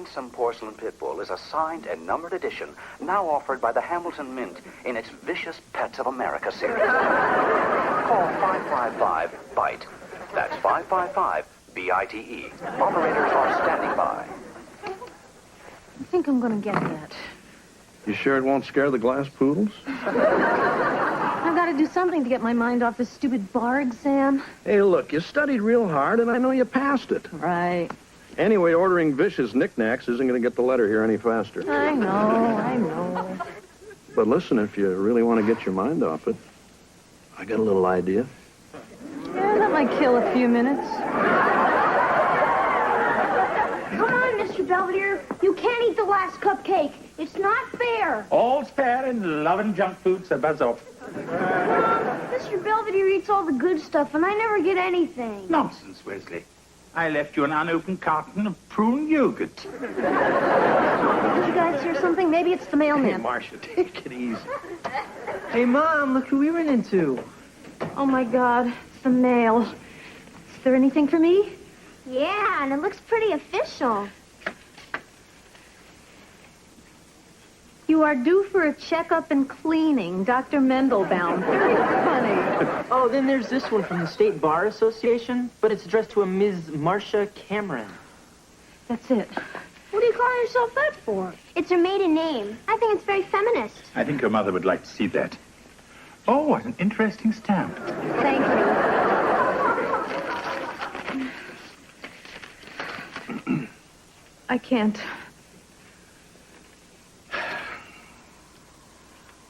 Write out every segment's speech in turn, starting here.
handsome porcelain pit bull is a signed and numbered edition now offered by the Hamilton Mint in its Vicious Pets of America series. Call 555-BITE. That's 555-BITE. Operators are standing by. I think I'm going to get that. You sure it won't scare the glass poodles? I've got to do something to get my mind off this stupid bar exam. Hey, look, you studied real hard, and I know you passed it. Right. Anyway, ordering vicious knickknacks isn't going to get the letter here any faster. I know. But listen, if you really want to get your mind off it, I got a little idea. Yeah, that might kill a few minutes. Come on, Mr. Belvedere. You can't eat the last cupcake. It's not fair. All's fair in loving junk food, so buzz off. Mr. Belvedere eats all the good stuff, and I never get anything. Nonsense, Wesley. I left you an unopened carton of prune yogurt. Did you guys hear something? Maybe it's the mailman. Hey, Marsha, take it easy. Hey, Mom, look who we ran into. Oh, my God. It's the mail. Is there anything for me? Yeah, and it looks pretty official. You are due for a checkup and cleaning. Dr. Mendelbaum. Very funny. Oh, then there's this one from the State Bar Association, but it's addressed to a Ms. Marsha Cameron. That's it. What are you calling yourself that for? It's her maiden name. I think it's very feminist. I think your mother would like to see that. Oh, what an interesting stamp. Thank you. I can't.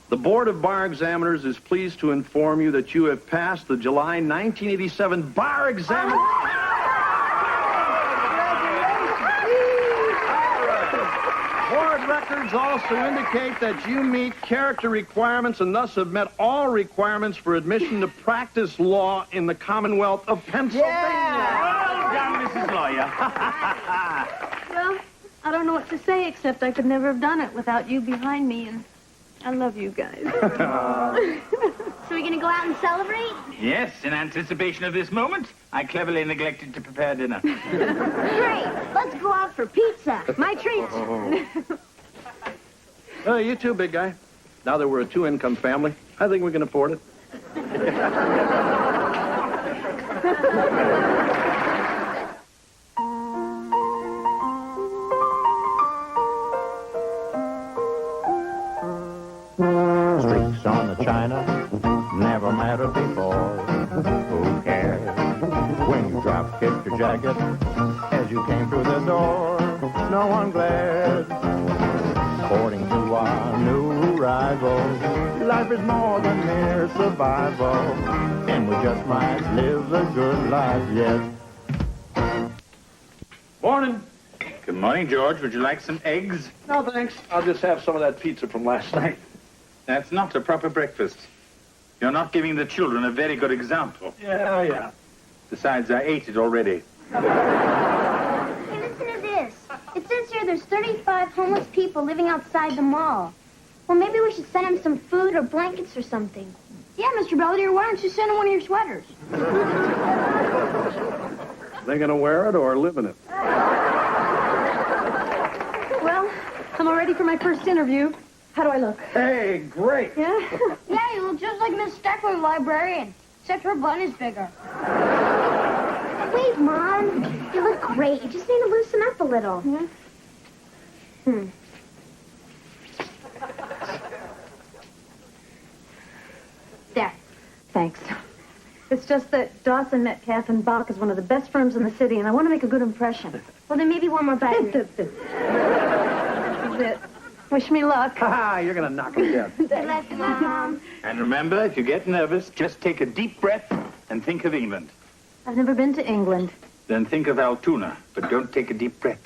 The Board of Bar Examiners is pleased to inform you that you have passed the July 1987 bar examination. Board records also indicate that you meet character requirements and thus have met all requirements for admission to practice law in the Commonwealth of Pennsylvania. Well done, Mrs. Lawyer. Well, I don't know what to say, except I could never have done it without you behind me, and I love you guys. So we're going to go out and celebrate? Yes, in anticipation of this moment, I cleverly neglected to prepare dinner. Great. Let's go out for pizza. My treat. You too, big guy. Now that we're a two-income family, I think we can afford it. Streaks on the china never mattered before. Who cares when you drop kicked your jacket as you came through the door? No one glared. According to our new arrival, life is more than mere survival, and we just might live a good life yet. Morning. Good morning, George. Would you like some eggs? No, thanks. I'll just have some of that pizza from last night. That's not a proper breakfast. You're not giving the children a very good example. Yeah. Besides, I ate it already. Hey, listen to this. It says here there's 35 homeless people living outside the mall. Well, maybe we should send them some food or blankets or something. Yeah, Mr. Belvedere, why don't you send them one of your sweaters? They gonna wear it or live in it? Well, I'm all ready for my first interview. How do I look? Hey, great. Yeah? Yeah, you look just like Miss Steckler, librarian, except her bun is bigger. Wait, Mom. You look great. You just need to loosen up a little. Yeah? There. Thanks. It's just that Dawson Metcalf and Bach is one of the best firms in the city, and I want to make a good impression. Well, then maybe one more bite. This is it. Wish me luck. Ha! You're gonna knock it down. Good luck, Mom. And remember, if you get nervous, just take a deep breath and think of England. I've never been to England. Then think of Altoona, but don't take a deep breath.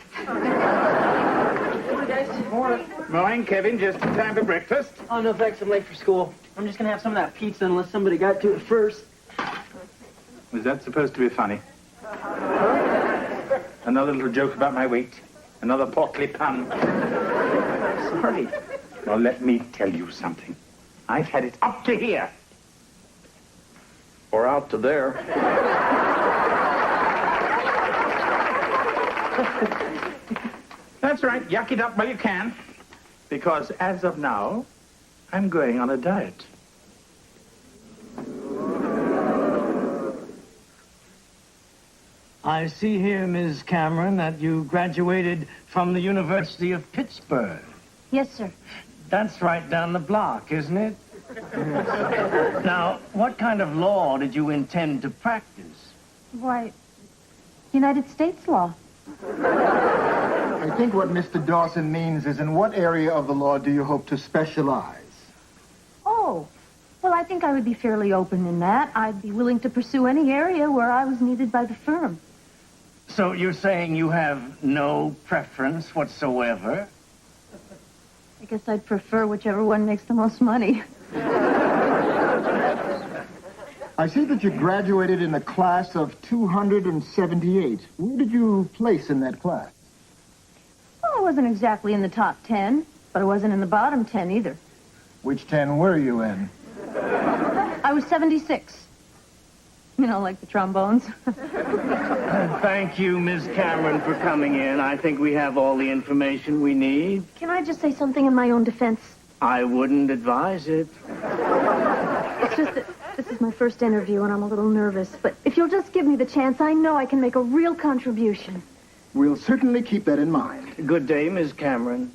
Morning, Kevin. Just in time for breakfast. Oh, no, thanks. I'm late for school. I'm just going to have some of that pizza unless somebody got to it first. Was that supposed to be funny? Another little joke about my weight. Another portly pun. Sorry. Well, let me tell you something. I've had it up to here. Or out to there. That's right. Yuck it up while you can. Because as of now, I'm going on a diet. I see here, Ms. Cameron, that you graduated from the University of Pittsburgh. Yes, sir. That's right down the block, isn't it? Now, what kind of law did you intend to practice? Why, United States law. I think what Mr. Dawson means is, in what area of the law do you hope to specialize? Oh, well, I think I would be fairly open in that. I'd be willing to pursue any area where I was needed by the firm. So you're saying you have no preference whatsoever? I guess I'd prefer whichever one makes the most money. I see that you graduated in a class of 278. Where did you place in that class? Well, I wasn't exactly in the top 10, but I wasn't in the bottom 10 either. Which 10 were you in? I was 76. You know, like the trombones. Thank you, Ms. Cameron, for coming in. I think we have all the information we need. Can I just say something in my own defense? I wouldn't advise it. It's just that this is my first interview and I'm a little nervous. But if you'll just give me the chance, I know I can make a real contribution. We'll certainly keep that in mind. Good day, Ms. Cameron.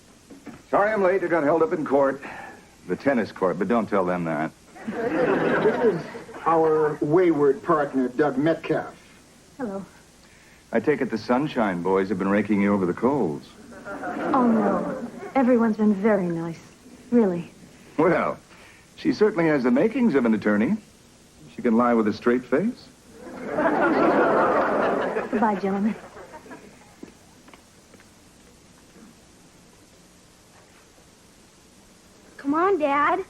Sorry I'm late. I got held up in court. The tennis court, but don't tell them that. This is our wayward partner, Doug Metcalf. Hello. I take it the Sunshine Boys have been raking you over the coals. Oh, no. Everyone's been very nice. Really. Well, she certainly has the makings of an attorney. She can lie with a straight face. Goodbye, gentlemen. Come on, Dad.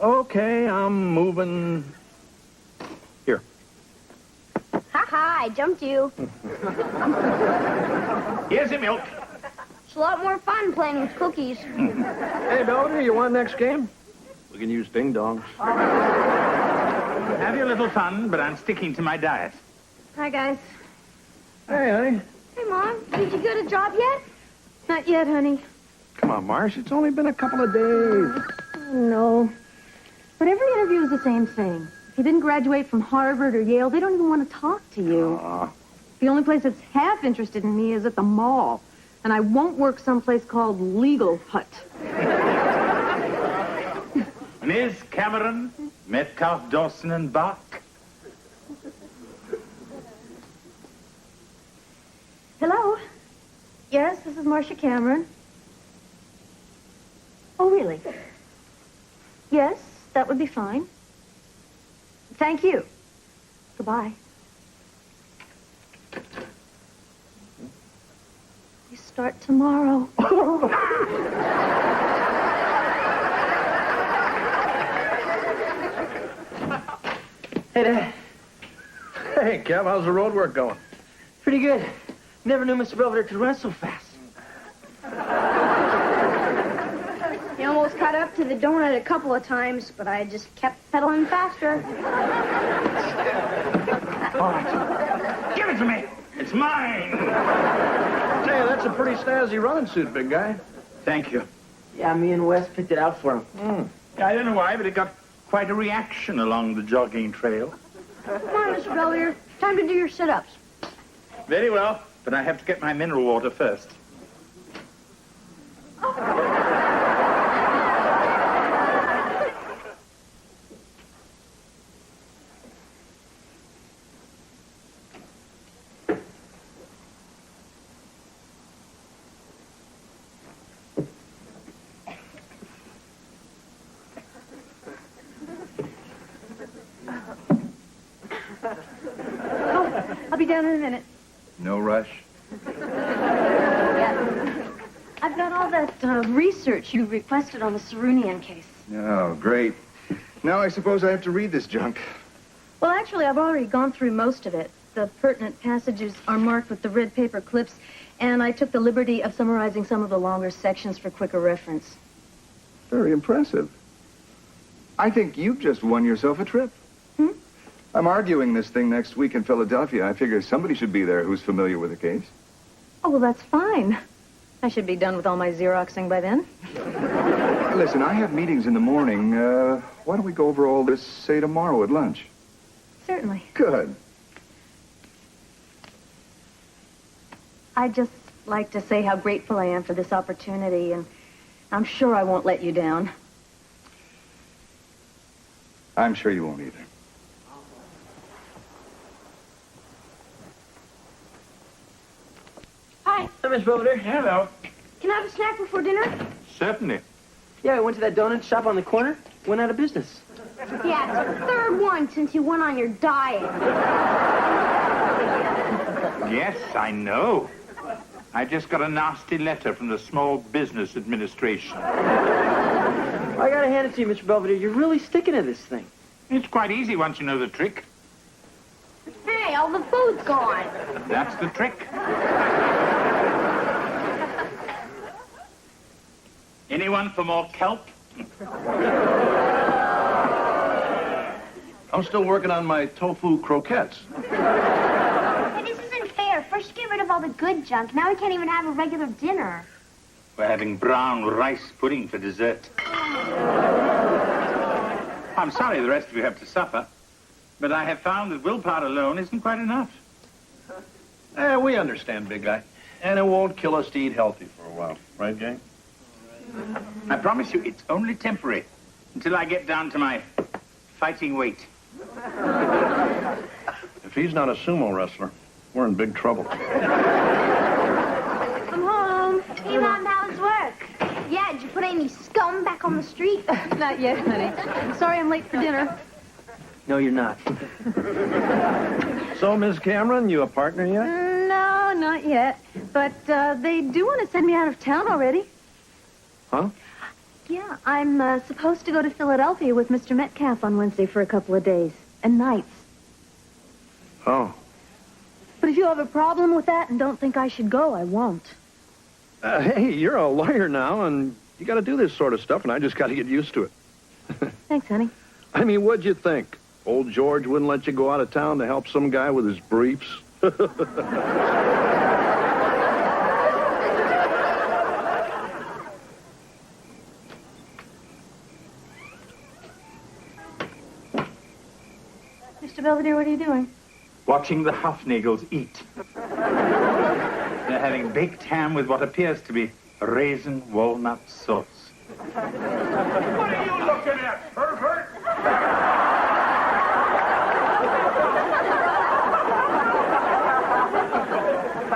Okay, I'm moving. Here. Ha-ha, I jumped you. Here's the milk. It's a lot more fun playing with cookies. Hey, Belvedere, you want next game? We can use ding-dongs. Have your little fun, but I'm sticking to my diet. Hi, guys. Hey, honey. Hey, Mom, did you get a job yet? Not yet, honey. Come on, Marsh. It's only been a couple of days. No. But every interview is the same thing. If you didn't graduate from Harvard or Yale, they don't even want to talk to you. The only place that's half interested in me is at the mall. And I won't work someplace called Legal Hut. Ms. Cameron, Metcalf, Dawson, and Bach. Hello? Yes, this is Marsha Cameron. Oh, really? Yes, that would be fine. Thank you. Goodbye. We start tomorrow. Hey, Dad. Hey, Kev, how's the road work going? Pretty good. Never knew Mr. Belvedere could run so fast. He almost caught up to the donut a couple of times, but I just kept pedaling faster. All right. Give it to me. It's mine. Hey, that's a pretty snazzy running suit, big guy. Thank you. Yeah, me and Wes picked it out for him. I don't know why, but it got quite a reaction along the jogging trail. Come on, Mr. Belvedere. Time to do your sit-ups. Very well, but I have to get my mineral water first. I'll be down in a minute. No rush. Yeah. I've got all that research you requested on the Sarunian case. Oh, great. Now I suppose I have to read this junk. Well, actually, I've already gone through most of it. The pertinent passages are marked with the red paper clips, and I took the liberty of summarizing some of the longer sections for quicker reference. Very impressive. I think you've just won yourself a trip. Hmm? I'm arguing this thing next week in Philadelphia. I figure somebody should be there who's familiar with the case. Oh, well, that's fine. I should be done with all my Xeroxing by then. Listen, I have meetings in the morning. Why don't we go over all this, say, tomorrow at lunch? Certainly. Good. I'd just like to say how grateful I am for this opportunity, and I'm sure I won't let you down. I'm sure you won't either. Hi. Hi, Miss Belvedere. Hello. Can I have a snack before dinner? Certainly. Yeah, I went to that donut shop on the corner. Went out of business. Yeah, it's the third one since you went on your diet. Yes, I know. I just got a nasty letter from the Small Business Administration. I gotta hand it to you, Mr. Belvedere. You're really sticking to this thing. It's quite easy once you know the trick. Hey, all the food's gone. That's the trick. Anyone for more kelp? I'm still working on my tofu croquettes. Hey, this isn't fair. First you get rid of all the good junk. Now we can't even have a regular dinner. We're having brown rice pudding for dessert. I'm sorry the rest of you have to suffer, but I have found that willpower alone isn't quite enough. We understand, big guy. And it won't kill us to eat healthy for a while. Right, gang? I promise you it's only temporary until I get down to my fighting weight. If he's not a sumo wrestler, we're in big trouble. I'm home. Hey, Mom, how was work? Yeah, did you put any scum back on the street? Not yet, honey. I'm sorry I'm late for dinner. No, you're not. So, Miss Cameron, you a partner yet? No, not yet. But they do want to send me out of town already. Huh? Yeah, I'm supposed to go to Philadelphia with Mr. Metcalf on Wednesday for a couple of days and nights. Oh. But if you have a problem with that and don't think I should go, I won't. Hey, you're a lawyer now, and you got to do this sort of stuff, and I just got to get used to it. Thanks, honey. I mean, what'd you think? Old George wouldn't let you go out of town to help some guy with his briefs? Mr. Belvedere, what are you doing? Watching the Hufnagels eat. They're having baked ham with what appears to be raisin walnut sauce. What are you looking at, pervert?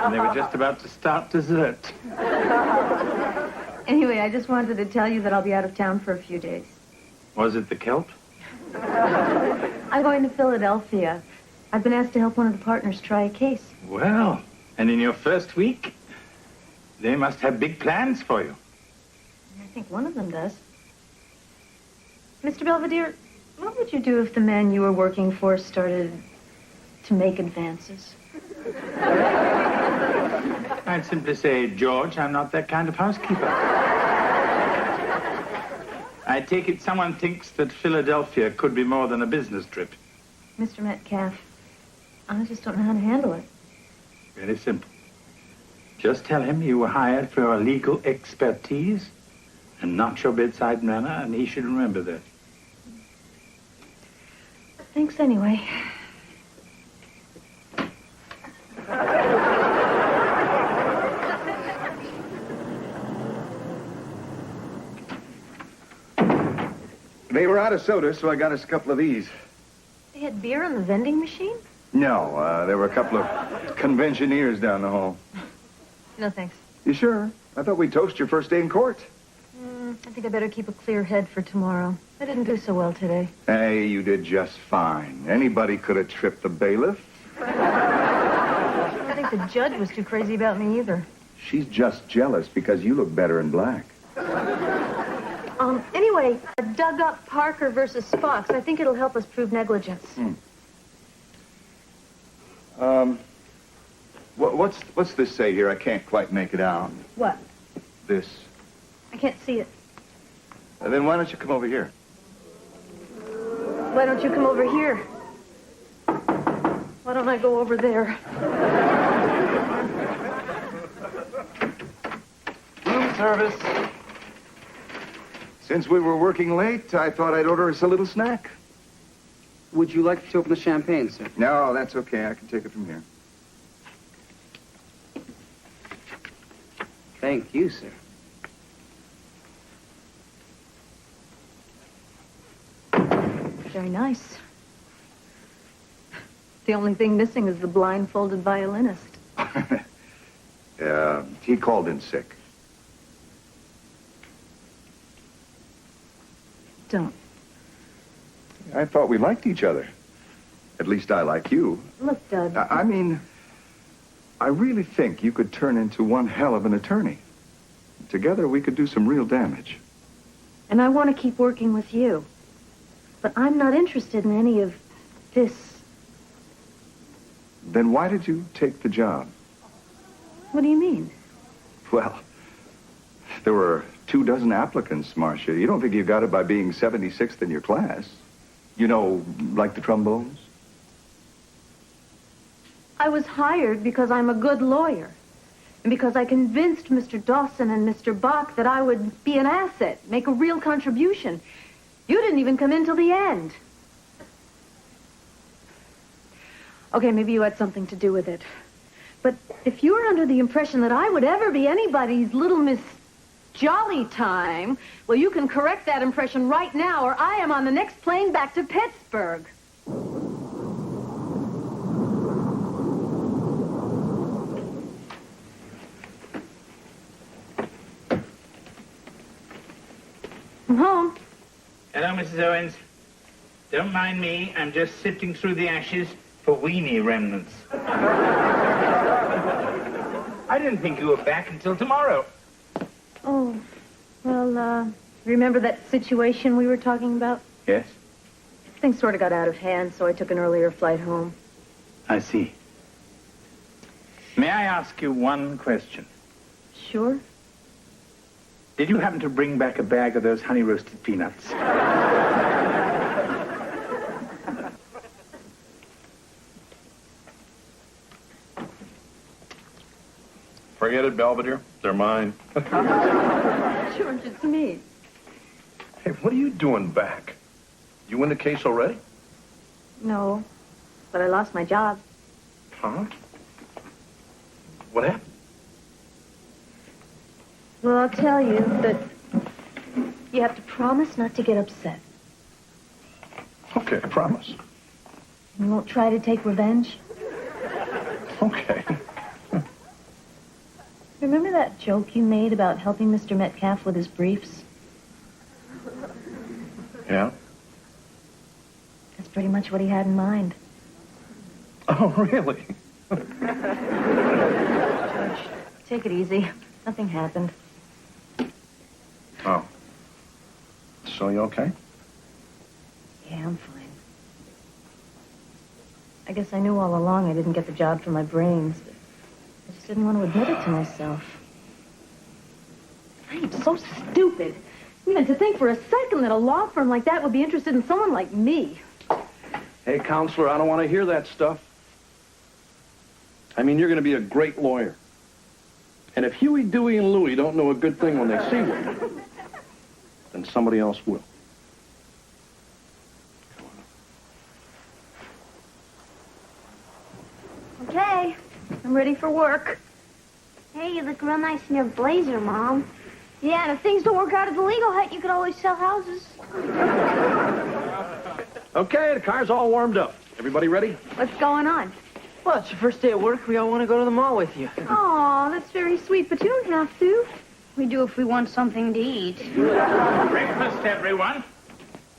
And they were just about to start dessert. Anyway, I just wanted to tell you that I'll be out of town for a few days. Was it the kelp? I'm going to Philadelphia. I've been asked to help one of the partners try a case. Well, and in your first week, they must have big plans for you. I think one of them does. Mr. Belvedere, what would you do if the man you were working for started to make advances? I'd simply say, George, I'm not that kind of housekeeper. I take it someone thinks that Philadelphia could be more than a business trip. Mr. Metcalf, I just don't know how to handle it. Very simple. Just tell him you were hired for your legal expertise and not your bedside manner, and he should remember that. Thanks anyway. They were out of soda, so I got us a couple of these. They had beer on the vending machine? No, there were a couple of conventioneers down the hall. No, thanks. You sure? I thought we'd toast your first day in court. I think I better keep a clear head for tomorrow. I didn't do so well today. Hey, you did just fine. Anybody could have tripped the bailiff. I think the judge was too crazy about me either. She's just jealous because you look better in black. Anyway, I dug up Parker versus Fox. I think it'll help us prove negligence. What's this say here? I can't quite make it out. What? This. I can't see it. Then why don't you come over here? Why don't you come over here? Why don't I go over there? service. Since we were working late, I thought I'd order us a little snack. Would you like to open the champagne, sir? No, that's okay. I can take it from here. Thank you, sir. Very nice. The only thing missing is the blindfolded violinist. He called in sick. Don't. I thought we liked each other. At least I like you. Look, Doug. I mean, I really think you could turn into one hell of an attorney. Together, we could do some real damage. And I want to keep working with you. But I'm not interested in any of this. Then why did you take the job? What do you mean? Well, there were 24 applicants, Marsha. You don't think you got it by being 76th in your class? You know, like the trombones? I was hired because I'm a good lawyer. And because I convinced Mr. Dawson and Mr. Bach that I would be an asset, make a real contribution. You didn't even come in till the end. Okay, maybe you had something to do with it. But if you were under the impression that I would ever be anybody's little Miss Jolly Time, well, you can correct that impression right now, or I am on the next plane back to Pittsburgh. I'm home. Hello, Mrs. Owens. Don't mind me. I'm just sifting through the ashes for weenie remnants. I didn't think you were back until tomorrow. Oh, well, remember that situation we were talking about? Yes? Things sort of got out of hand, so I took an earlier flight home. I see. May I ask you one question? Sure. Did you happen to bring back a bag of those honey-roasted peanuts? Forget it, Belvedere. They're mine. George, it's me. Hey, what are you doing back? You win the case already? No, but I lost my job. Huh? What happened? Well, I'll tell you that you have to promise not to get upset. Okay, I promise. You won't try to take revenge? Okay. Remember that joke you made about helping Mr. Metcalf with his briefs? Yeah? That's pretty much what he had in mind. Oh, really? George, take it easy. Nothing happened. Oh. So you okay? Yeah, I'm fine. I guess I knew all along I didn't get the job for my brains, but I just didn't want to admit it to myself. I am so stupid. Even to think for a second that a law firm like that would be interested in someone like me. Hey, counselor, I don't want to hear that stuff. I mean, you're going to be a great lawyer. And if Huey, Dewey, and Louie don't know a good thing when they see one, then somebody else will. Okay, I'm ready for work. Hey, you look real nice in your blazer, Mom. Yeah, and if things don't work out at the legal hut, you could always sell houses. Okay, the car's all warmed up. Everybody ready? What's going on? Well, it's your first day at work. We all want to go to the mall with you. Oh, that's very sweet, but you don't have to. We do if we want something to eat. Breakfast, everyone.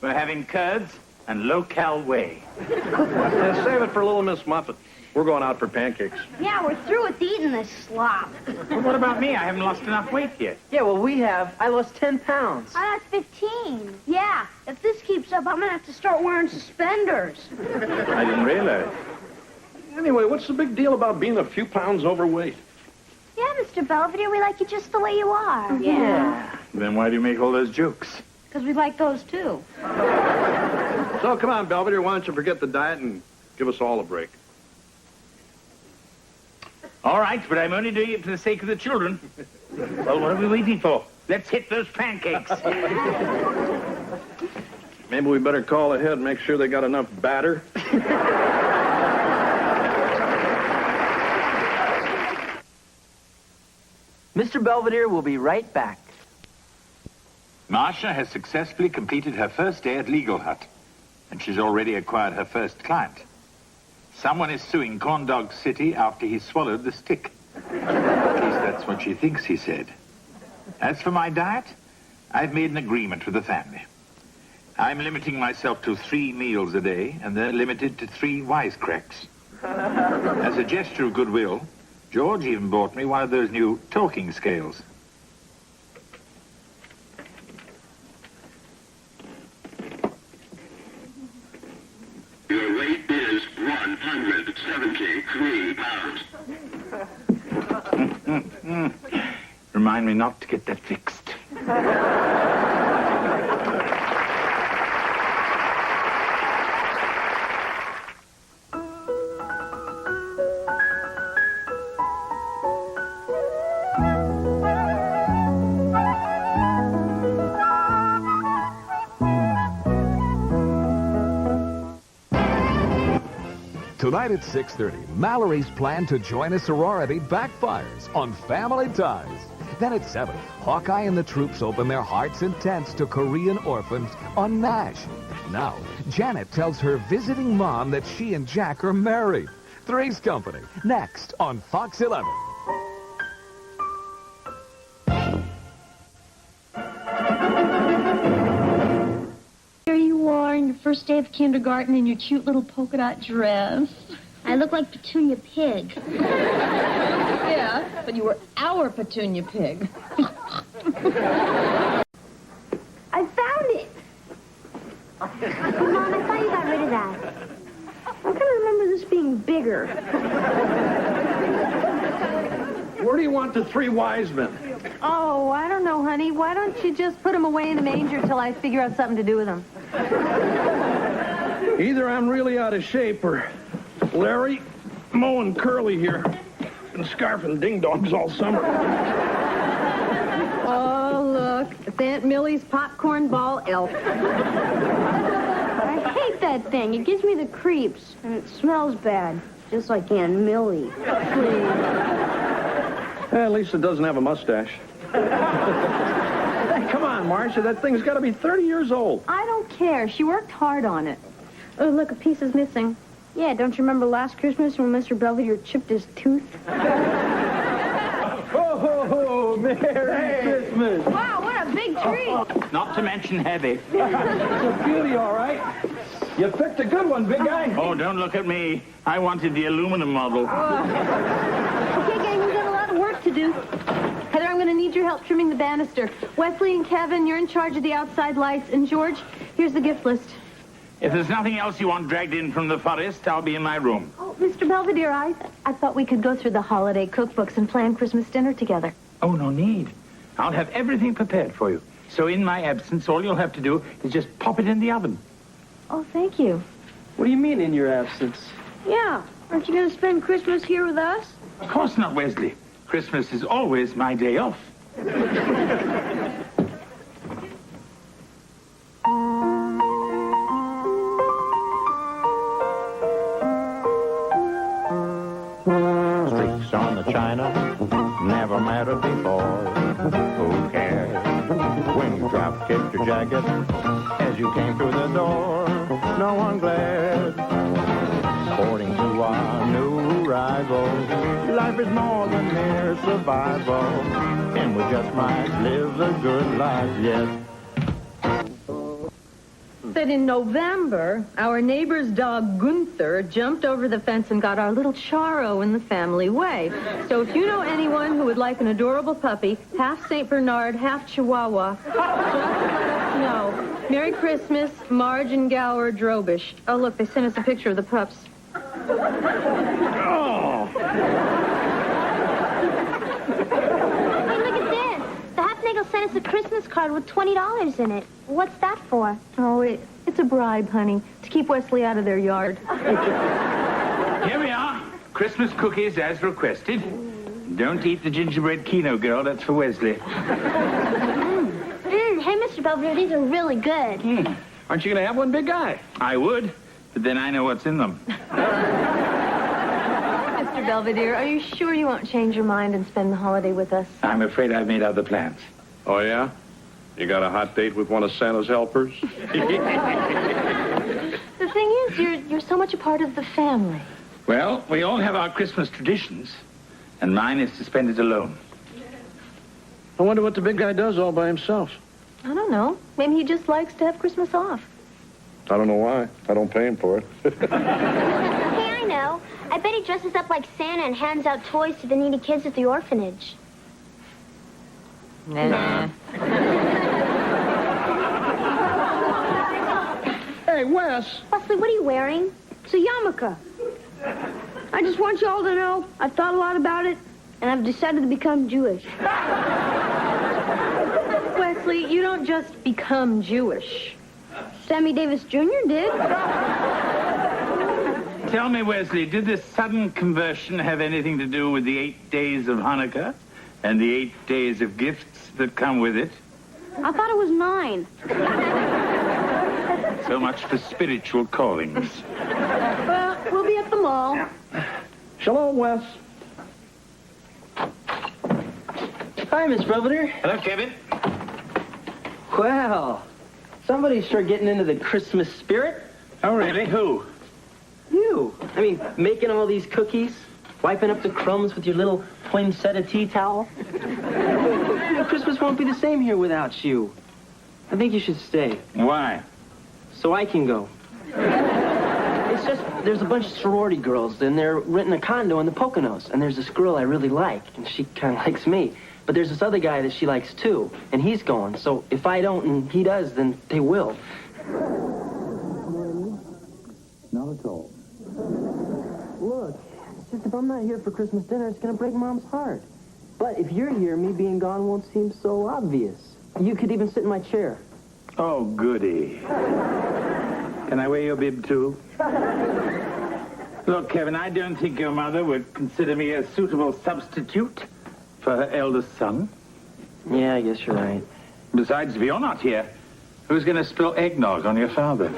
We're having curds and low-cal whey. Save it for Little Miss Muffet. We're going out for pancakes. Yeah, we're through with eating this slop. Well, what about me? I haven't lost enough weight yet. Yeah, well, we have. I lost 10 pounds. I lost 15. Yeah, if this keeps up, I'm going to have to start wearing suspenders. I didn't realize. Anyway, what's the big deal about being a few pounds overweight? Yeah, Mr. Belvedere, we like you just the way you are. Yeah. Then why do you make all those jokes? Because we like those, too. So come on, Belvedere, why don't you forget the diet and give us all a break? All right, but I'm only doing it for the sake of the children. Well, what are we waiting for? Let's hit those pancakes. Maybe we better call ahead and make sure they got enough batter. Mr. Belvedere will be right back. Marsha has successfully completed her first day at Legal Hut, and she's already acquired her first client. Someone is suing Corn Dog City after he swallowed the stick. At least that's what she thinks he said. As for my diet, I've made an agreement with the family. I'm limiting myself to 3 meals a day, and they're limited to 3 wisecracks. As a gesture of goodwill, George even bought me one of those new talking scales. Your weight is 173 pounds. Remind me not to get that fixed. Tonight at 6:30, Mallory's plan to join a sorority backfires on Family Ties. Then at 7, Hawkeye and the troops open their hearts and tents to Korean orphans on NASH. Now, Janet tells her visiting mom that she and Jack are married. Three's Company, next on Fox 11. Here you are on your first day of kindergarten in your cute little polka dot dress. I look like Petunia Pig. Yeah, but you were our Petunia Pig. I found it! Mom, I thought you got rid of that. I kind of remember this being bigger. Where do you want the 3 wise men? Oh, I don't know, honey. Why don't you just put them away in the manger till I figure out something to do with them? Either I'm really out of shape or Larry, Mo, and Curly here been scarfing ding-dongs all summer. Oh, look. It's Aunt Millie's popcorn ball elf. I hate that thing. It gives me the creeps, and it smells bad, just like Aunt Millie. At least it doesn't have a mustache. Hey, come on, Marsha. That thing's got to be 30 years old. I don't care. She worked hard on it. Oh, look, a piece is missing. Yeah, don't you remember last Christmas when Mr. Belvedere chipped his tooth? Oh, Merry Christmas. Wow, what a big tree. Not to mention heavy. It's a beauty, all right. You picked a good one, big guy. Oh, don't look at me. I wanted the aluminum model. Okay, gang, we've got a lot of work to do. Heather, I'm going to need your help trimming the banister. Wesley and Kevin, you're in charge of the outside lights. And George, here's the gift list. If there's nothing else you want dragged in from the forest, I'll be in my room. Oh, Mr. Belvedere, I thought we could go through the holiday cookbooks and plan Christmas dinner together. Oh, no need. I'll have everything prepared for you. So in my absence, all you'll have to do is just pop it in the oven. Oh, thank you. What do you mean, in your absence? Yeah. Aren't you going to spend Christmas here with us? Of course not, Wesley. Christmas is always my day off. Streaks on the china never mattered before. Who cares when you drop kicked your jacket as you came through the door? No one glared. According to our new rival, life is more than mere survival, and we just might live a good life yet. That in November, our neighbor's dog Gunther jumped over the fence and got our little Charo in the family way. So if you know anyone who would like an adorable puppy, half St. Bernard, half Chihuahua, just let us know. Merry Christmas, Marge and Gower Drobish. Oh, look, they sent us a picture of the pups. Oh. Hey, look at this. The Hafnagel sent us a Christmas card with $20 in it. What's that for? Oh, it's a bribe, honey, to keep Wesley out of their yard. Here we are. Christmas cookies as requested. Don't eat the gingerbread Keno, girl. That's for Wesley. Hey, Mr. Belvedere, these are really good. Aren't you going to have one, big guy? I would, but then I know what's in them. Mr. Belvedere, are you sure you won't change your mind and spend the holiday with us? I'm afraid I've made other plans. Oh, yeah? You got a hot date with one of Santa's helpers? The thing is, you're so much a part of the family. Well, we all have our Christmas traditions, and mine is to spend it alone. I wonder what the big guy does all by himself. I don't know. Maybe he just likes to have Christmas off. I don't know why. I don't pay him for it. Hey, I know. I bet he dresses up like Santa and hands out toys to the needy kids at the orphanage. Nah. Hey, Wes. Wesley, what are you wearing? It's a yarmulke. I just want you all to know I've thought a lot about it, and I've decided to become Jewish. Wesley, you don't just become Jewish. Sammy Davis Jr. did. Tell me, Wesley, did this sudden conversion have anything to do with the 8 days of Hanukkah and the 8 days of gifts that come with it? I thought it was 9. So much for spiritual callings. Well, we'll be at the mall. Shalom, Wes. Hi, Miss Belvedere. Hello, Kevin. Well, somebody's sure getting into the Christmas spirit. Oh, really? Who? You. I mean, making all these cookies, wiping up the crumbs with your little poinsettia tea towel. Christmas won't be the same here without you. I think you should stay. Why? So I can go. It's just, there's a bunch of sorority girls, and they're renting a condo in the Poconos, and there's this girl I really like, and she kind of likes me. But there's this other guy that she likes too, and he's going. So if I don't and he does, then they will. Not at all. Look, it's just if I'm not here for Christmas dinner, it's going to break Mom's heart. But if you're here, me being gone won't seem so obvious. You could even sit in my chair. Oh, goody. Can I wear your bib, too? Look, Kevin, I don't think your mother would consider me a suitable substitute for her eldest son. Yeah, I guess you're right. Besides, if you're not here, who's going to spill eggnog on your father?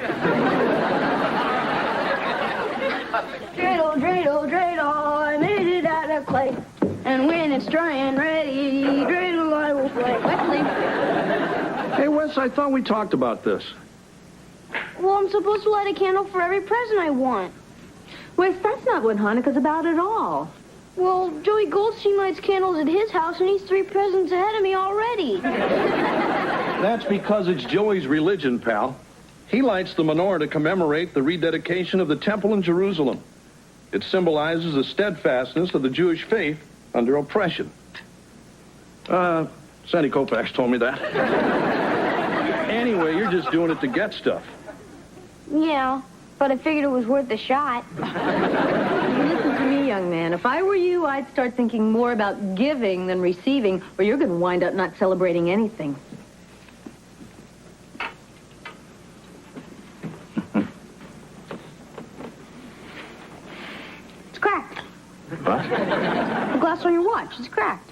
Dreidel, dreidel, dreidel, I made it out of clay. And when it's dry and ready, dreidel I will play. Wesley. Hey, Wes, I thought we talked about this. Well, I'm supposed to light a candle for every present I want. Wes, that's not what Hanukkah's about at all. Well, Joey Goldstein lights candles at his house, and he's 3 presents ahead of me already. That's because it's Joey's religion, pal. He lights the menorah to commemorate the rededication of the temple in Jerusalem. It symbolizes the steadfastness of the Jewish faith under oppression. Sandy Koufax told me that. Anyway, you're just doing it to get stuff. Yeah, but I figured it was worth a shot. Listen to me, young man. If I were you, I'd start thinking more about giving than receiving, or you're going to wind up not celebrating anything. It's cracked. What? The glass on your watch is cracked.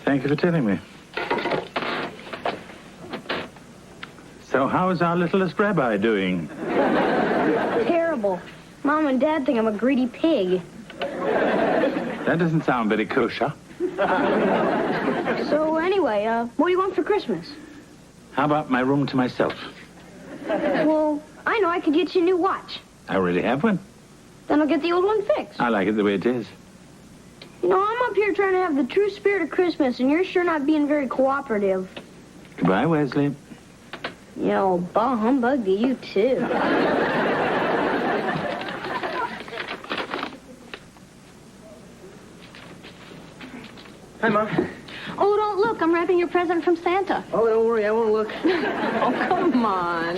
Thank you for telling me. So how is our littlest rabbi doing? Terrible. Mom and Dad think I'm a greedy pig. That doesn't sound very kosher. So anyway, what do you want for Christmas? How about my room to myself? Well, I know I could get you a new watch. I already have one. Then I'll get the old one fixed. I like it the way it is. You know, I'm up here trying to have the true spirit of Christmas, and you're sure not being very cooperative. Goodbye, Wesley. Yeah, well, bah humbug to you, too. Hi, Mom. Oh, don't look. I'm wrapping your present from Santa. Oh, don't worry. I won't look. Oh, come on.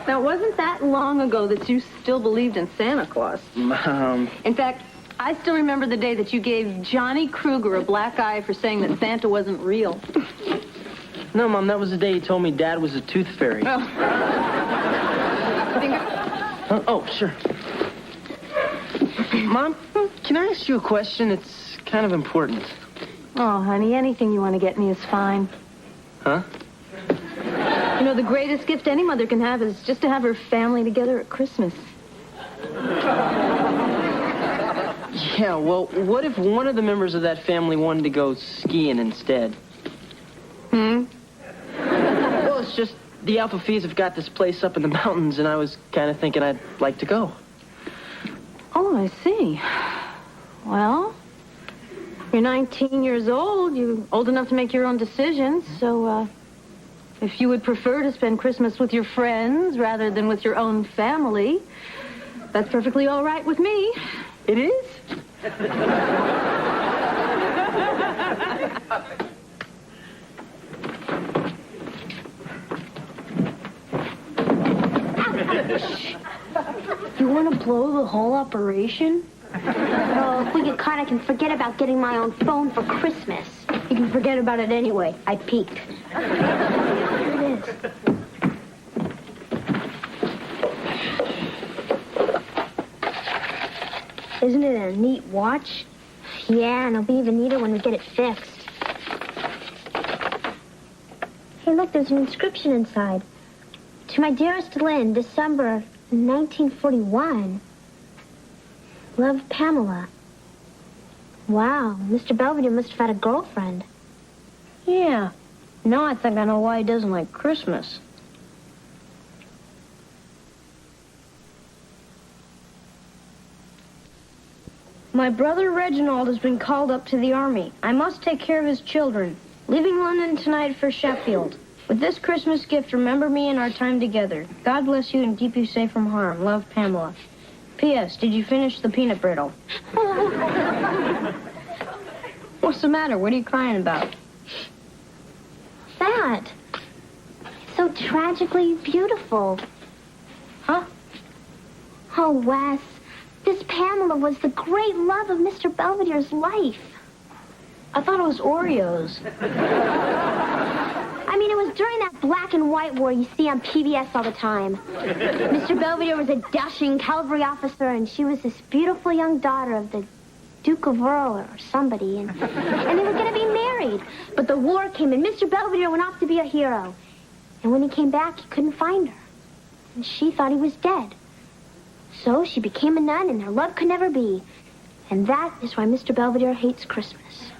Now, it wasn't that long ago that you still believed in Santa Claus. Mom. In fact, I still remember the day that you gave Johnny Kruger a black eye for saying that Santa wasn't real. No, Mom, that was the day he told me Dad was a tooth fairy. Oh. Oh, sure. Mom, Can I ask you a question? It's kind of important. Oh, honey, anything you want to get me is fine. Huh? You know, the greatest gift any mother can have is just to have her family together at Christmas. Yeah, well, what if one of the members of that family wanted to go skiing instead? Well, it's just the Alpha Phis have got this place up in the mountains, and I was kind of thinking I'd like to go. Oh, I see. Well, you're 19 years old. You're old enough to make your own decisions. So, if you would prefer to spend Christmas with your friends rather than with your own family, that's perfectly all right with me. It is? You want to blow the whole operation? Oh, if we get caught, I can forget about getting my own phone for Christmas. You can forget about it anyway. I peeked. Here it is. Isn't it a neat watch? Yeah, and it'll be even neater when we get it fixed. Hey, look, there's an inscription inside. To my dearest Lynn, December 1941. Love, Pamela. Wow, Mr. Belvedere must have had a girlfriend. Yeah. Now I think I know why he doesn't like Christmas. My brother Reginald has been called up to the army. I must take care of his children. Leaving London tonight for Sheffield. With this Christmas gift, remember me and our time together. God bless you and keep you safe from harm. Love, Pamela. P.S. Did you finish the peanut brittle? What's the matter? What are you crying about? That. So tragically beautiful. Huh? Oh, Wes. This Pamela was the great love of Mr. Belvedere's life. I thought it was Oreos. I mean, it was during that black and white war you see on PBS all the time. Mr. Belvedere was a dashing cavalry officer, and she was this beautiful young daughter of the Duke of Earl or somebody, and they were going to be married. But the war came, and Mr. Belvedere went off to be a hero. And when he came back, he couldn't find her. And she thought he was dead. So she became a nun, and their love could never be. And that is why Mr. Belvedere hates Christmas.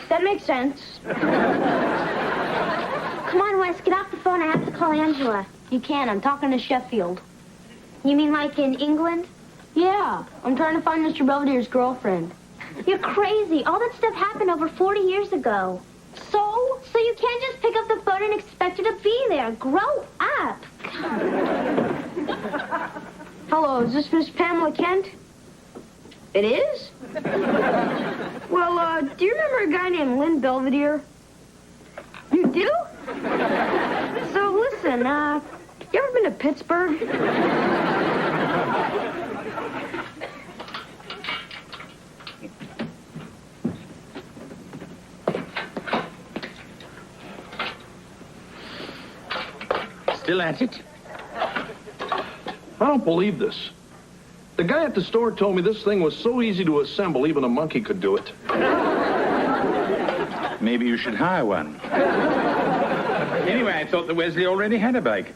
That makes sense. Come on, Wes, get off the phone. I have to call Angela. You can. I'm talking to Sheffield. You mean like in England? Yeah. I'm trying to find Mr. Belvedere's girlfriend. You're crazy. All that stuff happened over 40 years ago. So you can't just pick up the phone and expect her to be there. Grow up. Hello, is this Miss Pamela Kent? It is? Well, do you remember a guy named Lynn Belvedere? You do? So listen, you ever been to Pittsburgh? Still at it? I don't believe this. The guy at the store told me this thing was so easy to assemble, even a monkey could do it. Maybe you should hire one. Anyway, I thought that Wesley already had a bike.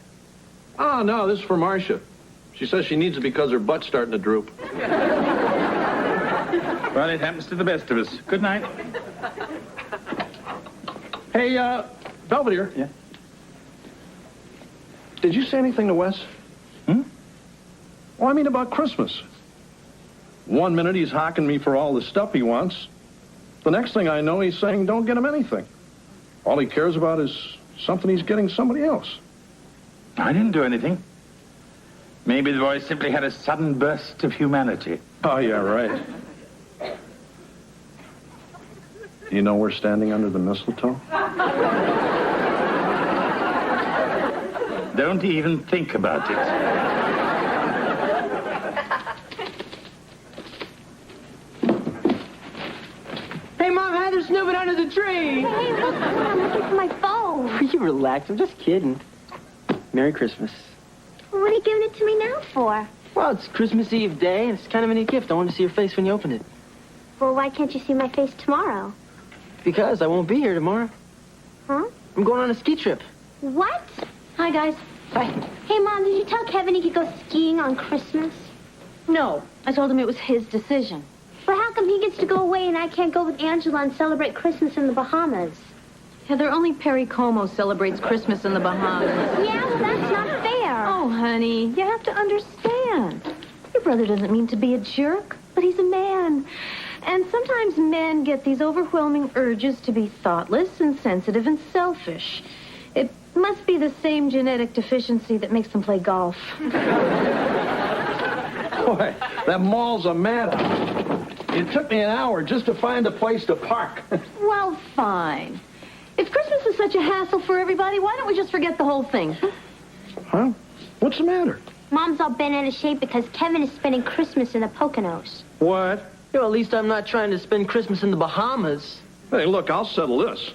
Oh, no, this is for Marsha. She says she needs it because her butt's starting to droop. Well, it happens to the best of us. Good night. Hey, Belvedere. Yeah? Did you say anything to Wes? Well, I mean about Christmas. 1 minute he's hocking me for all the stuff he wants. The next thing I know, he's saying don't get him anything. All he cares about is something he's getting somebody else. I didn't do anything. Maybe the boy simply had a sudden burst of humanity. Oh, yeah, right. You know we're standing under the mistletoe? Don't even think about it. Hey, Mom, Heather's snooping under the tree. Hey, look, I'm looking for my phone. You relax. I'm just kidding. Merry Christmas. What are you giving it to me now for? Well, it's Christmas Eve day, and it's kind of a neat gift. I wanted to see your face when you opened it. Well, why can't you see my face tomorrow? Because I won't be here tomorrow. Huh? I'm going on a ski trip. What? Hi, guys. Bye. Hey, Mom, did you tell Kevin he could go skiing on Christmas? No, I told him it was his decision. But how come he gets to go away and I can't go with Angela and celebrate Christmas in the Bahamas? Heather, only Perry Como celebrates Christmas in the Bahamas. Yeah, well, that's not fair. Oh, honey, you have to understand. Your brother doesn't mean to be a jerk, but he's a man. And sometimes men get these overwhelming urges to be thoughtless and sensitive and selfish. It must be the same genetic deficiency that makes them play golf. Boy, that mall's a madhouse. It took me an hour just to find a place to park. Well, fine. If Christmas is such a hassle for everybody, why don't we just forget the whole thing? Huh? What's the matter? Mom's all bent out of shape because Kevin is spending Christmas in the Poconos. What? You know, at least I'm not trying to spend Christmas in the Bahamas. Hey, look, I'll settle this.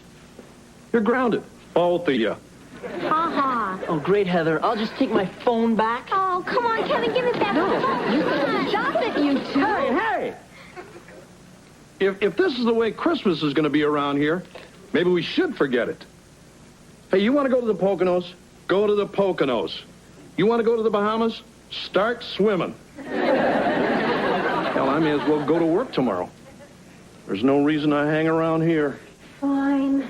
You're grounded. Both of you. Ha-ha. Oh, great, Heather. I'll just take my phone back. Oh, come on, Kevin, give it back. No, you stop it, you two. Hey! If this is the way Christmas is going to be around here, maybe we should forget it. Hey, you want to go to the Poconos? Go to the Poconos. You want to go to the Bahamas? Start swimming. Hell, I may as well go to work tomorrow. There's no reason I hang around here. Fine.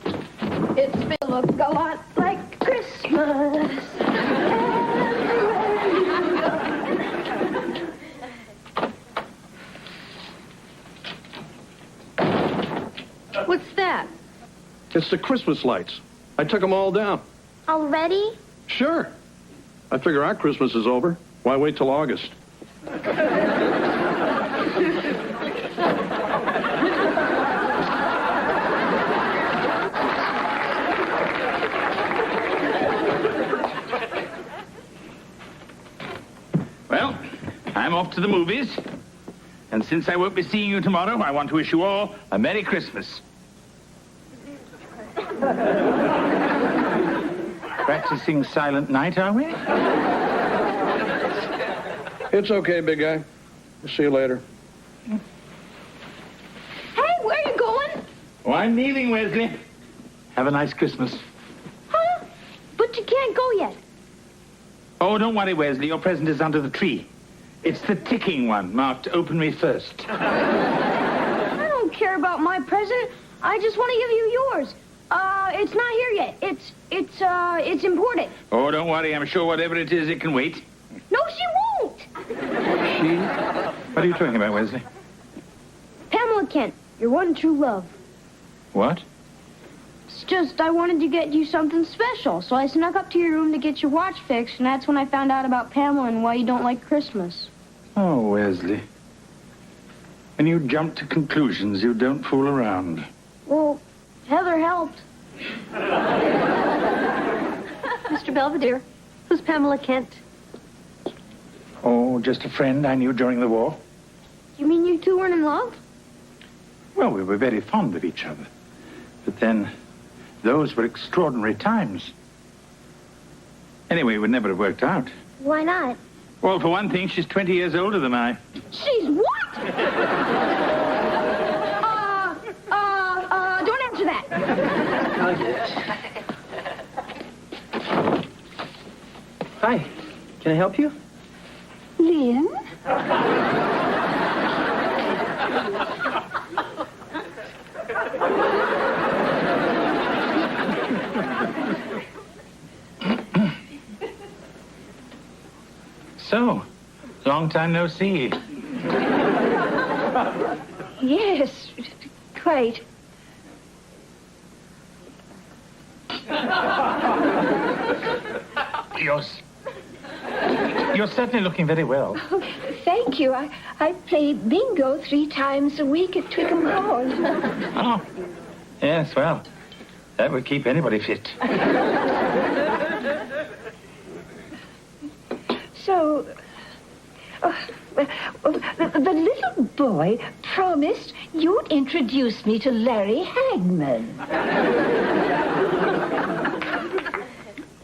It's been look a lot like Christmas. What's that? It's the Christmas lights. I took them all down. Already? Sure. I figure our Christmas is over. Why wait till August? Well, I'm off to the movies. And since I won't be seeing you tomorrow, I want to wish you all a Merry Christmas. Practicing Silent Night, are we? It's okay, big guy. See you later. Hey, where are you going? Oh, I'm leaving, Wesley. Have a nice Christmas. Huh? But you can't go yet. Oh, don't worry, Wesley. Your present is under the tree. It's the ticking one, marked Open Me First. I don't care about my present. I just want to give you yours. It's not here yet. It's important. Oh, don't worry. I'm sure whatever it is, it can wait. No, she won't. She? What are you talking about, Wesley? Pamela Kent, your one true love. What? It's just I wanted to get you something special, so I snuck up to your room to get your watch fixed, and that's when I found out about Pamela and why you don't like Christmas. Oh, Wesley. When you jump to conclusions, you don't fool around. Well, Heather helped. Mr. Belvedere, who's Pamela Kent? Oh, just a friend I knew during the war. You mean you two weren't in love? Well, we were very fond of each other. But then, those were extraordinary times. Anyway, it would never have worked out. Why not? Well, for one thing, she's 20 years older than I. She's what? Don't answer that. Hi. Can I help you? Lynn? So, long time no see. Yes, quite. You're certainly looking very well. Oh, thank you. I play bingo 3 times a week at Twickham Hall. Oh, yes, well, that would keep anybody fit. So, the little boy promised you'd introduce me to Larry Hagman.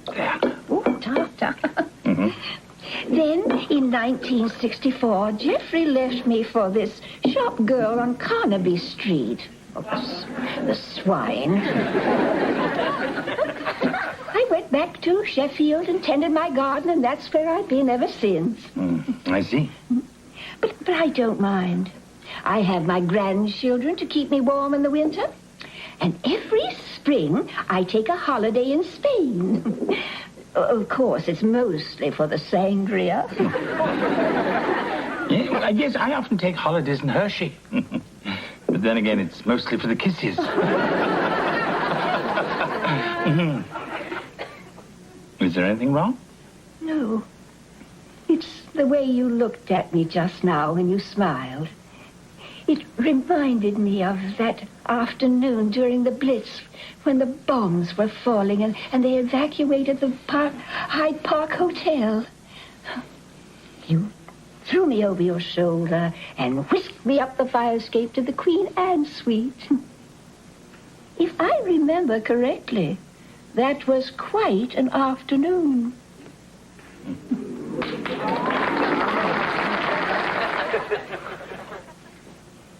There. Oh, ta-ta. Mm-hmm. Then, In 1964, Jeffrey left me for this shop girl on Carnaby Street. Oh, the swine. I went back to Sheffield and tended my garden, and that's where I've been ever since. I see. But I don't mind. I have my grandchildren to keep me warm in the winter. And every spring, I take a holiday in Spain. Of course, it's mostly for the sangria. Yes, I often take holidays in Hershey. But then again, it's mostly for the kisses. Is there anything wrong? No. It's the way you looked at me just now when you smiled. It reminded me of that afternoon during the Blitz when the bombs were falling and they evacuated the Hyde Park Hotel. You threw me over your shoulder and whisked me up the fire escape to the Queen Anne suite. If I remember correctly, that was quite an afternoon.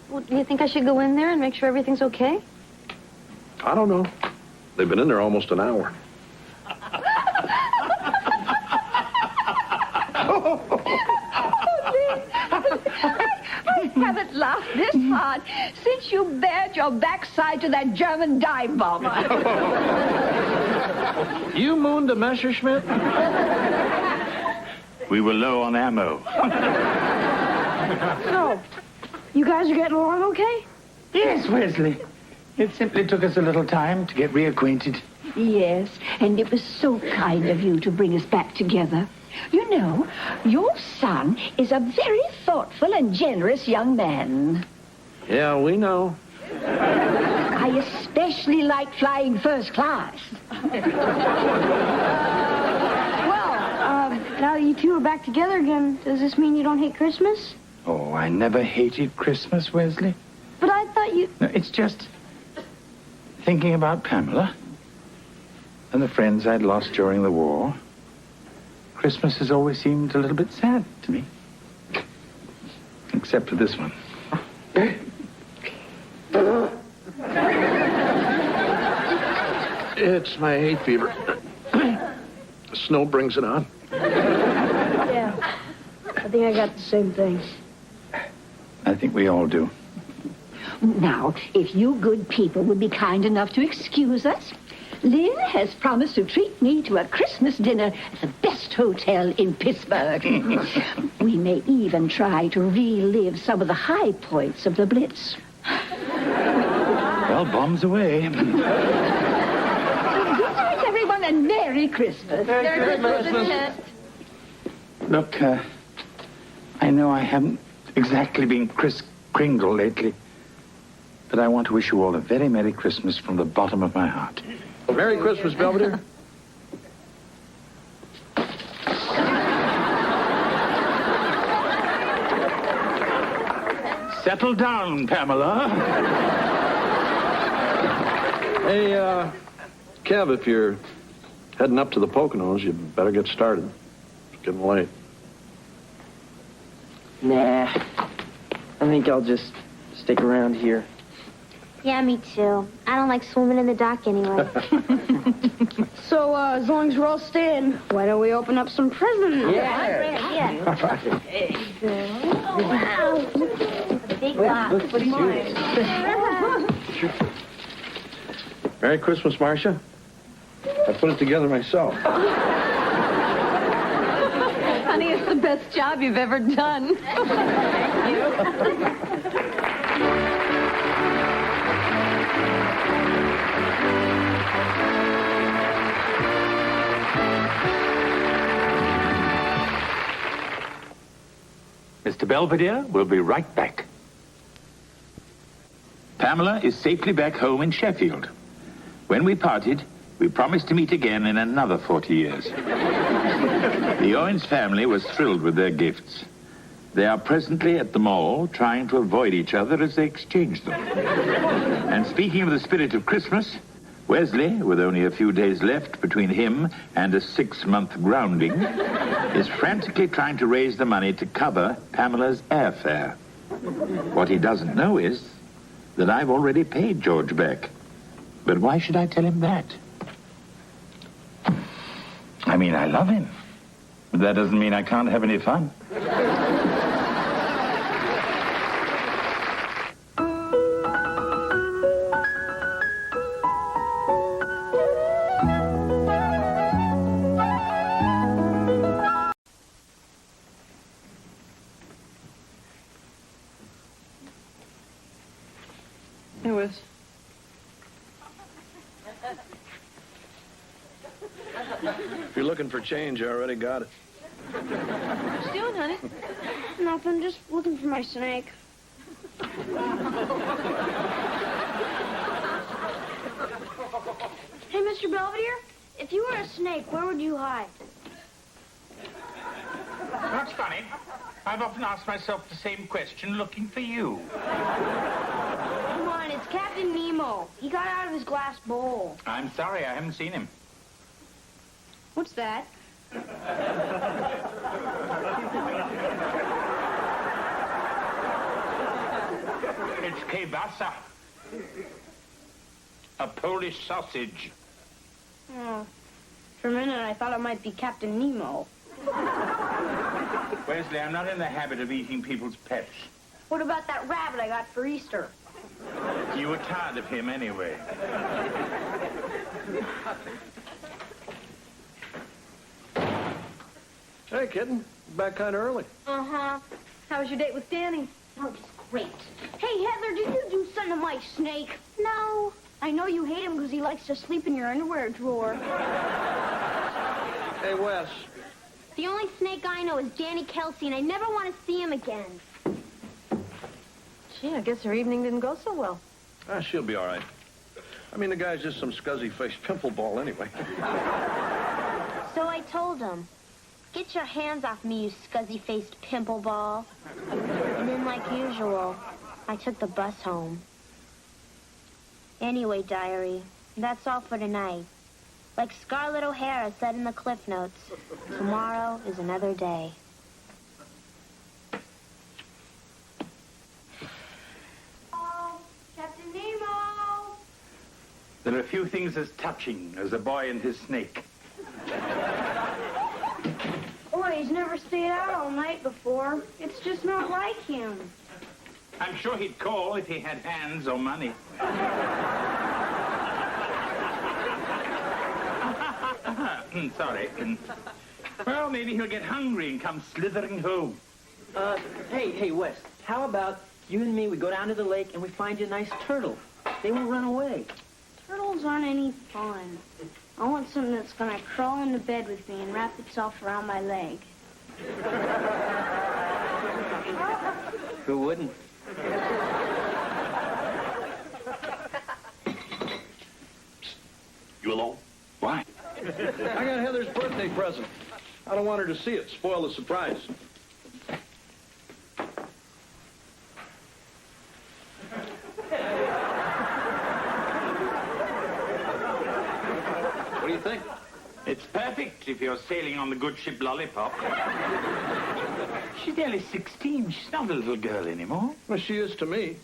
Well, do you think I should go in there and make sure everything's okay? I don't know. They've been in there almost an hour. I haven't laughed this hard since you bared your backside to that German dive bomber. You mooned a Messerschmitt? We were low on ammo. So, you guys are getting along okay? Yes, Wesley. It simply took us a little time to get reacquainted. Yes, and it was so kind of you to bring us back together. You know, your son is a very thoughtful and generous young man. Yeah, we know. I especially like flying first class. Now that you two are back together again, does this mean you don't hate Christmas? Oh, I never hated Christmas, Wesley. But I thought you... No, it's just thinking about Pamela and the friends I'd lost during the war. Christmas has always seemed a little bit sad to me. Except for this one. It's my hay fever. The snow brings it on. Yeah. I think I got the same thing. I think we all do. Now, if you good people would be kind enough to excuse us, Lynn has promised to treat me to a Christmas dinner at the best hotel in Pittsburgh. We may even try to relive some of the high points of the Blitz. Well, bombs away. Good night, everyone, and Merry Christmas. Merry Christmas. Look, I know I haven't exactly been Kris Kringle lately, but I want to wish you all a very Merry Christmas from the bottom of my heart. Merry Christmas, Belvedere. Settle down, Pamela. Hey, Kev, if you're heading up to the Poconos, you better get started. It's getting late. Nah. I think I'll just stick around here. Yeah, me too. I don't like swimming in the dock anyway. So, as long as we're all staying, why don't we open up some presents? Yeah. Wow. Big box. Merry Christmas, Marsha. I put it together myself. Honey, it's the best job you've ever done. Mr. Belvedere will be right back. Pamela is safely back home in Sheffield. When we parted, we promised to meet again in another 40 years. The Owens family was thrilled with their gifts. They are presently at the mall trying to avoid each other as they exchange them. And speaking of the spirit of Christmas, Wesley, with only a few days left between him and a 6-month grounding, is frantically trying to raise the money to cover Pamela's airfare. What he doesn't know is that I've already paid George Beck. But why should I tell him that? I mean, I love him. But that doesn't mean I can't have any fun. Hey, Wes. If you're looking for change, I already got it. What you doing, honey? Nothing, just looking for my snake. Hey, Mr. Belvedere, if you were a snake, where would you hide? That's funny. I've often asked myself the same question looking for you. Come on, it's Captain Nemo. He got out of his glass bowl. I'm sorry, I haven't seen him. What's that? It's kielbasa. A Polish sausage. Oh, for a minute I thought it might be Captain Nemo. Wesley, I'm not in the habit of eating people's pets. What about that rabbit I got for Easter? You were tired of him anyway. Hey, kitten. Back kind of early. Uh-huh. How was your date with Danny? Oh, it's great. Hey, Heather, did you do something to my snake? No. I know you hate him because he likes to sleep in your underwear drawer. Hey, Wes. The only snake I know is Danny Kelsey, and I never want to see him again. Gee, I guess her evening didn't go so well. Ah, she'll be all right. I mean, the guy's just some scuzzy-faced pimple ball anyway. So I told him, get your hands off me, you scuzzy-faced pimple ball. And then, like usual, I took the bus home. Anyway, diary, that's all for tonight. Like Scarlett O'Hara said in the Cliff Notes, tomorrow is another day. Oh, Captain Nemo! There are few things as touching as a boy and his snake. Boy, he's never stayed out all night before. It's just not like him. I'm sure he'd call if he had hands or money. Sorry. Well, maybe he'll get hungry and come slithering home. Hey, Wes, how about you and me, we go down to the lake and we find you a nice turtle. They won't run away. Turtles aren't any fun. I want something that's gonna crawl into bed with me and wrap itself around my leg. Who wouldn't? You alone? Why? I got Heather's birthday present. I don't want her to see it. Spoil the surprise. What do you think? It's perfect if you're sailing on the good ship Lollipop. She's nearly 16. She's not a little girl anymore. Well, she is to me.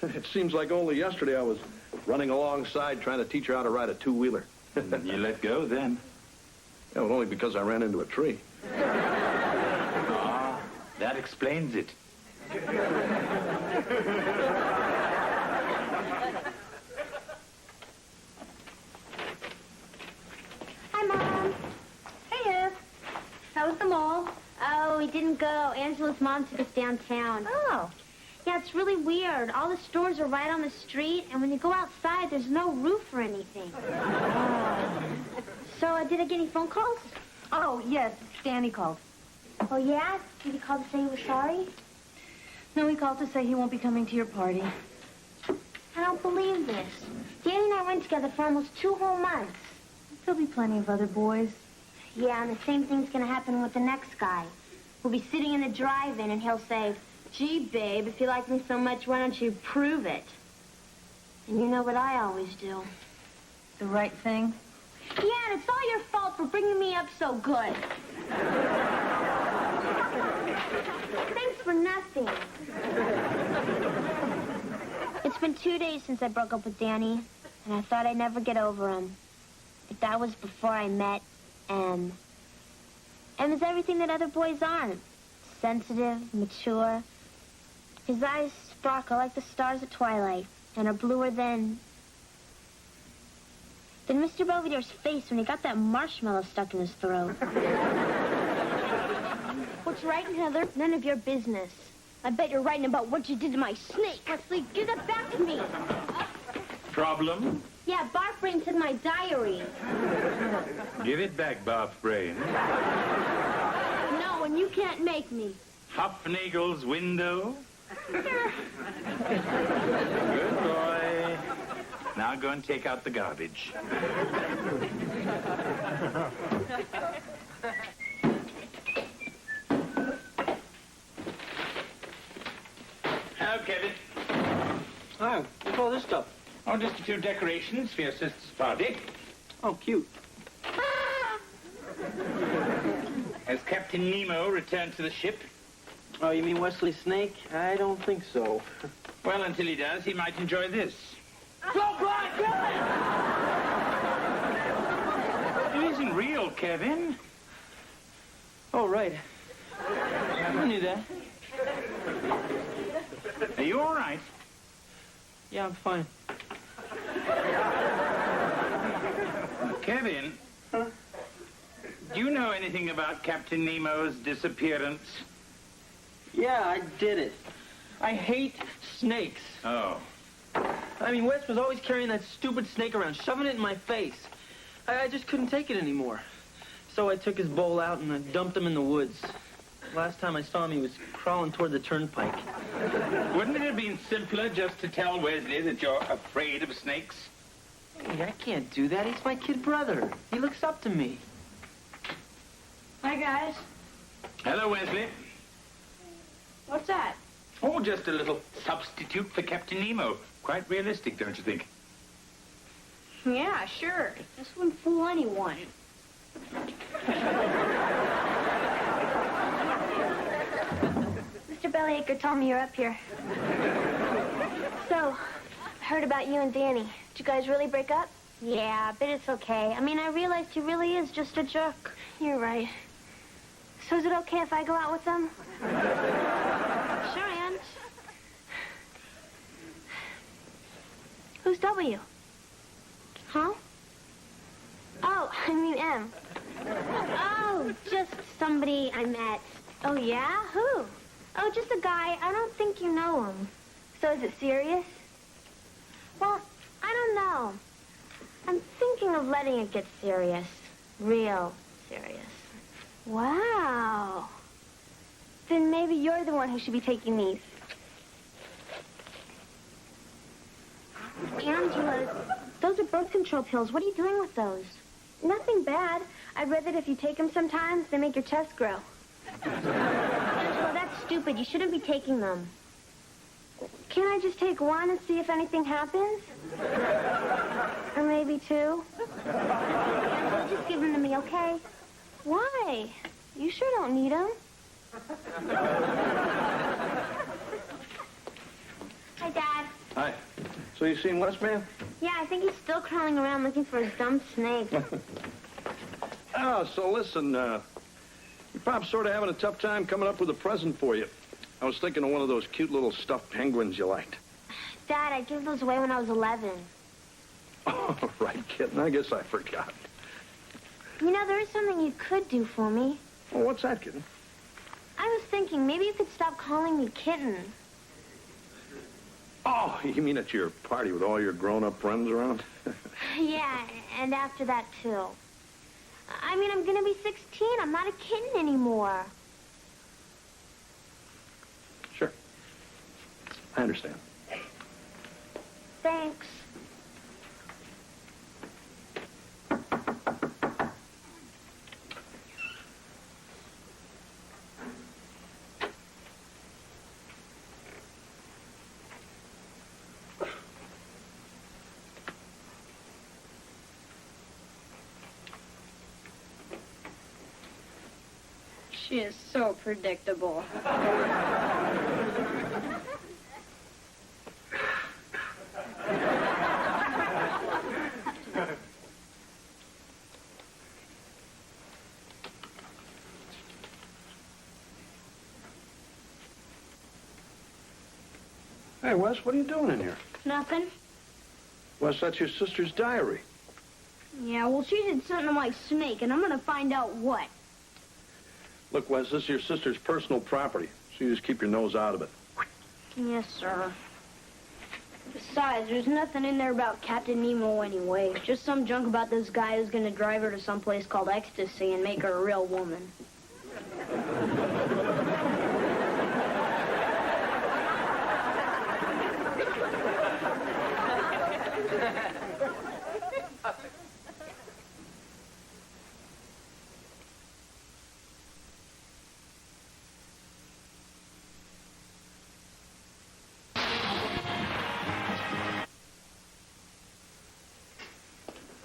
It seems like only yesterday I was running alongside trying to teach her how to ride a two-wheeler. You let go then. Yeah, well, only because I ran into a tree. Ah, that explains it. Hi, Mom. Hey, Ed. How was the mall? Oh, we didn't go. Angela's mom took us downtown. Oh. Yeah, it's really weird. All the stores are right on the street, and when you go outside, there's no roof or anything. So, did I get any phone calls? Oh, yes. Danny called. Oh, yeah? Did he call to say he was sorry? No, he called to say he won't be coming to your party. I don't believe this. Danny and I went together for almost 2 whole months. There'll be plenty of other boys. Yeah, and the same thing's gonna happen with the next guy. We'll be sitting in the drive-in, and he'll say, gee, babe, if you like me so much, why don't you prove it? And you know what I always do. the right thing? Yeah, and it's all your fault for bringing me up so good. Thanks for nothing. It's been 2 days since I broke up with Danny, and I thought I'd never get over him. But that was before I met M. M is everything that other boys aren't. Sensitive, mature. His eyes sparkle like the stars at twilight, and are bluer than Mr. Belvedere's face when he got that marshmallow stuck in his throat. What's writing, Heather? None of your business. I bet you're writing about what you did to my snake. Wesley, give that back to me. Problem? Yeah, Barf Brain took my diary. Give it back, Barf Brain. No, and you can't make me. Hufnagel's window. Good boy. Now go and take out the garbage. Hello, Kevin. Hi, what's all this stuff? Oh, just a few decorations for your sister's party. Oh, cute. Has Captain Nemo returned to the ship? Oh, you mean Wesley Snake? I don't think so. Well, until he does, he might enjoy this. It isn't real, Kevin. Oh, right. I knew that. Are you all right? Yeah, I'm fine. Kevin, do you know anything about Captain Nemo's disappearance? Yeah, I did it. I hate snakes. Oh. I mean, Wes was always carrying that stupid snake around, shoving it in my face. I just couldn't take it anymore. So I took his bowl out and I dumped him in the woods. Last time I saw him, he was crawling toward the turnpike. Wouldn't it have been simpler just to tell Wesley that you're afraid of snakes? Hey, I can't do that. He's my kid brother. He looks up to me. Hi, guys. Hello, Wesley. What's that? Oh, just a little substitute for Captain Nemo. Quite realistic, don't you think? Yeah, sure. This wouldn't fool anyone. Mr. Bellyacre told me you're up here. So, I heard about you and Danny. Did you guys really break up? Yeah, but it's okay. I mean, I realized he really is just a jerk. You're right. So is it okay if I go out with them? Sure, Aunt. Who's W? Huh? Oh, I mean M. Oh, just somebody I met. Oh, yeah? Who? Oh, just a guy. I don't think you know him. So is it serious? Well, I don't know. I'm thinking of letting it get serious. Real serious. Wow. Then maybe you're the one who should be taking these. Angela, those are birth control pills. What are you doing with those? Nothing bad. I read that if you take them sometimes, they make your chest grow. Angela, that's stupid. You shouldn't be taking them. Can I just take one and see if anything happens? Or maybe two? Angela, just give them to me, okay? Why? You sure don't need them. Hi, Dad. Hi. So you seen Wes, man? Yeah, I think he's still crawling around looking for his dumb snake. Oh, so listen, your Pop's sort of having a tough time coming up with a present for you. I was thinking of one of those cute little stuffed penguins you liked. Dad, I gave those away when I was 11. Oh, right, kitten. I guess I forgot. You know, there is something you could do for me. Well, what's that, kitten? I was thinking maybe you could stop calling me kitten. Oh, you mean at your party with all your grown-up friends around? Yeah, and after that, too. I mean, I'm going to be 16. I'm not a kitten anymore. Sure. I understand. Thanks. She is so predictable. Hey, Wes, what are you doing in here? Nothing? Wes, that's your sister's diary. Yeah, well, she did something to my snake, and I'm gonna find out what. Look, Wes, this is your sister's personal property, so you just keep your nose out of it. Yes, sir. Besides, there's nothing in there about Captain Nemo anyway. Just some junk about this guy who's gonna drive her to some place called Ecstasy and make her a real woman.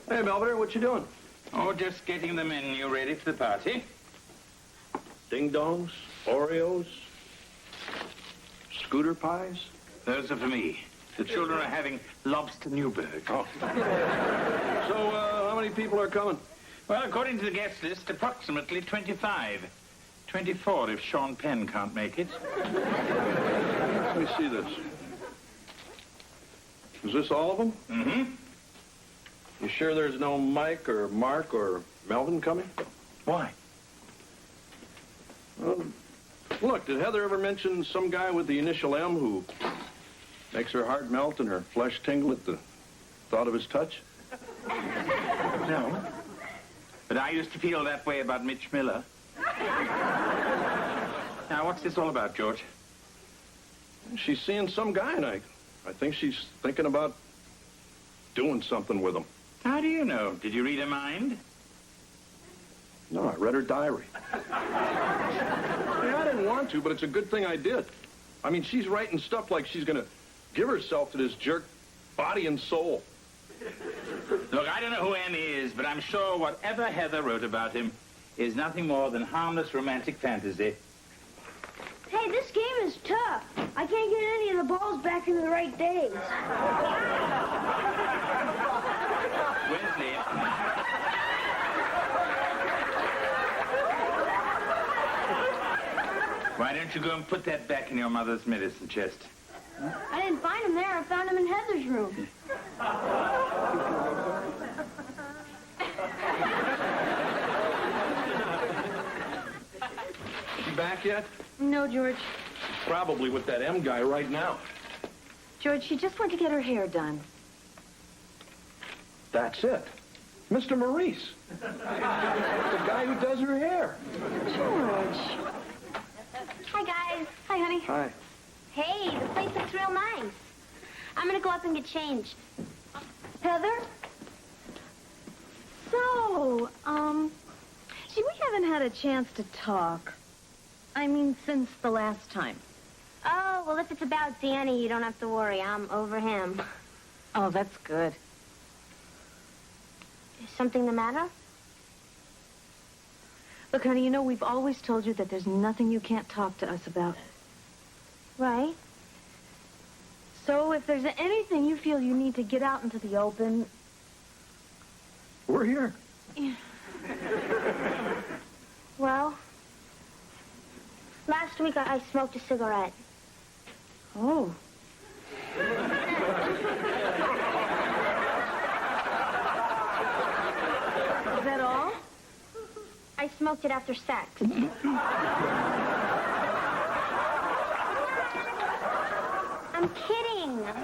Hey, Belvedere, what you doing? Oh, just getting the menu ready for the party. Ding-dongs, Oreos, scooter pies? Those are for me. The children are having lobster Newburg. Oh. So, how many people are coming? Well, according to the guest list, approximately 25. 24 if Sean Penn can't make it. Let me see this. Is this all of them? Mm-hmm. You sure there's no Mike or Mark or Melvin coming? Why? Look, did Heather ever mention some guy with the initial M who makes her heart melt and her flesh tingle at the thought of his touch? No. But I used to feel that way about Mitch Miller. Now, what's this all about, George? She's seeing some guy, and I think she's thinking about doing something with him. How do you know? Did you read her mind? No, I read her diary. Yeah, I didn't want to, but it's a good thing I did. I mean, she's writing stuff like she's going to give herself to this jerk, body and soul. Look, I don't know who Annie is, but I'm sure whatever Heather wrote about him is nothing more than harmless romantic fantasy. Hey, this game is tough. I can't get any of the balls back into the right days. Wesley. Why don't you go and put that back in your mother's medicine chest? I didn't find him there. I found him in Heather's room. She back yet? No, George. Probably with that M guy right now. George, she just went to get her hair done. That's it. Mr. Maurice. The guy who does her hair. George. Hi, guys. Hi, honey. Hi. Hey, the place looks real nice. I'm gonna go up and get changed. Heather? So, see, we haven't had a chance to talk. I mean, since the last time. Oh, well, if it's about Danny, you don't have to worry. I'm over him. Oh, that's good. Is something the matter? Look, honey, you know, we've always told you that there's nothing you can't talk to us about. Right. So if there's anything you feel you need to get out into the open... We're here. Yeah. Well, last week I smoked a cigarette. Oh. Is that all? I smoked it after sex. I'm kidding. Boys,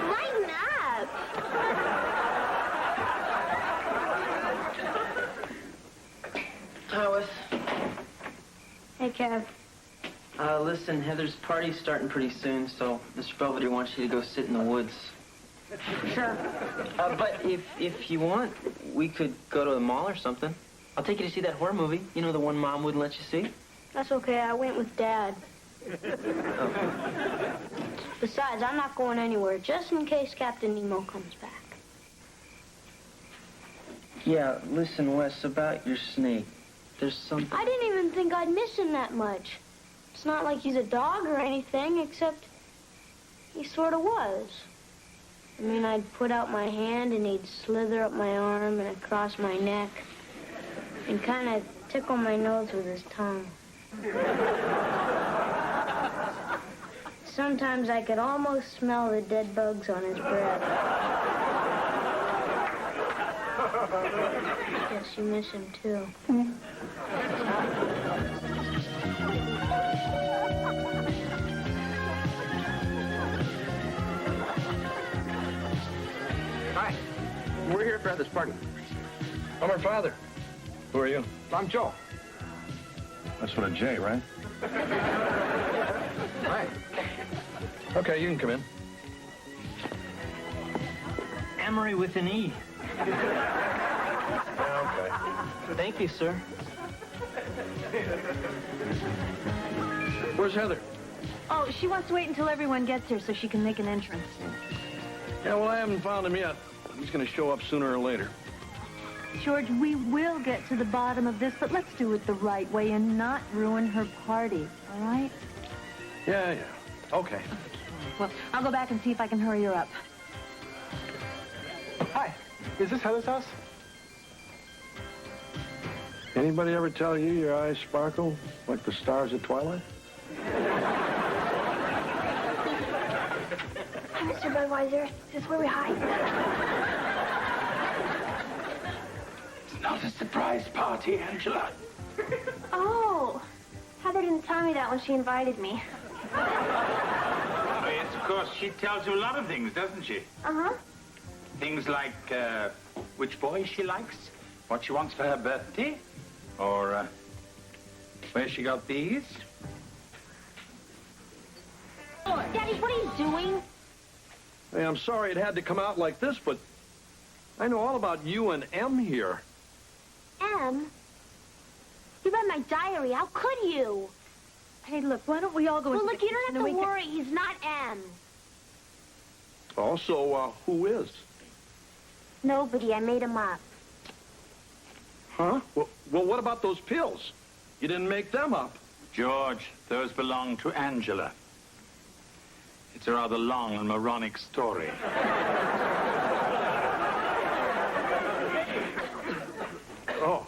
lighten up. Hi, Wes. Hey, Kev. Listen, Heather's party's starting pretty soon, so Mr. Belvedere wants you to go sit in the woods. Sure. But if you want, we could go to the mall or something. I'll take you to see that horror movie. You know, the one Mom wouldn't let you see? That's okay. I went with Dad. Besides, I'm not going anywhere, just in case Captain Nemo comes back. Yeah, listen, Wes, about your snake. There's something... I didn't even think I'd miss him that much. It's not like he's a dog or anything, except he sort of was. I mean, I'd put out my hand and he'd slither up my arm and across my neck and kind of tickle my nose with his tongue. Sometimes I could almost smell the dead bugs on his breath. Guess you miss him, too. Hi. We're here at Brother's party. I'm her father. Who are you? I'm Joe. That's with a J, right? Hi. Okay, you can come in. Emery with an E. Okay. Thank you, sir. Where's Heather? Oh, she wants to wait until everyone gets here so she can make an entrance. Yeah, well, I haven't found him yet. He's going to show up sooner or later. George, we will get to the bottom of this, but let's do it the right way and not ruin her party, all right? Yeah. Okay. Well, I'll go back and see if I can hurry her up. Hi. Is this Heather's house? Anybody ever tell you your eyes sparkle like the stars at twilight? Hi, Mr. Budweiser. Is this where we hide? It's not a surprise party, Angela. Oh. Heather didn't tell me that when she invited me. Oh, yes, of course. She tells you a lot of things, doesn't she? Uh-huh. Things like which boy she likes, what she wants for her birthday, or where she got these. Daddy, what are you doing? Hey, I'm sorry it had to come out like this, but I know all about you and M here. M? You read my diary. How could you? Hey, look, why don't we all go Well, into look, the you don't kitchen have to and we worry. He's not M. Also, who is? Nobody. I made him up. Huh? Well, what about those pills? You didn't make them up. George, those belong to Angela. It's a rather long and moronic story. Oh.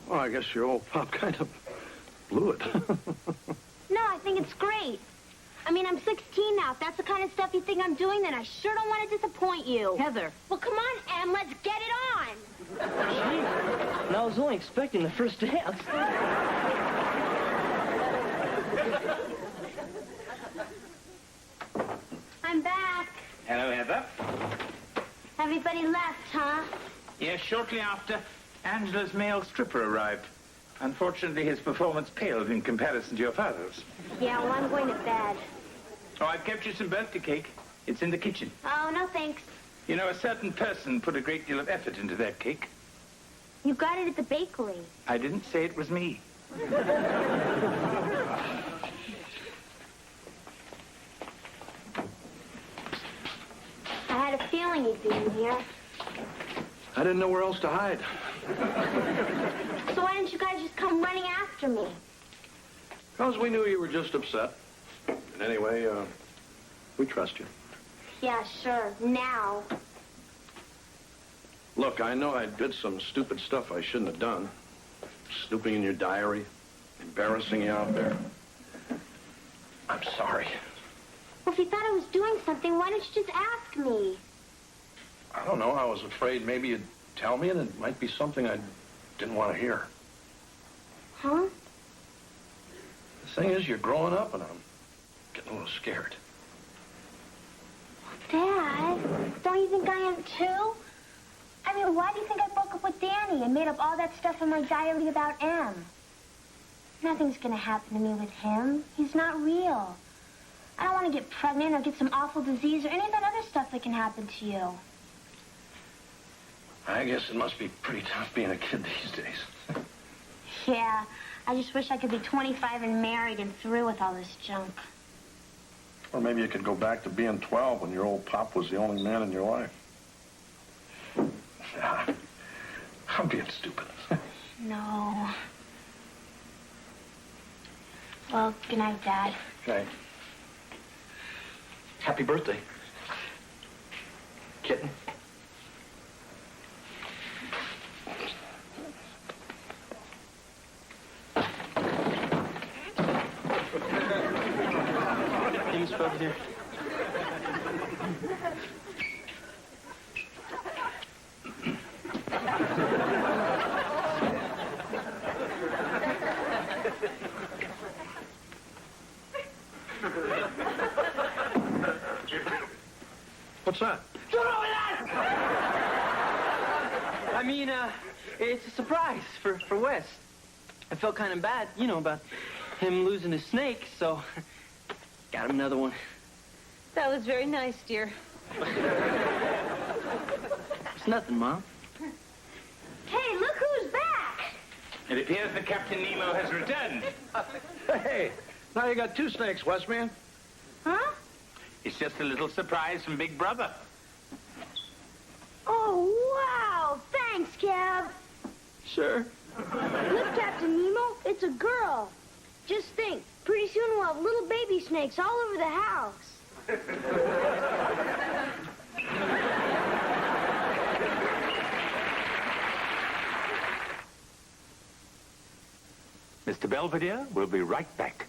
Well, I guess your old pop kind of blew it. No, I think it's great. I mean, I'm 16 now. If that's the kind of stuff you think I'm doing, then I sure don't want to disappoint you. Heather. Well, come on, Em. Let's get it on. And I was only expecting the first dance. I'm back. Hello, Heather. Everybody left, huh? Yes, shortly after, Angela's male stripper arrived. Unfortunately, his performance paled in comparison to your father's. Yeah, well, I'm going to bed. Oh, I've kept you some birthday cake. It's in the kitchen. Oh, no thanks. You know, a certain person put a great deal of effort into that cake. You got it at the bakery. I didn't say it was me. I had a feeling you'd be in here. I didn't know where else to hide. So why didn't you guys just come running after me? Because we knew you were just upset. And anyway, we trust you. Yeah, sure. Now. Look, I know I did some stupid stuff I shouldn't have done. Snooping in your diary, embarrassing you out there. I'm sorry. Well, if you thought I was doing something, why didn't you just ask me? I don't know. I was afraid maybe you'd tell me and it might be something I didn't want to hear. Huh? The thing is, you're growing up and I'm getting a little scared. Dad, don't you think I am too? I mean, why do you think I broke up with Danny and made up all that stuff in my diary about M? Nothing's gonna happen to me with him. He's not real. I don't want to get pregnant or get some awful disease or any of that other stuff that can happen to you. I guess it must be pretty tough being a kid these days. Yeah, I just wish I could be 25 and married and through with all this junk. Or maybe you could go back to being 12 when your old pop was the only man in your life. I'm being stupid. No. Well, good night, Dad. Right. Happy birthday, kitten. Hey, Mr. Belvedere. What's that? I mean, it's a surprise for Wes. I felt kind of bad, you know, about him losing his snake, so got him another one. That was very nice, dear. It's nothing, Mom. Hey, look who's back! It appears that Captain Nemo has returned. Hey, now you got two snakes, Westman. Huh? It's just a little surprise from Big Brother. Oh, wow! Thanks, Cab. Sure. Look, Captain Nemo, it's a girl. Just think, pretty soon we'll have little baby snakes all over the house. Mr. Belvedere will be right back.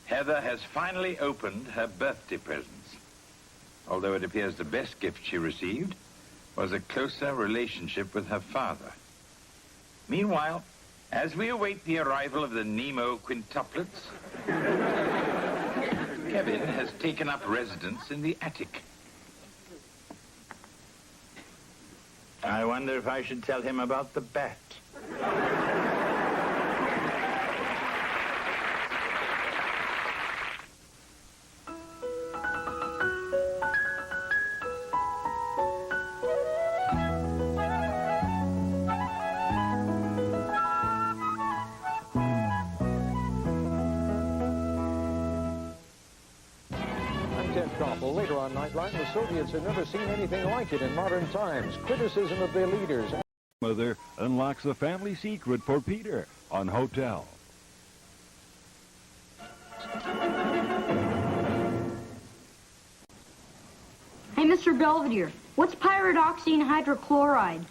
Heather has finally opened her birthday presents, although it appears the best gift she received was a closer relationship with her father. Meanwhile, as we await the arrival of the Nemo quintuplets, Kevin has taken up residence in the attic. I wonder if I should tell him about the bat. Later on Nightline, the Soviets have never seen anything like it in modern times. Criticism of their leaders. Mother unlocks the family secret for Peter on Hotel. Hey, Mr. Belvedere, what's pyridoxine hydrochloride?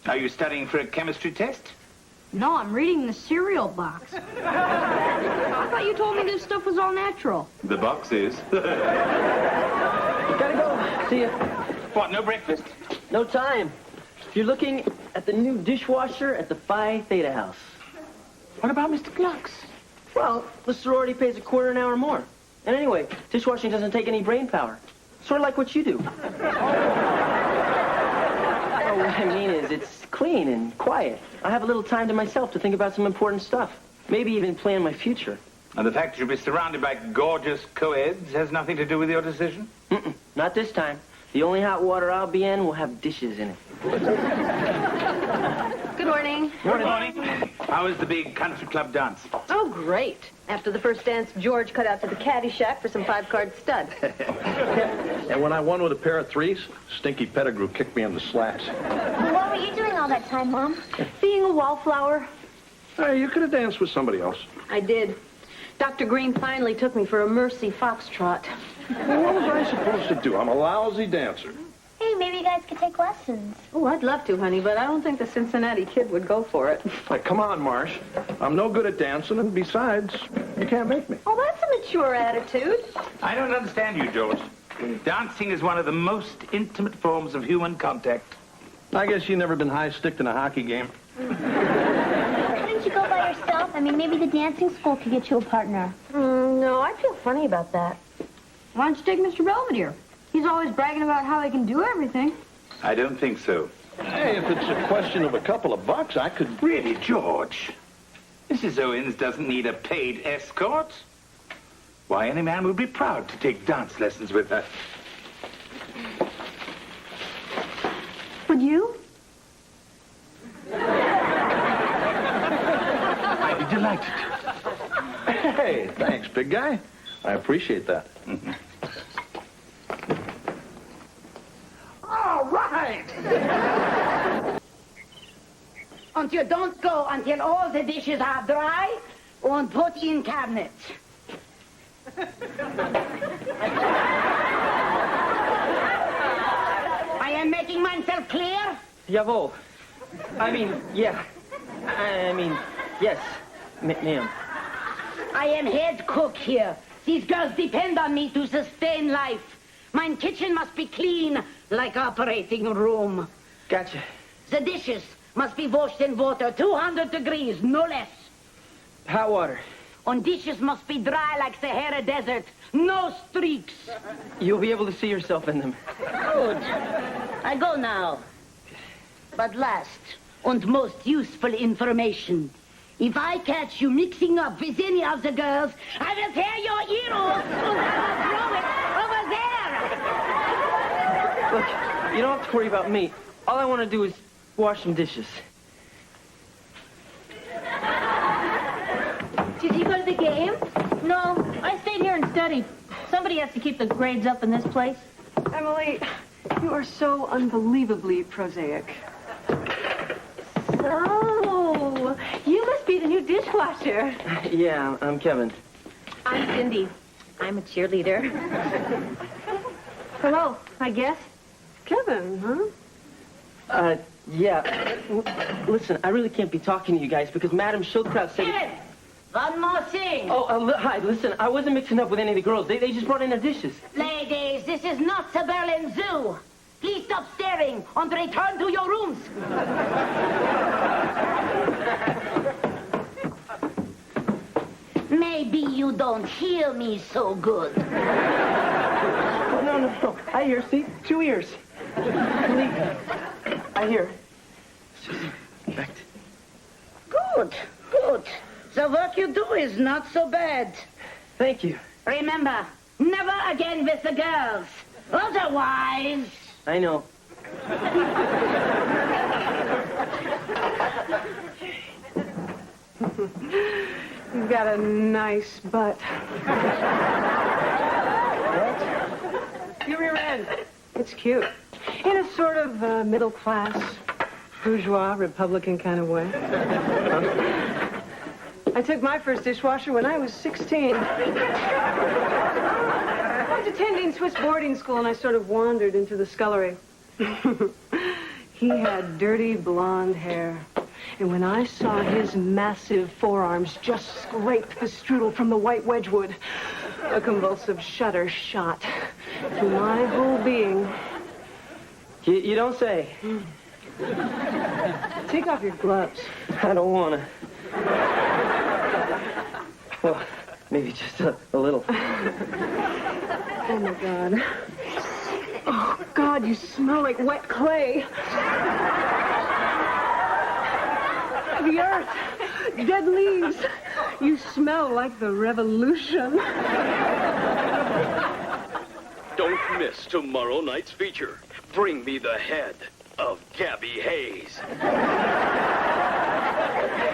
Are you studying for a chemistry test? No, I'm reading the cereal box. I thought you told me this stuff was all natural. The box is. Gotta go. See ya. What, no breakfast? No time. You're looking at the new dishwasher at the Phi Theta house. What about Mr. Glucks? Well, the sorority pays a quarter an hour more. And anyway, dishwashing doesn't take any brain power. Sort of like what you do. Oh, what I mean is, it's clean and quiet. I have a little time to myself to think about some important stuff. Maybe even plan my future. And the fact that you'll be surrounded by gorgeous co-eds has nothing to do with your decision? Mm-mm, not this time. The only hot water I'll be in will have dishes in it. Good morning. Good morning. How was the big country club dance? Oh, great. After the first dance, George cut out to the caddy shack for some 5-card stud. And when I won with a pair of threes, Stinky Pettigrew kicked me in the slats. Well, what were you doing all that time, Mom? Being a wallflower. Hey, you could have danced with somebody else. I did. Dr. Green finally took me for a Mercy foxtrot. Well, what was I supposed to do? I'm a lousy dancer. Hey, maybe you guys could take lessons. Oh, I'd love to, honey, but I don't think the Cincinnati kid would go for it. Like, come on, Marsh. I'm no good at dancing, and besides, you can't make me. Oh, that's a mature attitude. I don't understand you, George. Dancing is one of the most intimate forms of human contact. I guess you've never been high-sticked in a hockey game. Couldn't you go by yourself? I mean, maybe the dancing school could get you a partner. No, I feel funny about that. Why don't you take Mr. Belvedere? He's always bragging about how he can do everything. I don't think so. Hey, if it's a question of a couple of bucks, I could... Really, George? Mrs. Owens doesn't need a paid escort. Why, any man would be proud to take dance lessons with her. Would you? I'd be delighted. Hey, thanks, big guy. I appreciate that. kalt. And you don't go until all the dishes are dry and put in cabinets. I am making myself clear? Jawohl. I mean, yeah. I mean, yes, ma'am. I am head cook here. These girls depend on me to sustain life. My kitchen must be clean, like operating room. Gotcha. The dishes must be washed in water, 200 degrees, no less. Hot water. And dishes must be dry like Sahara Desert, no streaks. You'll be able to see yourself in them. Good. I go now. But last and most useful information. If I catch you mixing up with any of the girls, I will tear your ear off and I will throw it over there. Look, you don't have to worry about me. All I want to do is wash some dishes. Did you go to the game? No, I stayed here and studied. Somebody has to keep the grades up in this place. Emily, you are so unbelievably prosaic. So, you must be the new dishwasher. Yeah, I'm Kevin. I'm Cindy. I'm a cheerleader. Hello, I guess. Kevin, huh? Yeah. Listen, I really can't be talking to you guys because Madam Schildkraut said... Kevin, one more thing. Oh, hi, listen, I wasn't mixing up with any of the girls. They just brought in their dishes. Ladies, this is not the Berlin Zoo. Please stop staring and return to your rooms. Maybe you don't hear me so good. Oh, no. I hear, see? 2 ears. Believe me. I hear. Back to... Good. The work you do is not so bad. Thank you. Remember, never again with the girls. Otherwise... I know. You've got a nice butt. What? Your rear end. It's cute. In a sort of middle-class, bourgeois, Republican kind of way. I took my first dishwasher when I was 16. I was attending Swiss boarding school, and I sort of wandered into the scullery. He had dirty blonde hair. And when I saw his massive forearms just scrape the strudel from the white wedgewood, a convulsive shudder shot through my whole being. You don't say. Take off your gloves. I don't want to. Well, maybe just a little. Oh, my God. Oh, God, you smell like wet clay. The earth. Dead leaves. You smell like the revolution. Don't miss tomorrow night's feature. Bring me the head of Gabby Hayes.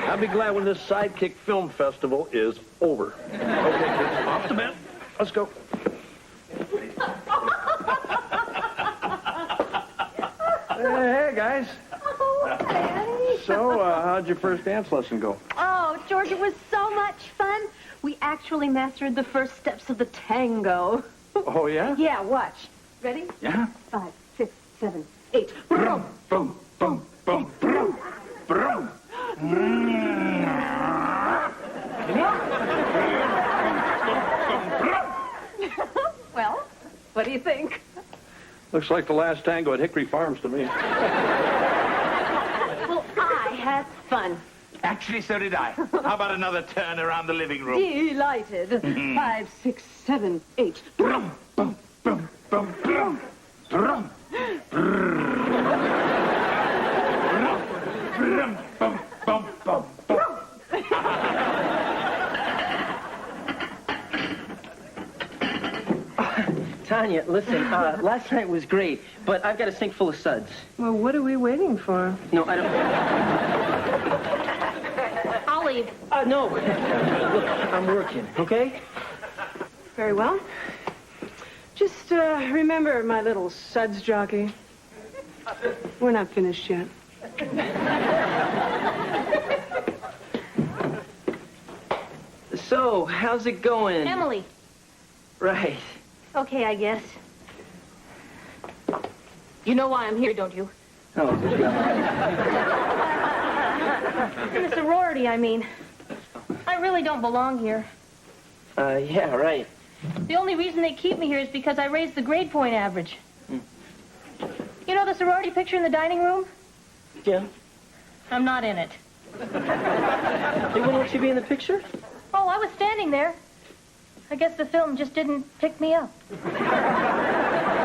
I'll be glad when this Sidekick Film Festival is over. Okay, kids, off the mat. Let's go. Hey, guys. So, how'd your first dance lesson go? Oh, George, it was so much fun. We actually mastered the first steps of the tango. Oh, yeah? Yeah, watch. Ready? Yeah. 5, 6, 7, 8. Boom, boom, boom, boom, boom, boom. Well, what do you think? Looks like the last tango at Hickory Farms to me. Well, I had fun. Actually, so did I. How about another turn around the living room? Delighted. 5, 6, 7, 8. Brum, bum, bum, bum, brum, brum, brum, bum, bum, bum, bum. Tanya, listen, last night was great, but I've got a sink full of suds. Well, what are we waiting for? No, I don't... I'll leave. No. Look, I'm working, okay? Very well. Just remember, my little suds jockey, We're not finished yet. So, how's it going? Emily. Right. Okay, I guess. You know why I'm here, don't you? Oh, In the sorority, I mean. I really don't belong here. Yeah, right. The only reason they keep me here is because I raised the grade point average. You know the sorority picture in the dining room? Yeah. I'm not in it. They wouldn't let you be in the picture? Oh, I was standing there. I guess the film just didn't pick me up. Hi,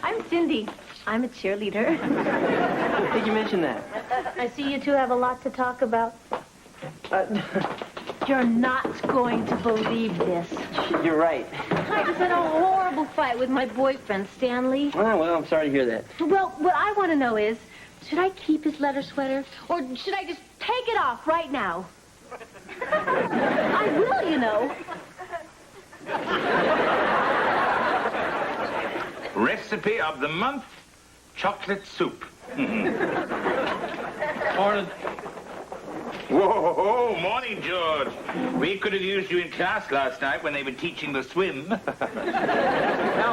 I'm Cindy. I'm a cheerleader. I think you mentioned that. I see you two have a lot to talk about. You're not going to believe this. You're right. I just had a horrible fight with my boyfriend, Stanley. Oh, well, I'm sorry to hear that. Well, what I want to know is, should I keep his leather sweater, or should I just take it off right now? I will, you know. Recipe of the month, chocolate soup. Morning. Whoa, morning, George. We could have used you in class last night when they were teaching the swim. Now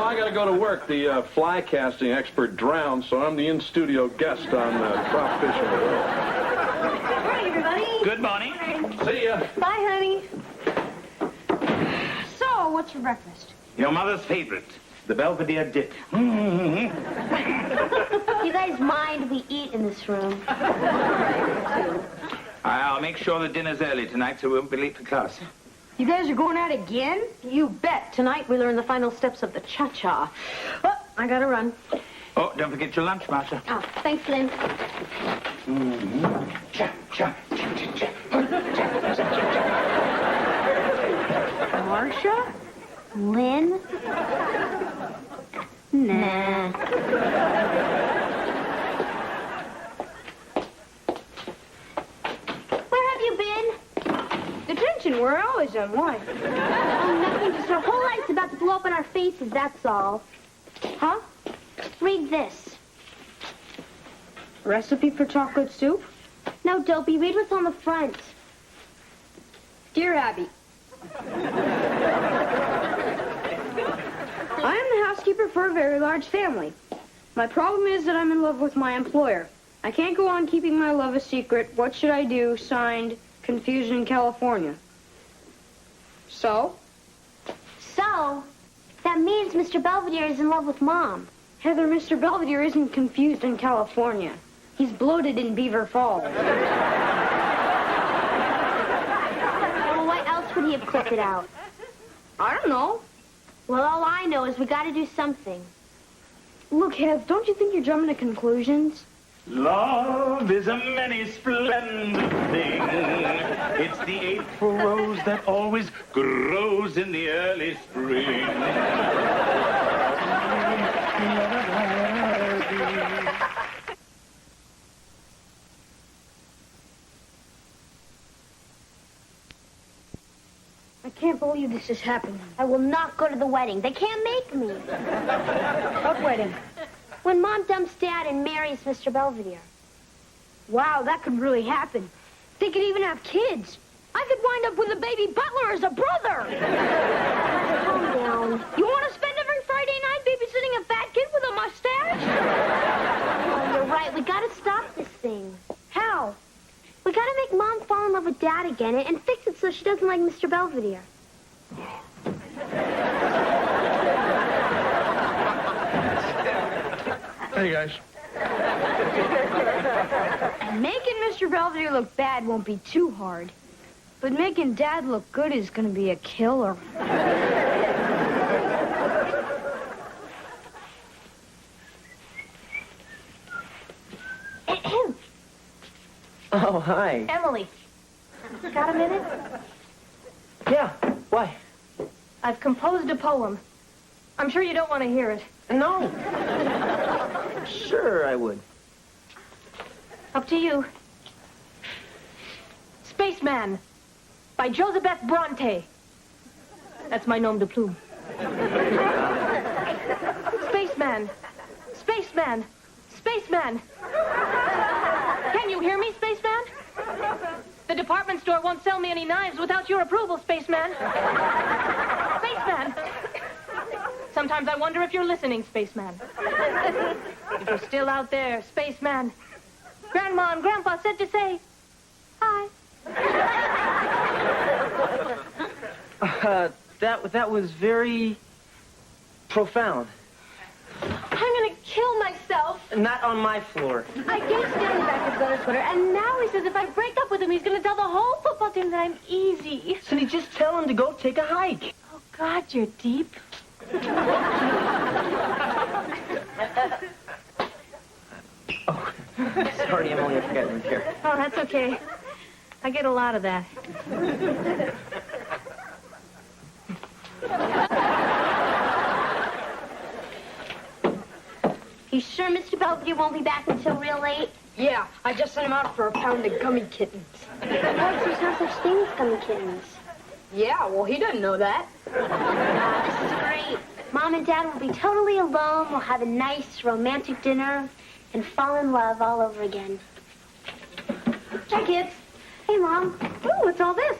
I got to go to work. The fly casting expert drowned, so I'm the in-studio guest on Trout Fishing. Good morning, everybody. Good morning. See ya. Bye, honey. So, what's for breakfast? Your mother's favorite, the Belvedere dip. You guys mind we eat in this room? I'll make sure the dinner's early tonight so we won't be late for class. You guys are going out again? You bet. Tonight we learn the final steps of the cha-cha. Oh, I gotta run. Oh, don't forget your lunch, Marsha. Oh, thanks, Lynn. Cha-cha. Marsha? Lynn? Nah. Where have you been? Detention, we're always on. Why? Oh, nothing. Just our whole life's about to blow up in our faces, that's all. Huh? Read this. Recipe for chocolate soup? No, Dopey, read what's on the front. Dear Abby, I am the housekeeper for a very large family. My problem is that I'm in love with my employer. I can't go on keeping my love a secret. What should I do? Signed, Confusion, California. So? So? That means Mr. Belvedere is in love with Mom. Heather, Mr. Belvedere isn't confused in California. He's bloated in Beaver Falls. Well, why else would he have clipped it out? I don't know. Well, all I know is we gotta do something. Look, Heath, don't you think you're jumping to conclusions? Love is a many splendid thing. It's the April rose that always grows in the early spring. I can't believe this is happening. I will not go to the wedding. They can't make me. What wedding? When Mom dumps Dad and marries Mr. Belvedere. Wow, that could really happen. They could even have kids. I could wind up with a baby butler as a brother. Calm down. You want to spend every Friday night babysitting a fat kid with a mustache? Oh, you're right. We gotta stop this thing. How? We gotta make Mom fall in love with Dad again and fix it so she doesn't like Mr. Belvedere. Hey, guys. Making Mr. Belvedere look bad won't be too hard. But making Dad look good is going to be a killer. Oh, hi. Emily. Got a minute? Yeah, why? I've composed a poem. I'm sure you don't want to hear it. No. Sure I would. Up to you. Spaceman by Joseph Bronte. That's my nom de plume. Spaceman. Spaceman. Spaceman! Can you hear me, Spaceman? The department store won't sell me any knives without your approval, Spaceman. Spaceman! Sometimes I wonder if you're listening, Spaceman. If you're still out there, Spaceman. Grandma and Grandpa said to say, hi. That was very profound. I'm gonna kill myself. Not on my floor. I gave Stanley back his letter sweater, and now he says if I break up with him, he's gonna tell the whole football team that I'm easy. Cindy, just tell him to go take a hike. Oh, God, you're deep. Oh, sorry, Emily, I forgot you were here. Oh, that's okay. I get a lot of that. You sure Mr. Belvedere won't be back until real late? Yeah, I just sent him out for a pound of gummy kittens. Of course, there's no such thing as gummy kittens. Yeah, well, he didn't know that. This is great. Mom and Dad will be totally alone. We'll have a nice romantic dinner and fall in love all over again. Hi, kids. Hey, Mom. Ooh, what's all this?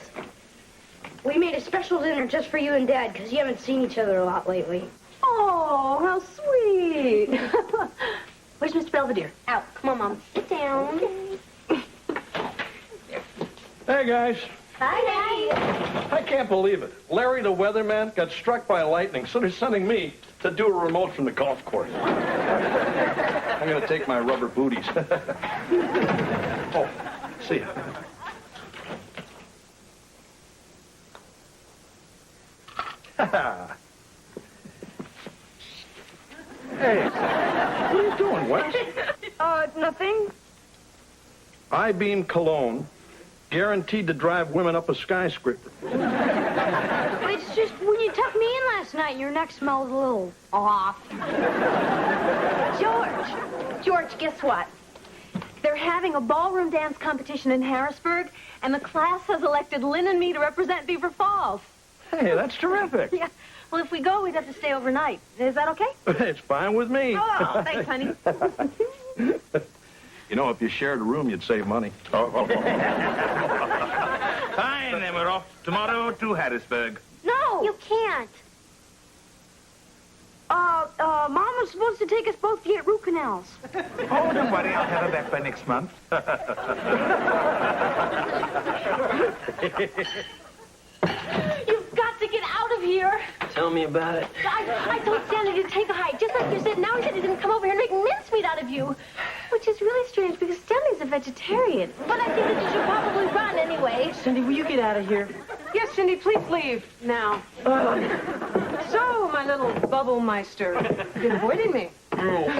We made a special dinner just for you and Dad, because you haven't seen each other a lot lately. Oh, how sweet. Where's Mr. Belvedere? Out. Come on, Mom. Sit down. Hey, guys. Hi, Daddy. I can't believe it. Larry the weatherman got struck by lightning, so they're sending me to do a remote from the golf course. I'm going to take my rubber booties. Oh, see ya. Hey, what are you doing, Wes? Nothing. I-beam cologne, guaranteed to drive women up a skyscraper. It's just when you tucked me in last night, your neck smelled a little off. George, guess what? They're having a ballroom dance competition in Harrisburg, and the class has elected Lynn and me to represent Beaver Falls. Hey, that's terrific. Yeah. Well, if we go, we'd have to stay overnight. Is that okay? It's fine with me. Oh, thanks, honey. You know, if you shared a room, you'd save money. Fine, then we're off tomorrow to Harrisburg. No. You can't. Mom was supposed to take us both to get root canals. Oh, don't worry, I'll have her back by next month. You've got to get out of here. Tell me about it. I told Stanley to take a hike, just like you said. Now he said he's going to come over here and make mincemeat out of you. Which is really strange, because Stanley's a vegetarian. But I think that you should probably run anyway. Cindy, will you get out of here? Yes, Cindy, please leave now. So, my little bubble meister, you've been avoiding me.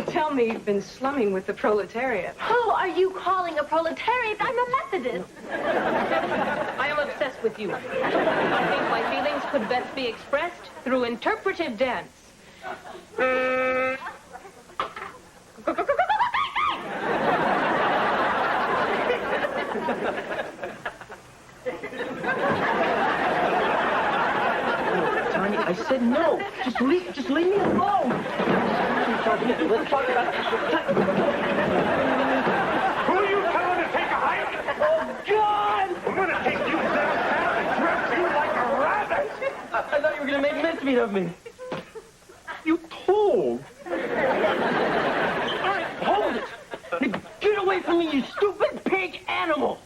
Tell me you've been slumming with the proletariat. Who are you calling a proletariat? I'm a Methodist. I am obsessed with you. I think my feelings could best be expressed through interpretive dance. Tanya, I said no. Just leave me alone. Let's talk about Who are you telling to take a hike? Oh, God! I'm going to take you downtown and dress you like a rabbit. I thought you were going to make mincemeat of me. You told. All right, hold it. Get away from me, you stupid pig animal.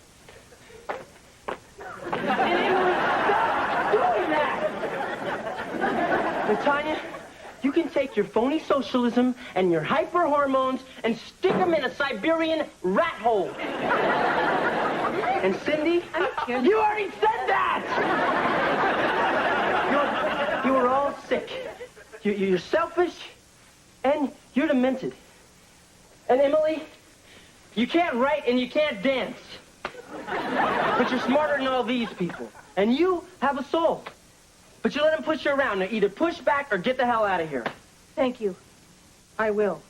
And Emily, stop doing that. Now, Tanya, you can take your phony socialism and your hyper hormones and stick them in a Siberian rat hole. And Cindy, you already said that. You were all sick. You're selfish, and you're demented. And Emily, you can't write and you can't dance. But you're smarter than all these people. And you have a soul. But you let them push you around. Now either push back or get the hell out of here. Thank you. I will.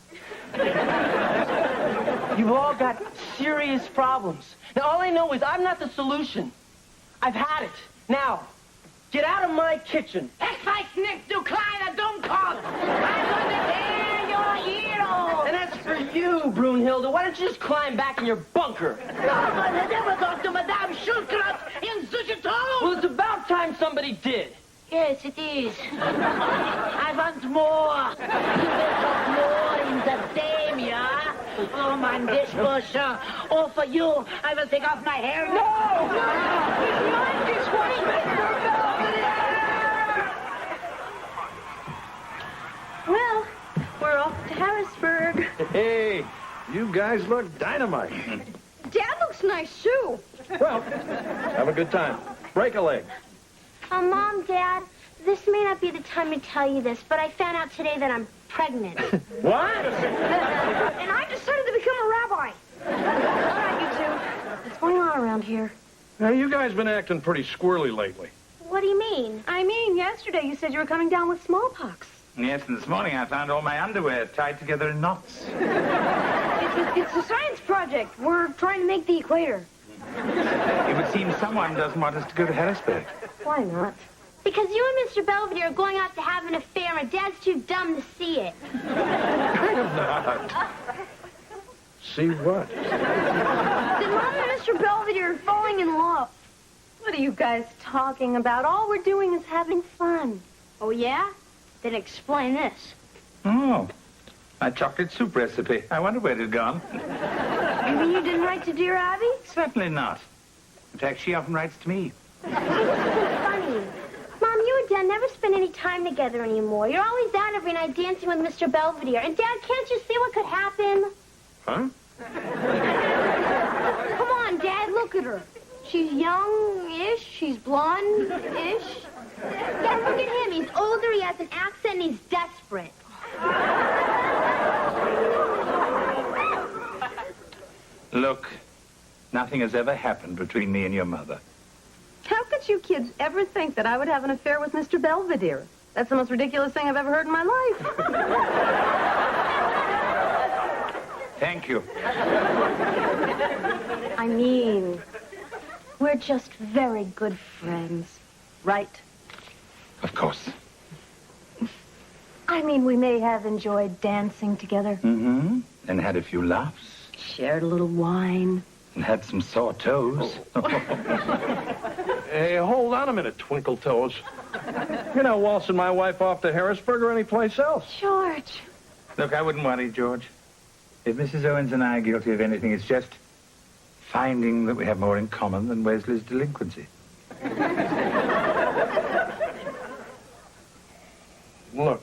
You've all got serious problems. Now all I know is I'm not the solution. I've had it. Now, get out of my kitchen. Ich weiß nicht, du kleiner Dummkopf. I'm going to tear your ear off. And that's for you, Bruce. Hilda, why don't you just climb back in your bunker? I never talked to Madame Schulkrat in such a tone. Well, it's about time somebody did. Yes, it is. I want more. You will talk more in the dame, yeah? Oh, my dishwasher. Oh, for you, I will take off my hair. No! It's my dishwasher. Well, we're off to Harrisburg. Hey, you guys look dynamite. Dad looks nice, too. Well, have a good time. Break a leg. Mom, Dad, this may not be the time to tell you this, but I found out today that I'm pregnant. What? And I decided to become a rabbi. All right, you two. What's going on around here? Now, you guys been acting pretty squirrely lately. What do you mean? I mean, yesterday you said you were coming down with smallpox. Yes, and this morning I found all my underwear tied together in knots. It's a science project. We're trying to make the equator. It would seem someone doesn't want us to go to Harrisburg. Why not? Because you and Mr. Belvedere are going out to have an affair, and Dad's too dumb to see it. Not. See what? Then Mom and Mr. Belvedere are falling in love. What are you guys talking about? All we're doing is having fun. Oh, yeah? Then explain this. Oh, my chocolate soup recipe. I wonder where it had gone. You mean you didn't write to dear Abby? Certainly not. In fact, she often writes to me. Funny. Mom, you and Dad never spend any time together anymore. You're always out every night dancing with Mr. Belvedere. And, Dad, can't you see what could happen? Huh? Come on, Dad, look at her. She's young-ish. She's blonde-ish. Dad, look at him. He's older, he has an accent, and he's desperate. Look, nothing has ever happened between me and your mother. How could you kids ever think that I would have an affair with Mr. Belvedere? That's the most ridiculous thing I've ever heard in my life. Thank you. I mean, we're just very good friends, right? Of course. I mean, we may have enjoyed dancing together. Mm-hmm. And had a few laughs. Shared a little wine. And had some sore toes. Hey, hold on a minute, Twinkle Toes. You're not waltzing my wife off to Harrisburg or anyplace else. George. Look, I wouldn't worry, George. If Mrs. Owens and I are guilty of anything, it's just finding that we have more in common than Wesley's delinquency. Look,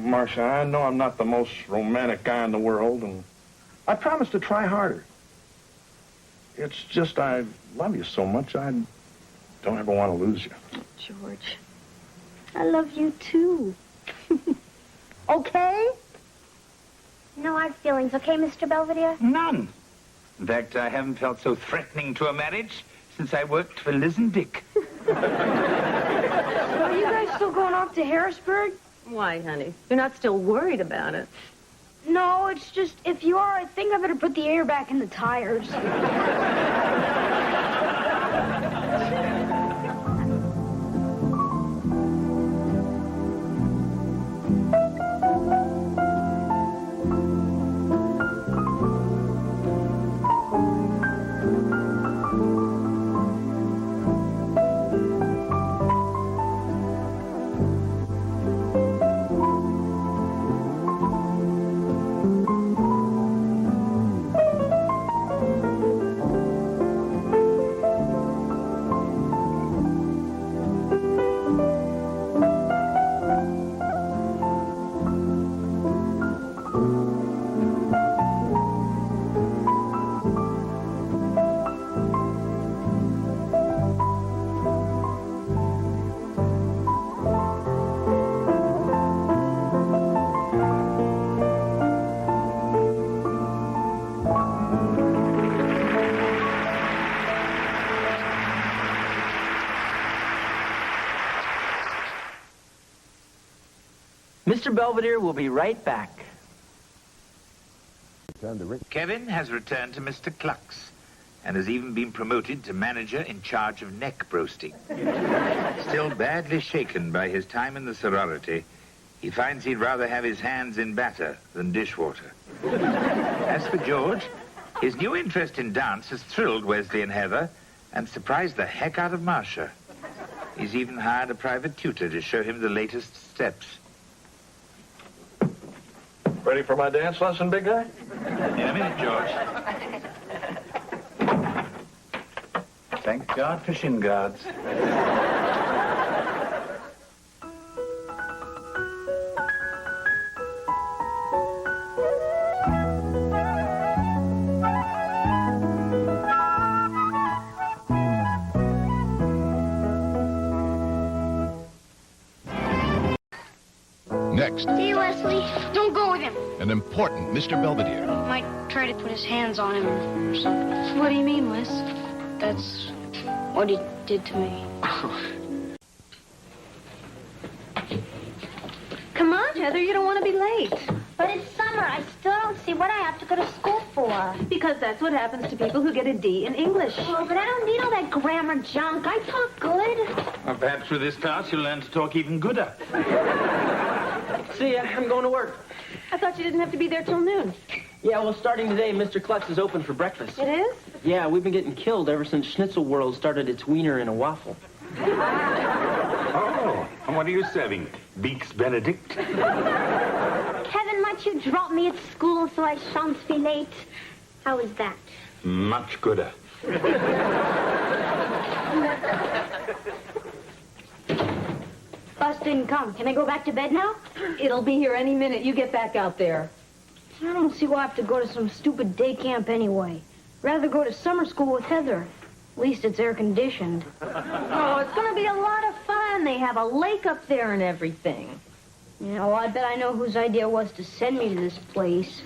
Marsha, I know I'm not the most romantic guy in the world, and I promise to try harder. It's just I love you so much, I don't ever want to lose you. George, I love you too. Okay? No hard feelings, okay, Mr. Belvedere? None. In fact, I haven't felt so threatening to a marriage since I worked for Liz and Dick. So are you guys still going off to Harrisburg? Why, honey? You're not still worried about it. No, it's just, if you are, I think I better put the air back in the tires. Mr. Belvedere will be right back. Kevin has returned to Mr. Cluck's and has even been promoted to manager in charge of neck roasting. Still badly shaken by his time in the sorority, he finds he'd rather have his hands in batter than dishwater. As for George, his new interest in dance has thrilled Wesley and Heather and surprised the heck out of Marsha. He's even hired a private tutor to show him the latest steps. Ready for my dance lesson, big guy? In a minute, George. Thank God for shin guards. Next, Hey, Wesley, don't go with him. an important Mr. Belvedere. He might try to put his hands on him or something. What do you mean, Wes? That's what he did to me. Come on, Heather, you don't want to be late. But it's summer. I still don't see what I have to go to school for. Because that's what happens to people who get a D in English. Oh, but I don't need all that grammar junk. I talk good. Well, perhaps with this class you'll learn to talk even gooder. See ya. I'm going to work. I thought you didn't have to be there till noon. Yeah, well, starting today, Mr. Klutz is open for breakfast. It is? Yeah, we've been getting killed ever since Schnitzel World started its wiener in a waffle. Oh, and what are you serving? Beaks Benedict? Kevin, might you drop me at school so I shan't be late? How is that? Much gooder. Bus didn't come. Can I go back to bed now? It'll be here any minute. You get back out there. I don't see why I have to go to some stupid day camp anyway. Rather go to summer school with Heather. At least it's air conditioned. Oh, it's going to be a lot of fun. They have a lake up there and everything. Yeah, well, I bet I know whose idea it was to send me to this place.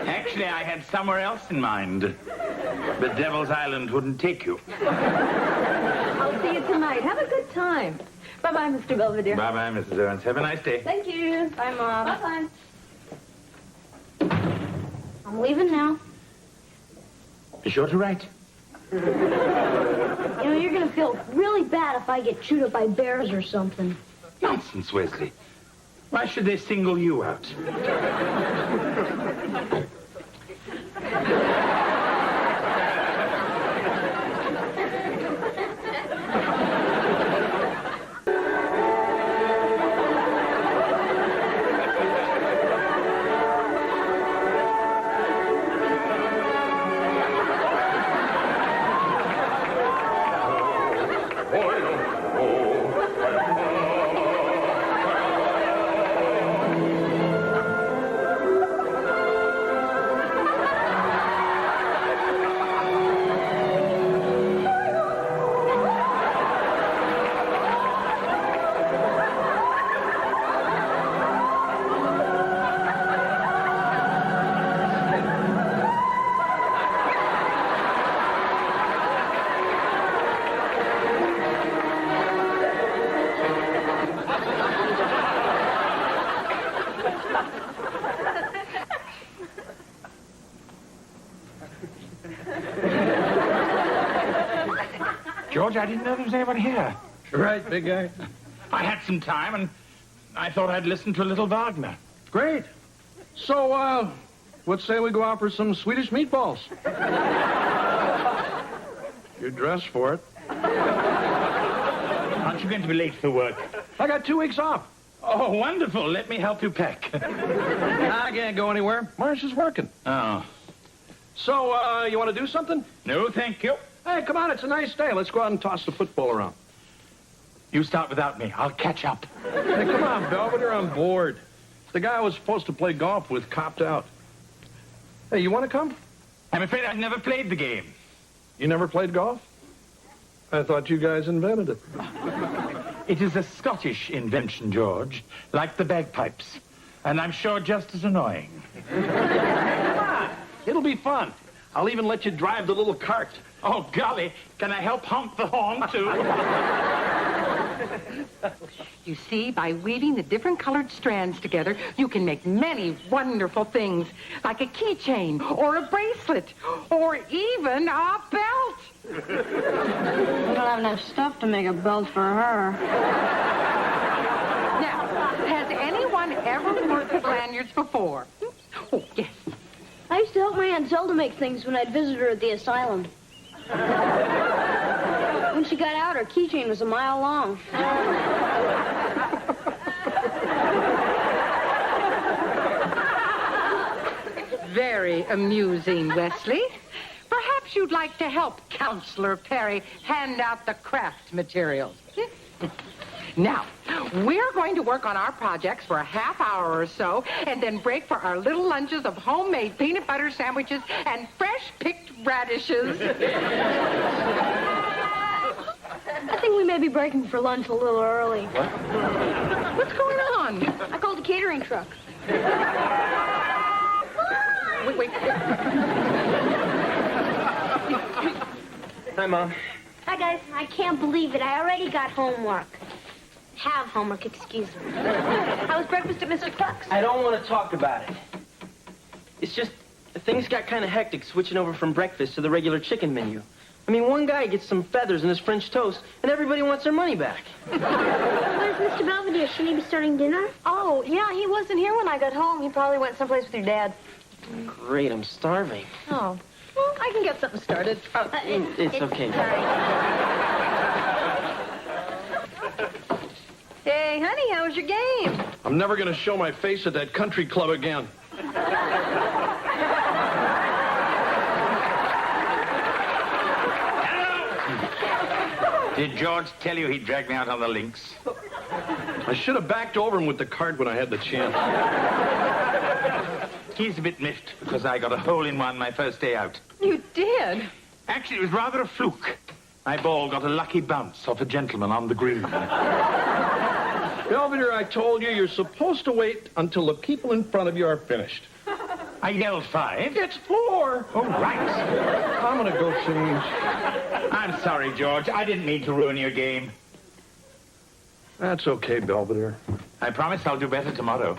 Actually, I had somewhere else in mind. But Devil's Island wouldn't take you. I'll see you tonight. Have a good time. Bye-bye, Mr. Belvedere. Bye-bye, Mrs. Owens. Have a nice day. Thank you. Bye, Mom. Bye-bye. I'm leaving now. Be sure to write. You know, you're gonna feel really bad if I get chewed up by bears or something. Nonsense, Wesley. Why should they single you out? George, I didn't know there was anyone here. Right, big guy. I had some time, and I thought I'd listen to a little Wagner. Great. So, let's say we go out for some Swedish meatballs. You're dressed for it. Aren't you going to be late for work? I got 2 weeks off. Oh, wonderful. Let me help you pack. I can't go anywhere. Marsha's working. Oh. So, you want to do something? No, thank you. Hey, come on. It's a nice day. Let's go out and toss the football around. You start without me. I'll catch up. Hey, come on, Belvedere. I'm bored. The guy I was supposed to play golf with copped out. Hey, you want to come? I'm afraid I've never played the game. You never played golf? I thought you guys invented it. It is a Scottish invention, George, like the bagpipes. And I'm sure just as annoying. Come on. It'll be fun. I'll even let you drive the little cart. Oh, golly. Can I help honk the horn, too? You see, by weaving the different colored strands together, you can make many wonderful things, like a keychain, or a bracelet, or even a belt. We don't have enough stuff to make a belt for her. Now, has anyone ever never worked with lanyards before. Oh, yes. I used to help my Aunt Zelda make things when I'd visit her at the asylum. When she got out, her keychain was a mile long. Very amusing, Wesley. Perhaps you'd like to help Counselor Perry hand out the craft materials. Now, we're going to work on our projects for a half hour or so, and then break for our little lunches of homemade peanut butter sandwiches and fresh-picked radishes. I think we may be breaking for lunch a little early. What? What's going on? I called the catering truck. Wait. Hi, Mom. Hi, guys. I can't believe it. I already got homework. Have homework, excuse me. How was breakfast at Mr. Cluck's? I don't want to talk about it. It's just, things got kind of hectic switching over from breakfast to the regular chicken menu. I mean, one guy gets some feathers in his French toast, and everybody wants their money back. Where's Mr. Belvedere? Shouldn't he be starting dinner? Oh, yeah, he wasn't here when I got home. He probably went someplace with your dad. Great, I'm starving. Oh. Well, I can get something started. It's okay. Hey, honey, how was your game? I'm never going to show my face at that country club again. Did George tell you he'd drag me out on the links? I should have backed over him with the card when I had the chance. He's a bit miffed because I got a hole-in-one my first day out. You did? Actually, it was rather a fluke. My ball got a lucky bounce off a gentleman on the green. Belvedere, I told you, you're supposed to wait until the people in front of you are finished. I yelled 5. It's 4. Oh, right. I'm going to go change. I'm sorry, George. I didn't mean to ruin your game. That's okay, Belvedere. I promise I'll do better tomorrow.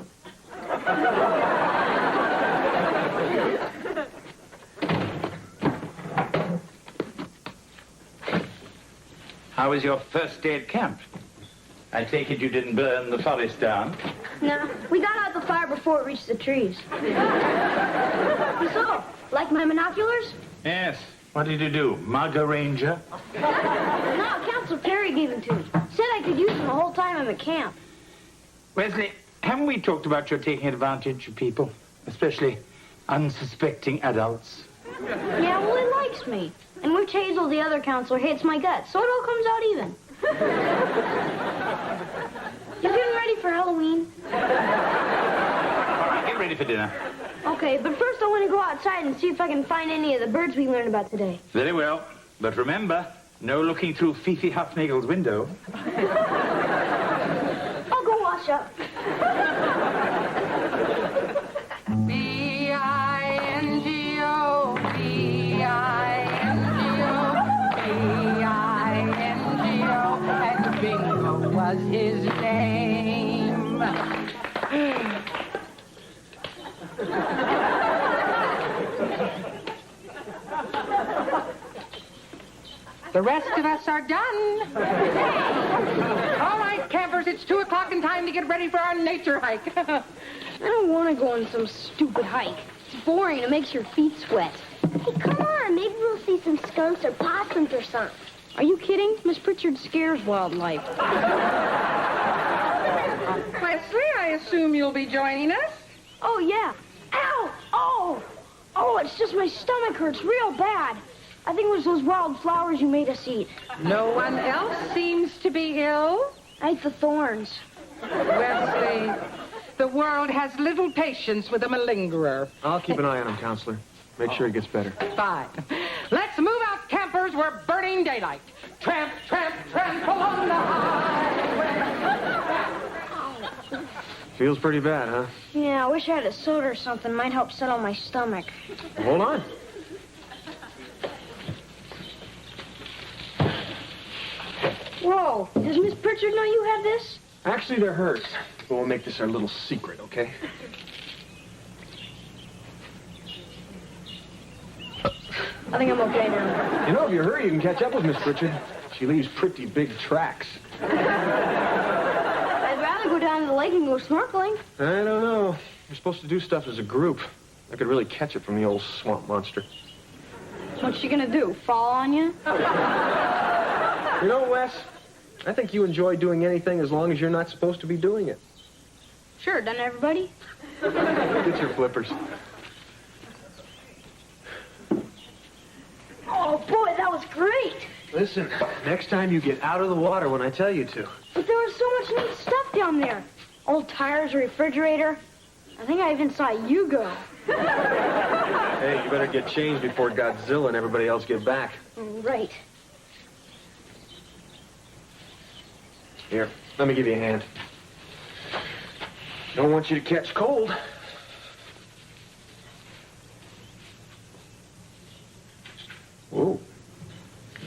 How was your first day at camp? I take it you didn't burn the forest down? No, we got out the fire before it reached the trees. So, like my binoculars? Yes. What did you do? Mug a ranger? No, Counselor Perry gave them to me. Said I could use them the whole time I'm at camp. Wesley, haven't we talked about your taking advantage of people? Especially unsuspecting adults? Yeah, well, he likes me. And Witch Hazel, the other counselor, hates my guts, so it all comes out even. You getting ready for Halloween? All right, get ready for dinner. Okay, but first I want to go outside and see if I can find any of the birds we learned about today. Very well. But remember, no looking through Fifi Huffnagel's window. I'll go wash up. B-I-N-G-O, B-I-N-G-O, B-I-N-G-O, and Bingo was his name. The rest of us are done. All right, campers, it's 2 o'clock and time to get ready for our nature hike. I don't want to go on some stupid hike. It's boring. It makes your feet sweat. Hey, come on. Maybe we'll see some skunks or possums or something. Are you kidding? Miss Pritchard scares wildlife. Wesley, I assume you'll be joining us? Oh, yeah. Ow! Oh! Oh, it's just my stomach hurts real bad. I think it was those wild flowers you made us eat. No one else seems to be ill. I ate the thorns. Wesley, the world has little patience with a malingerer. I'll keep an eye on him, Counselor. Make sure he gets better. Fine. Let's move out, campers. We're burning daylight. Tramp, tramp, tramp along the highway. Feels pretty bad, huh? Yeah, I wish I had a soda or something. Might help settle my stomach. Hold on. Whoa, does Miss Pritchard know you have this? Actually, they're hers. But we'll make this our little secret, okay? I think I'm okay now. You know, if you hurry, you can catch up with Miss Pritchard. She leaves pretty big tracks. I'd rather go down to the lake I can go snorkeling. I don't know. You're supposed to do stuff as a group. I could really catch it from the old swamp monster. What's she gonna do? Fall on you? You know, Wes, I think you enjoy doing anything as long as you're not supposed to be doing it. Sure, doesn't everybody? Get your flippers. Oh, boy, that was great. Listen, next time you get out of the water when I tell you to. But there was so much neat stuff down there. Old tires, a refrigerator. I think I even saw you go. Hey, you better get changed before Godzilla and everybody else get back. Right. Here, let me give you a hand. Don't want you to catch cold. Whoa.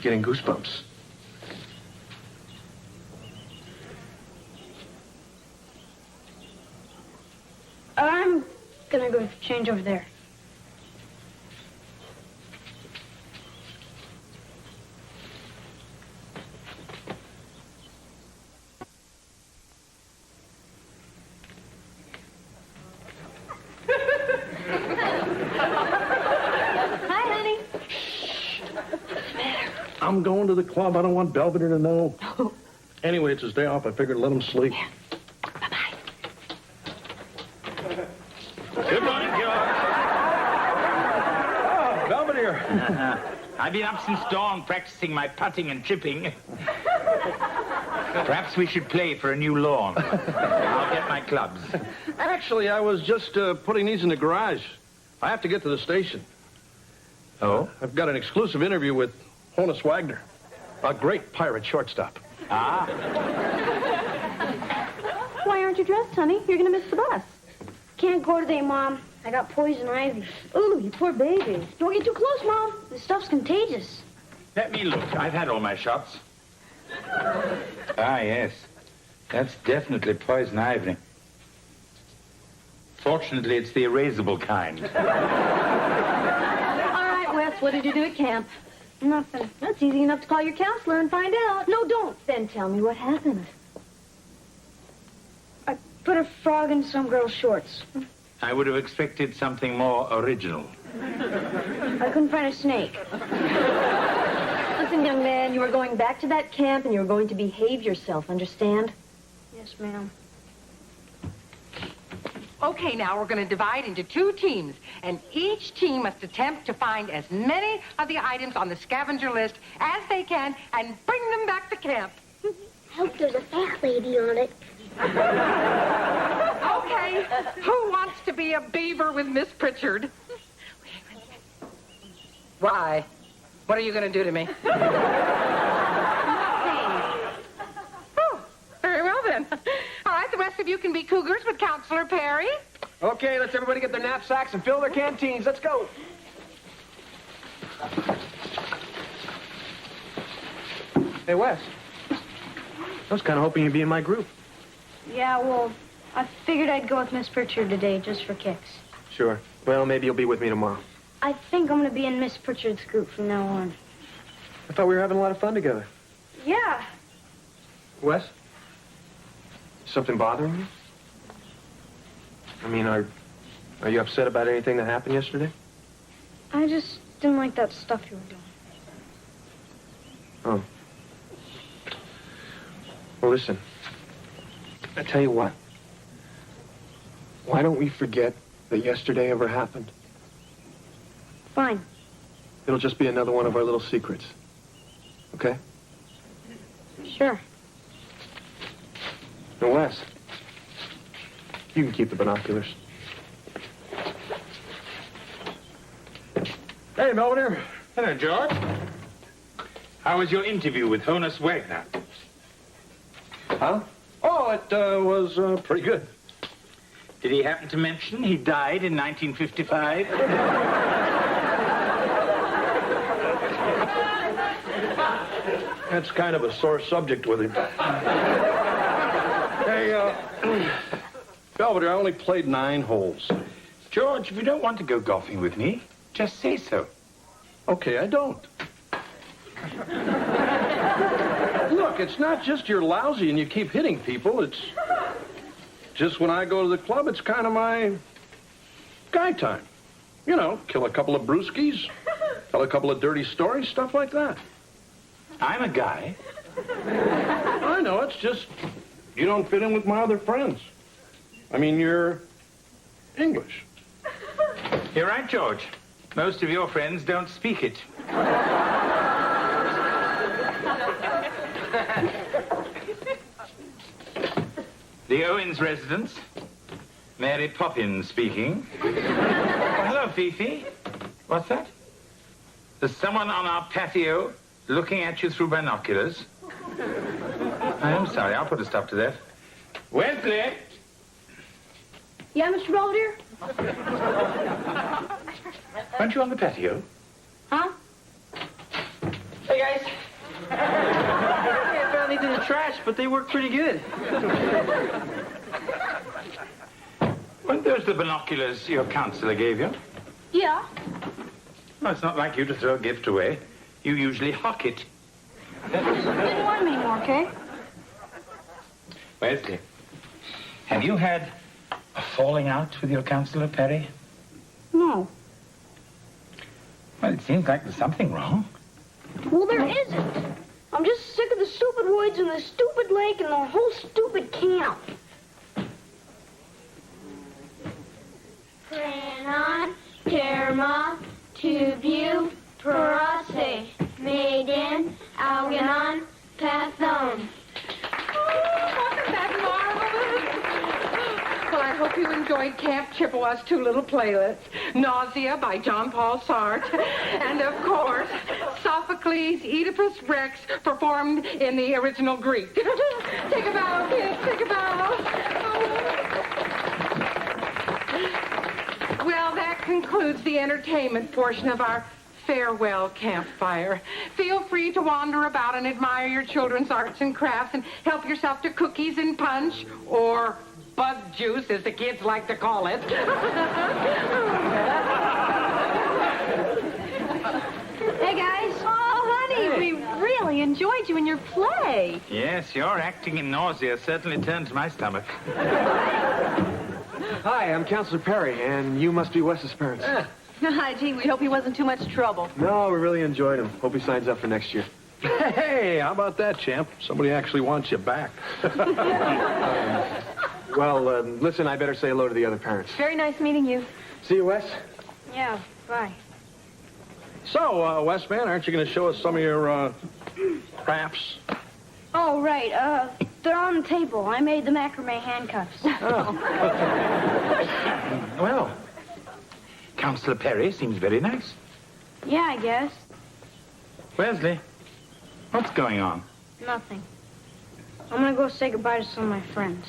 Getting goosebumps. I'm gonna go change over there. Hi, honey. I'm going to the club. I don't want Belvedere to know. Anyway, it's his day off. I figured let him sleep. Good morning, George. Oh, Belvedere. I've been up since dawn practicing my putting and chipping. Perhaps we should play for a new lawn. I'll get my clubs. Actually, I was just putting these in the garage. I have to get to the station. Oh? I've got an exclusive interview with Honus Wagner, a great pirate shortstop. Ah. Why aren't you dressed, honey? You're going to miss the bus. Can't go today, Mom. I got poison ivy. Ooh, you poor baby. Don't get too close, Mom. This stuff's contagious. Let me look. I've had all my shots. Ah, yes. That's definitely poison ivy. Fortunately, it's the erasable kind. All right, Wes, what did you do at camp? Nothing. That's easy enough to call your counselor and find out. No, don't. Then tell me what happened. I put a frog in some girl's shorts. I would have expected something more original. I couldn't find a snake. Listen, young man, you are going back to that camp and you're going to behave yourself, understand? Yes, ma'am. Okay, now we're going to divide into 2 teams, and each team must attempt to find as many of the items on the scavenger list as they can and bring them back to camp. I hope there's a fat lady on it. Okay, who wants to be a beaver with Miss Pritchard? Why? What are you going to do to me? Oh, very well then. All right, the rest of you can be cougars with Counselor Perry. Okay, let's everybody get their knapsacks and fill their canteens. Let's go. Hey, Wes. I was kind of hoping you'd be in my group. Yeah, well, I figured I'd go with Miss Pritchard today just for kicks. Sure. Well, maybe you'll be with me tomorrow. I think I'm going to be in Miss Pritchard's group from now on. I thought we were having a lot of fun together. Yeah. Wes? Something bothering you? I mean, are you upset about anything that happened yesterday? I just didn't like that stuff you were doing. Oh. Well, listen. I tell you what. Why don't we forget that yesterday ever happened? Fine. It'll just be another one of our little secrets. Okay? Sure. Now, Wes, you can keep the binoculars. Hey, Belvedere. Hello, George. How was your interview with Honus Wagner? Huh? Oh, it was pretty good. Did he happen to mention he died in 1955? That's kind of a sore subject with him. Hey, Belvedere, I only played 9 holes. George, if you don't want to go golfing with me, just say so. Okay, I don't. Look, it's not just you're lousy and you keep hitting people. just when I go to the club, it's kind of my guy time. You know, kill a couple of brewskis, tell a couple of dirty stories, stuff like that. I'm a guy. I know, it's just you don't fit in with my other friends. I mean, you're English. You're right, George. Most of your friends don't speak it. The Owens residence. Mary Poppins speaking. Oh, hello, Fifi. What's that? There's someone on our patio looking at you through binoculars. I'm sorry, I'll put a stop to that. Wesley! Yeah, Mr. Belvedere? Aren't you on the patio? Huh? Hey, guys. I found these in the trash, but they work pretty good. Weren't those the binoculars your counselor gave you? Yeah. Well, it's not like you to throw a gift away. You usually hock it. Didn't want them anymore, okay? Wesley, have you had a falling out with your counselor, Perry? No. Well, it seems like there's something wrong. Well, there isn't. I'm just sick of the stupid woods and the stupid lake and the whole stupid camp. Pranon, Terma, Tubu, Parase, Maiden, Algernon, Pathon. Wasn't that marvelous? Well, I hope you enjoyed Camp Chippewa's two little playlets. Nausea by John Paul Sartre. And, of course, Sophocles' Oedipus Rex performed in the original Greek. Take a bow, kids. Take a bow. Well, that concludes the entertainment portion of our farewell campfire. Feel free to wander about and admire your children's arts and crafts and help yourself to cookies and punch, or bug juice, as the kids like to call it. Hey, guys. Oh, honey, Hey. we really enjoyed you in your play. Yes, your acting in nausea certainly turns my stomach. Hi, I'm Counselor Perry, and you must be Wes's parents. Hi, gee, we hope he wasn't too much trouble. No, we really enjoyed him. Hope he signs up for next year. Hey, how about that, champ? Somebody actually wants you back. Listen, I better say hello to the other parents. Very nice meeting you. See you, Wes. Yeah, bye. So, Wes, man, aren't you going to show us some of your crafts? Oh, right. They're on the table. I made the macrame handcuffs. Well, Counselor Perry seems very nice. Yeah, I guess. Wesley, what's going on? Nothing. I'm gonna go say goodbye to some of my friends.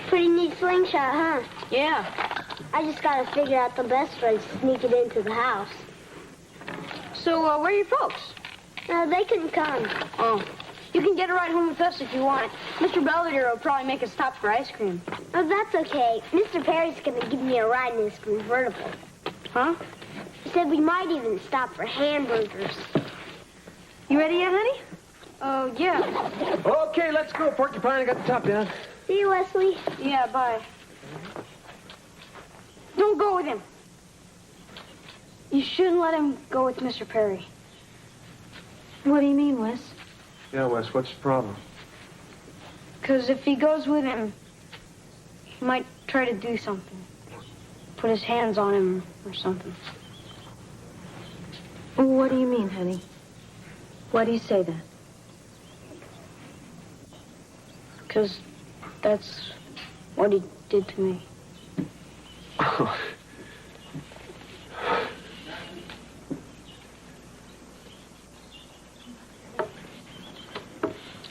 Pretty neat slingshot, huh? Yeah. I just gotta figure out the best way to sneak it into the house. So, where are your folks? They couldn't come. Oh. You can get a ride home with us if you want. Mr. Belvedere will probably make us stop for ice cream. Oh, that's okay. Mr. Perry's gonna give me a ride in his convertible. Huh? He said we might even stop for hamburgers. You ready yet, honey? Oh, yeah. Okay, let's go, Porcupine. I got the top down. See you, Wesley. Yeah, bye. Don't go with him. You shouldn't let him go with Mr. Perry. What do you mean, Wes? Yeah, Wes, what's the problem? Because if he goes with him, he might try to do something. Put his hands on him or something. What do you mean, honey? Why do you say that? Because that's what he did to me.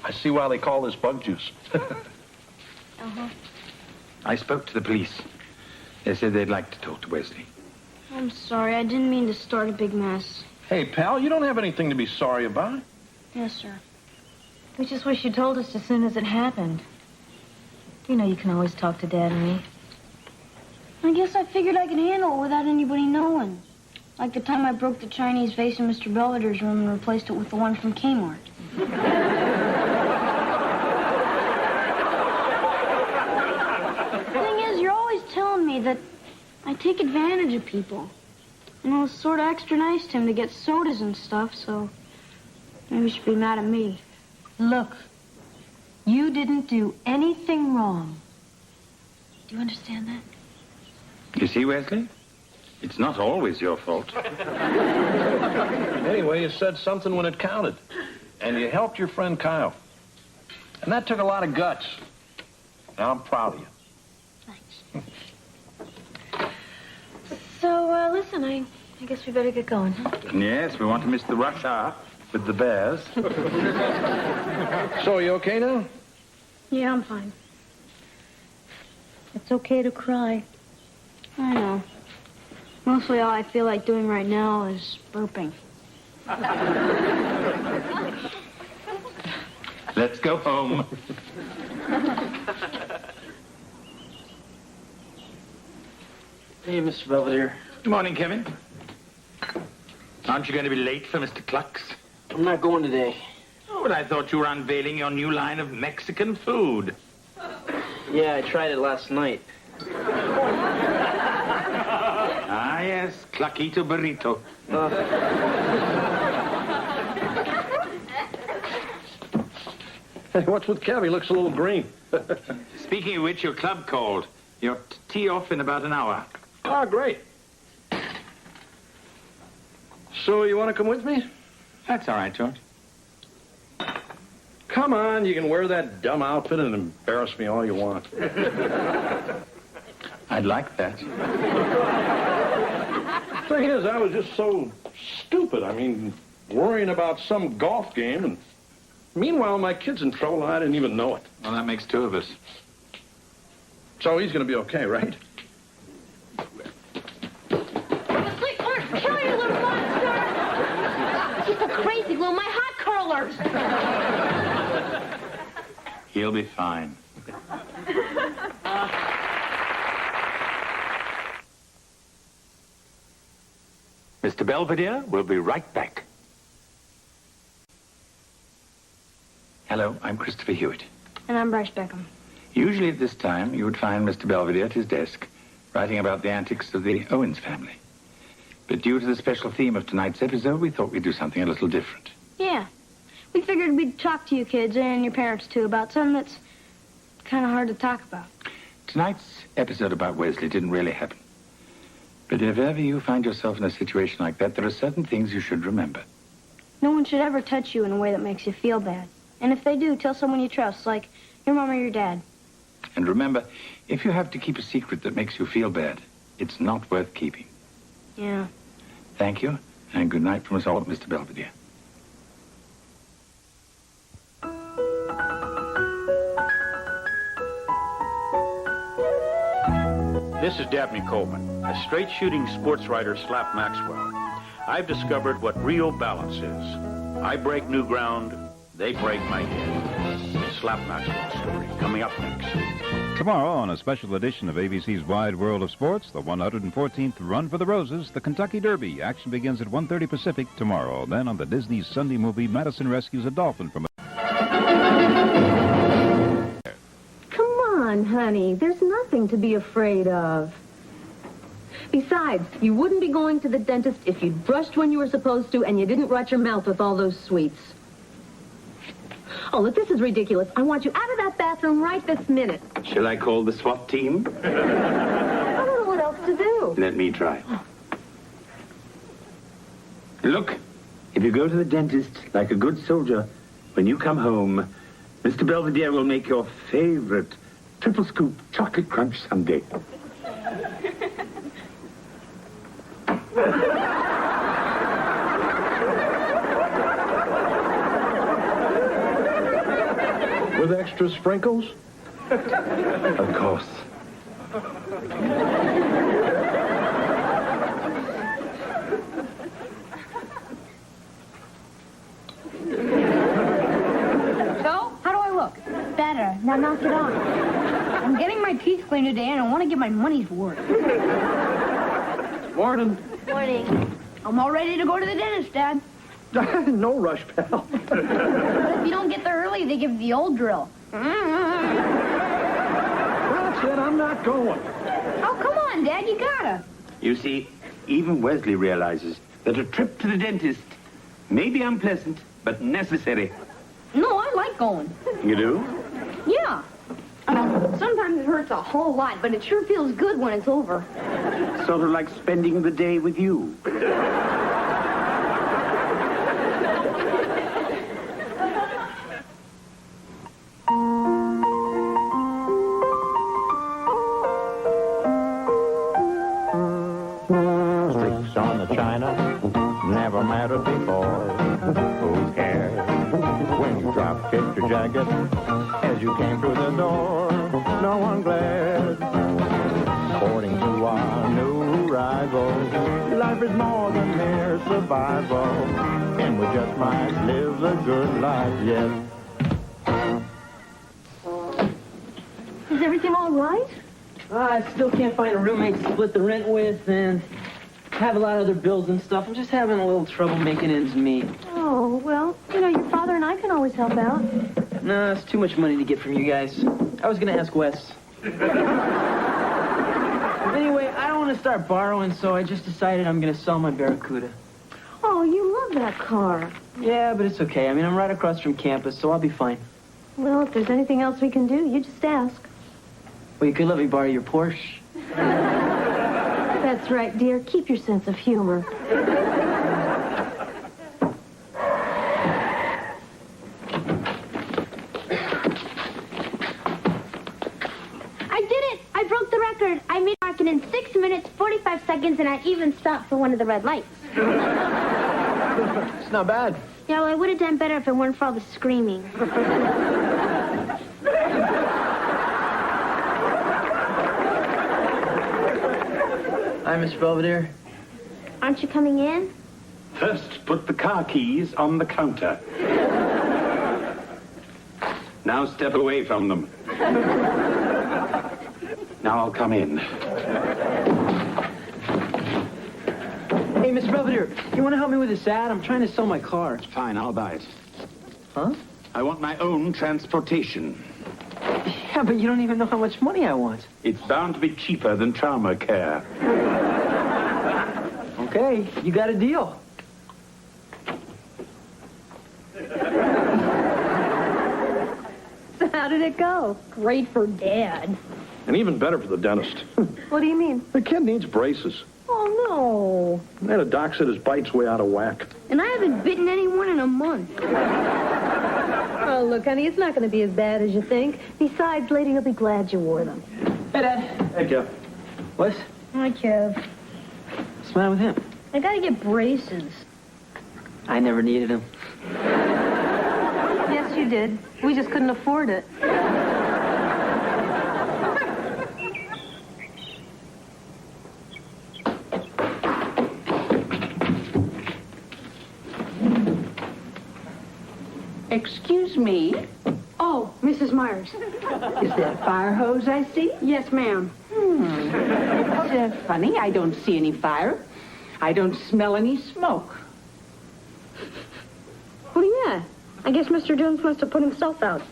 I see why they call this bug juice. Uh-huh. I spoke to the police. They said they'd like to talk to Wesley. I'm sorry. I didn't mean to start a big mess. Hey, pal, you don't have anything to be sorry about. Yes, sir. We just wish you told us as soon as it happened. You know you can always talk to Dad and me. I guess I figured I could handle it without anybody knowing. Like the time I broke the Chinese vase in Mr. Belvedere's room and replaced it with the one from Kmart. The thing is, you're always telling me that I take advantage of people. And it was sort of extra nice to him to get sodas and stuff, so maybe you should be mad at me. Look, you didn't do anything wrong. Do you understand that? You see, Wesley? It's not always your fault. Anyway, you said something when it counted. And you helped your friend Kyle. And that took a lot of guts. Now I'm proud of you. So, listen, I guess we better get going, huh? Yes, we want to miss the rush hour with the bears. So, you okay now? Yeah, I'm fine. It's okay to cry. I know. Mostly all I feel like doing right now is burping. Let's go home. Hey, Mr. Belvedere. Good morning, Kevin. Aren't you going to be late for Mr. Clucks? I'm not going today. Oh, but I thought you were unveiling your new line of Mexican food. Yeah, I tried it last night. Ah, yes, Cluckito Burrito. Hey, what's with Kev? He looks a little green. Speaking of which, your club called. You're tee off in about an hour. Oh, great. So, you want to come with me? That's all right, George. Come on, you can wear that dumb outfit and embarrass me all you want. I'd like that. Thing is, I was just so stupid. I mean, worrying about some golf game, and meanwhile, my kid's in trouble, and I didn't even know it. Well, that makes two of us. So he's going to be okay, right? Kill you, little monster! He's a crazy glue, my hot curlers! He'll be fine. Mr. Belvedere, we'll be right back. Hello, I'm Christopher Hewitt. And I'm Bryce Beckham. Usually at this time, you would find Mr. Belvedere at his desk, writing about the antics of the Owens family. But due to the special theme of tonight's episode, we thought we'd do something a little different. Yeah. We figured we'd talk to you kids and your parents, too, about something that's kind of hard to talk about. Tonight's episode about Wesley didn't really happen. But if ever you find yourself in a situation like that, there are certain things you should remember. No one should ever touch you in a way that makes you feel bad. And if they do, tell someone you trust, like your mom or your dad. And remember, if you have to keep a secret that makes you feel bad, it's not worth keeping. Yeah. Thank you, and good night from us all at Mr. Belvedere. This is Dabney Coleman, a straight-shooting sports writer slap Maxwell. I've discovered what real balance is. I break new ground, they break my head. The Slap Maxwell story, coming up next. Tomorrow, on a special edition of ABC's Wide World of Sports, the 114th Run for the Roses, the Kentucky Derby. Action begins at 1:30 Pacific tomorrow. Then on the Disney Sunday movie, Madison rescues a dolphin from a... Come on, honey. There's nothing to be afraid of. Besides, you wouldn't be going to the dentist if you'd brushed when you were supposed to and you didn't rot your mouth with all those sweets. Oh, look, this is ridiculous. I want you out of that bathroom right this minute. Shall I call the SWAT team? I don't know what else to do. Let me try. Look, if you go to the dentist like a good soldier, when you come home, Mr. Belvedere will make your favorite triple scoop chocolate crunch sundae. With extra sprinkles? Of course. So, how do I look? Better. Now knock it off. I'm getting my teeth cleaned today, and I want to get my money's worth. Morning. Morning. I'm all ready to go to the dentist, Dad. No rush, pal. But if you don't get there early, they give the old drill. That's it, I'm not going. Oh, come on, Dad, you gotta. You see, even Wesley realizes that a trip to the dentist may be unpleasant, but necessary. No, I like going. You do? Yeah. Sometimes it hurts a whole lot, but it sure feels good when it's over. Sort of like spending the day with you. Streaks on the china never mattered before. Who cares when you drop kicked your jacket as you came through the door? No one glared. According to our new rival, life is more than mere survival, and we just might live the good life yet. Is everything all right? I still can't find a roommate to split the rent with, and have a lot of other bills and stuff. I'm just having a little trouble making ends meet. Oh, well, your father and I can always help out. No, it's too much money to get from you guys. I was going to ask Wes. Anyway, I don't want to start borrowing, so I just decided I'm going to sell my Barracuda. Oh, you love that car. Yeah, but it's okay. I mean, I'm right across from campus, so I'll be fine. Well, if there's anything else we can do, you just ask. Well, you could let me borrow your Porsche. That's right, dear. Keep your sense of humor. I did it! I broke the record. I made a market in 6 minutes, 45 seconds, and I even stopped for one of the red lights. It's not bad. Yeah, well, I would have done better if it weren't for all the screaming. Hi, Miss Belvedere. Aren't you coming in? First, put the car keys on the counter. Now step away from them. Now I'll come in. Hey, Miss Belvedere, you want to help me with this ad? I'm trying to sell my car. Fine, I'll buy it. Huh? I want my own transportation. Yeah, but you don't even know how much money I want. It's bound to be cheaper than trauma care. Okay, you got a deal. So how did it go? Great for Dad. And even better for the dentist. What do you mean? The kid needs braces. Oh, And the doc said his bite's way out of whack. And I haven't bitten anyone in a month. no. Oh, look, honey, it's not going to be as bad as you think. Besides, lady, you'll be glad you wore them. Hey, Dad. Hey, Kev. What? Hi, Kev. What's the matter with him? I gotta get braces. I never needed him. Yes, you did. We just couldn't afford it. Excuse me. Oh, Mrs. Myers. Is that a fire hose I see? Yes, ma'am. It's funny. I don't see any fire. I don't smell any smoke. What do you got? I guess Mr. Jones must have put himself out.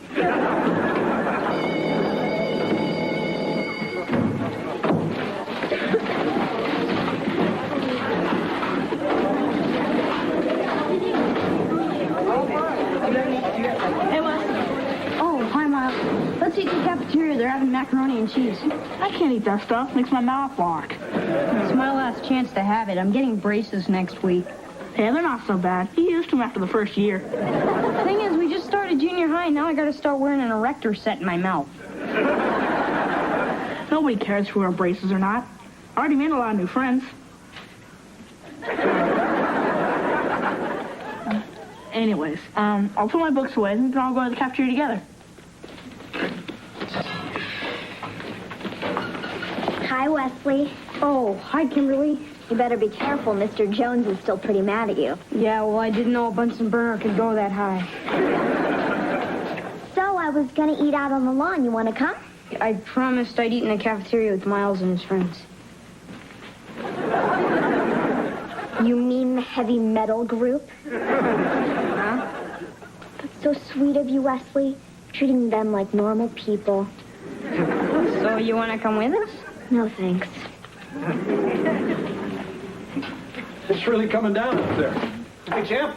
Hey, Wes. Oh, hi, Miles. Let's eat the cafeteria. They're having macaroni and cheese. I can't eat that stuff. Makes my mouth walk. It's my last chance to have it. I'm getting braces next week. Yeah, they're not so bad. You used to them after the first year. The thing is, we just started junior high, and now I gotta start wearing an erector set in my mouth. Nobody cares if we wear braces or not. I already made a lot of new friends. Anyways, I'll put my books away, and we can all go to the cafeteria together. Hi, Wesley. Oh, hi, Kimberly. You better be careful. Mr. Jones is still pretty mad at you. Yeah, well, I didn't know a Bunsen burner could go that high. So I was going to eat out on the lawn. You want to come? I promised I'd eat in the cafeteria with Miles and his friends. You mean the heavy metal group? Huh? That's so sweet of you, Wesley. Treating them like normal people. So you want to come with us? No, thanks. It's really coming down up there. Hey, champ.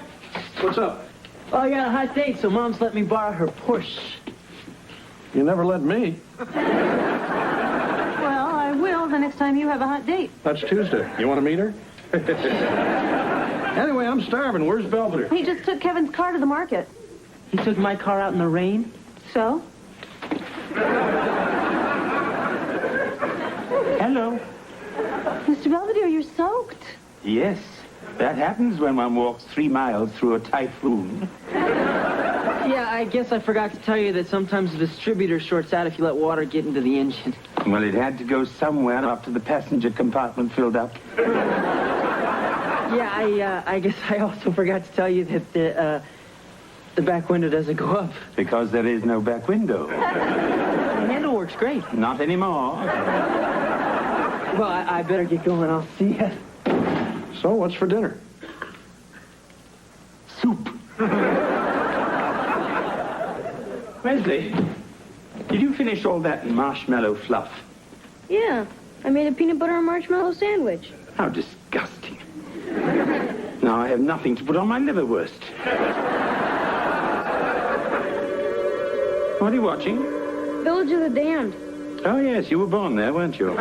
What's up? Oh, I got a hot date, so Mom's let me borrow her Porsche. You never let me. Well, I will the next time you have a hot date. That's Tuesday. You want to meet her? Anyway, I'm starving. Where's Belvedere? He just took Kevin's car to the market. He took my car out in the rain? So? Hello. Mr. Belvedere, you're soaked. Yes, that happens when one walks 3 miles through a typhoon. Yeah, I guess I forgot to tell you that sometimes the distributor shorts out if you let water get into the engine. Well, it had to go somewhere after the passenger compartment filled up. Yeah, I guess I also forgot to tell you that the back window doesn't go up. Because there is no back window. The handle works great. Not anymore. Well, I better get going. I'll see you. So, what's for dinner? Soup. Wesley, did you finish all that marshmallow fluff? Yeah, I made a peanut butter and marshmallow sandwich. How disgusting. Now I have nothing to put on my liverwurst. What are you watching? Village of the Damned. Oh, yes, you were born there, weren't you?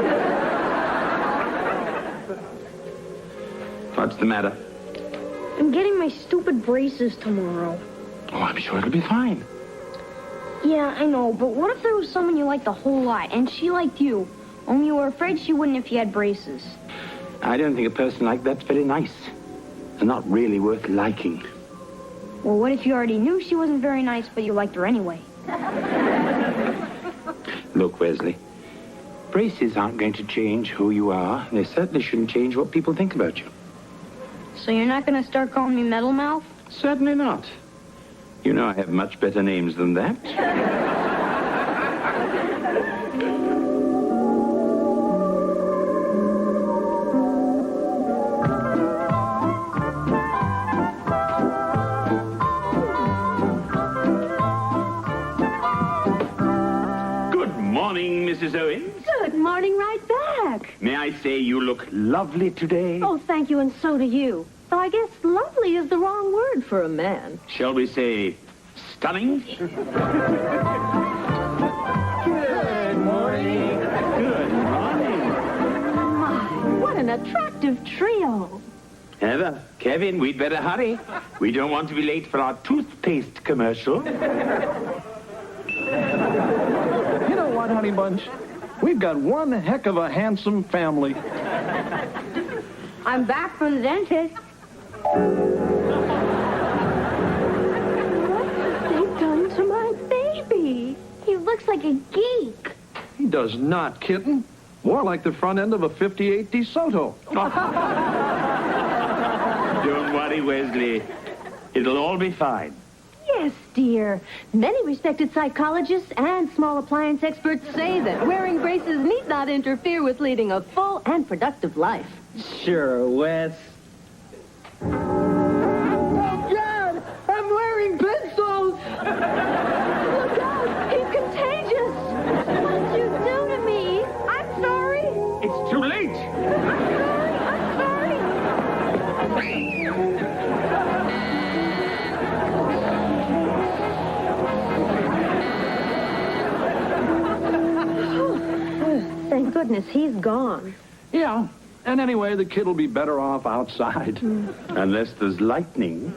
What's the matter? I'm getting my stupid braces tomorrow. Oh, I'm sure it'll be fine. Yeah, I know, but what if there was someone you liked a whole lot, and she liked you, only you were afraid she wouldn't if you had braces? I don't think a person like that's very nice. And not really worth liking. Well, what if you already knew she wasn't very nice, but you liked her anyway? Look, Wesley, braces aren't going to change who you are. They certainly shouldn't change what people think about you. So you're not going to start calling me Metal Mouth? Certainly not. You know I have much better names than that. Good morning, Mrs. Owens. Good morning, right back. May I say you look lovely today? Oh, thank you, and so do you. Though I guess lovely is the wrong word for a man. Shall we say stunning? Good morning. Good morning. My, what an attractive trio. Heather, Kevin, we'd better hurry. We don't want to be late for our toothpaste commercial. You know what, honey bunch? We've got one heck of a handsome family. I'm back from the dentist. What have they done to my baby? He looks like a geek. He does not, kitten. More like the front end of a 58 DeSoto. Don't worry, Wesley. It'll all be fine. Yes, dear. Many respected psychologists and small appliance experts say that wearing braces need not interfere with leading a full and productive life. Sure, Wes. Dad, I'm wearing pencils. Look out, he's contagious. What'd you do to me? I'm sorry. It's too late. I'm sorry. Thank goodness he's gone. Yeah, and anyway, the kid will be better off outside. Unless there's lightning.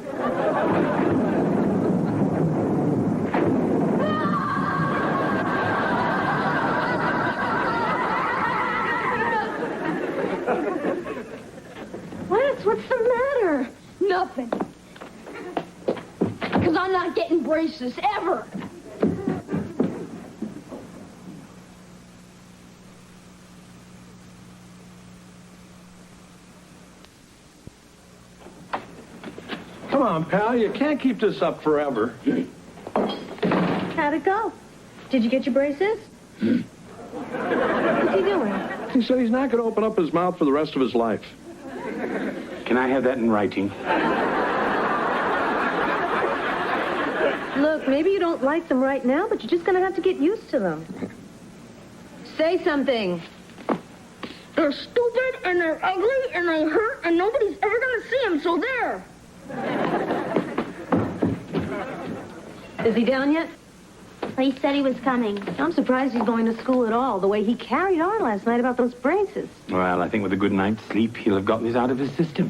What's the matter? Nothing. Because I'm not getting braces, ever. Come on, pal, you can't keep this up forever. How'd it go? Did you get your braces? What's he doing? He said he's not going to open up his mouth for the rest of his life. Can I have that in writing? Look, maybe you don't like them right now, but you're just going to have to get used to them. Say something. They're stupid, and they're ugly, and they hurt, and nobody's ever going to see them, so there. Is he down yet? He said he was coming. I'm surprised he's going to school at all, the way he carried on last night about those braces. Well, I think with a good night's sleep, he'll have gotten this out of his system.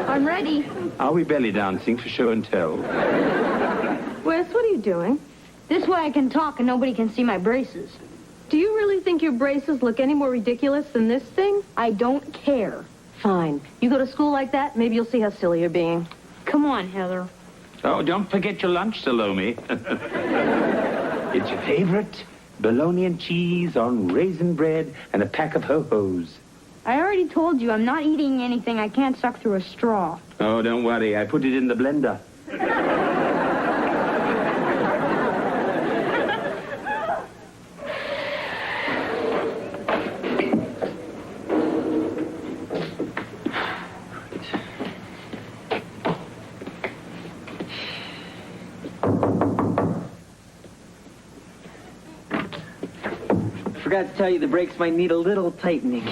I'm ready. Are we belly dancing for show and tell? Wes, what are you doing? This way I can talk and nobody can see my braces. Do you really think your braces look any more ridiculous than this thing? I don't care. Fine. You go to school like that, maybe you'll see how silly you're being. Come on, Heather. Oh, don't forget your lunch, Salome. It's your favorite bologna and cheese on raisin bread and a pack of ho-hos. I already told you I'm not eating anything I can't suck through a straw. Oh, don't worry. I put it in the blender. Forgot to tell you the brakes might need a little tightening.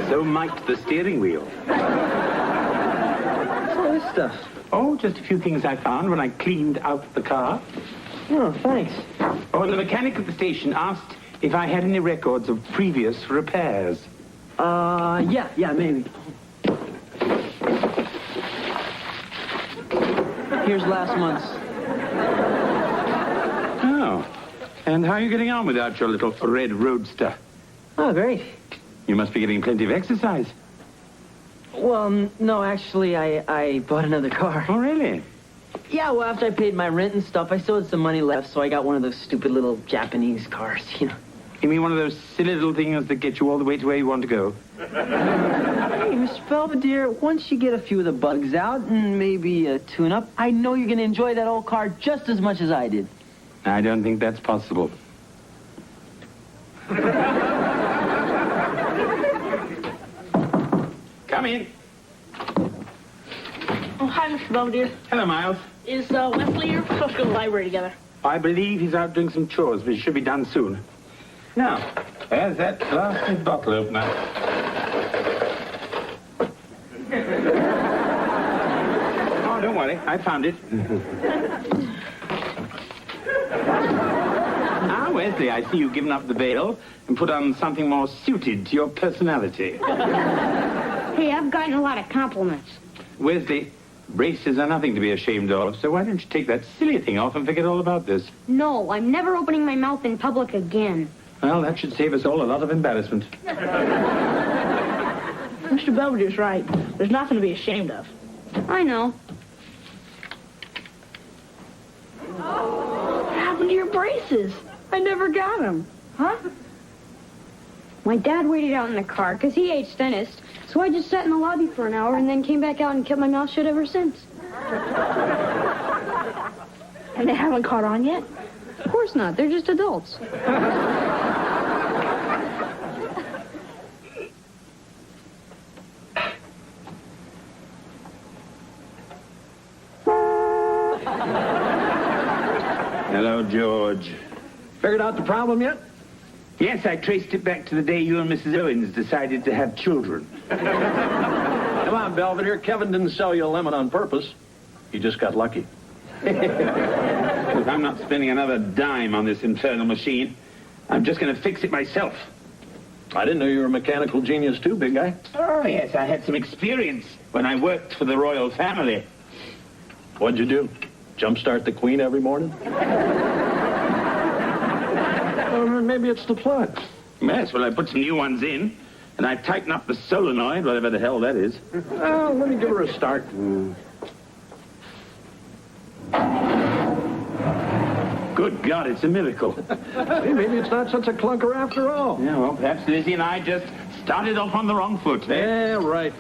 So might the steering wheel. What's all this stuff? Oh, just a few things I found when I cleaned out the car. Oh, thanks. Oh, the mechanic at the station asked if I had any records of previous repairs. Yeah, maybe. Here's last month's. Oh. And how are you getting on without your little red roadster? Oh, great. You must be getting plenty of exercise. Well, no, actually, I bought another car. Oh, really? Yeah, well, after I paid my rent and stuff, I still had some money left, so I got one of those stupid little Japanese cars, you know. You mean one of those silly little things that get you all the way to where you want to go? Hey, Mr. Belvedere, once you get a few of the bugs out and maybe a tune-up, I know you're going to enjoy that old car just as much as I did. I don't think that's possible. Come in. Oh, hi, Mr. Belvedere. Hello, Miles. Is Wesley here? We're supposed to go to the library together. I believe he's out doing some chores, but it should be done soon. Now, there's that blasted bottle opener. Oh, don't worry. I found it. Ah, Wesley, I see you've given up the veil and put on something more suited to your personality. Hey, I've gotten a lot of compliments. Wesley, braces are nothing to be ashamed of, so why don't you take that silly thing off and forget all about this? No, I'm never opening my mouth in public again. Well, that should save us all a lot of embarrassment. Mr. Belvedere's right. There's nothing to be ashamed of. I know. What happened to your braces? I never got them. Huh? My dad waited out in the car because he hates dentists, so I just sat in the lobby for an hour and then came back out and kept my mouth shut ever since. And they haven't caught on yet? Of course not. They're just adults. Hello, George. Figured out the problem yet? Yes, I traced it back to the day you and Mrs. Owens decided to have children. Come on, Belvedere. Kevin didn't sell you a lemon on purpose. He just got lucky. Look, I'm not spending another dime on this infernal machine. I'm just going to fix it myself. I didn't know you were a mechanical genius too, big guy. Oh, yes, I had some experience when I worked for the royal family. What'd you do? Jumpstart the Queen every morning? Or maybe it's the plug. Yes, well, I put some new ones in, and I tightened up the solenoid, whatever the hell that is. Oh, let me give her a start. Good God, it's a miracle. Hey, maybe it's not such a clunker after all. Yeah, well, perhaps Lizzie and I just started off on the wrong foot. Yeah, right.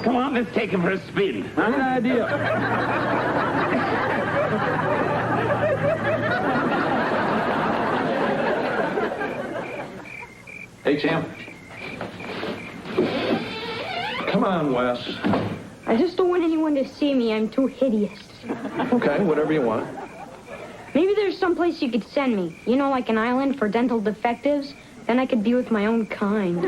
Come on, let's take him for a spin. Good idea. Hey, champ. on, Wes. I just don't want anyone to see me. I'm too hideous. Okay, whatever you want. Maybe there's some place you could send me. You know, like an island for dental defectives. Then I could be with my own kind.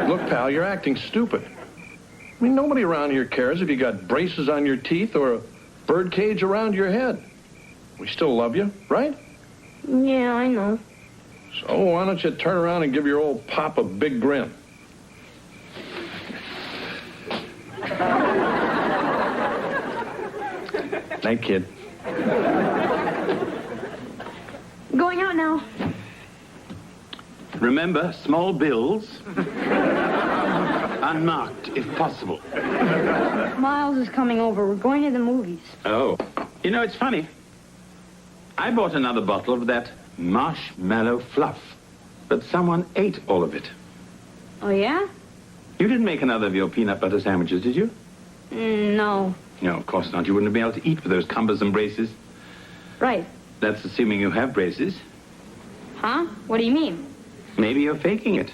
Look, pal, you're acting stupid. I mean, nobody around here cares if you got braces on your teeth or a bird cage around your head. We still love you, right? Yeah, I know. So why don't you turn around and give your old pop a big grin? Night, kid. Going out now. Remember, small bills. Unmarked, if possible. Miles is coming over. We're going to the movies. Oh. You know, it's funny. I bought another bottle of that marshmallow fluff, but someone ate all of it. Oh, yeah? You didn't make another of your peanut butter sandwiches, did you? No. No, of course not. You wouldn't be able to eat with those cumbersome braces. Right. That's assuming you have braces. Huh? What do you mean? Maybe you're faking it.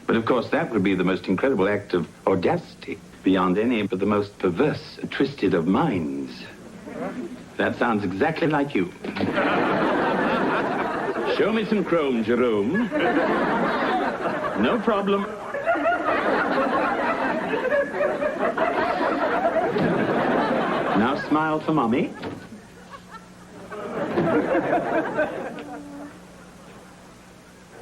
But of course, that would be the most incredible act of audacity, beyond any but the most perverse, twisted of minds. That sounds exactly like you. Show me some chrome, Jerome. No problem. Now smile for Mommy.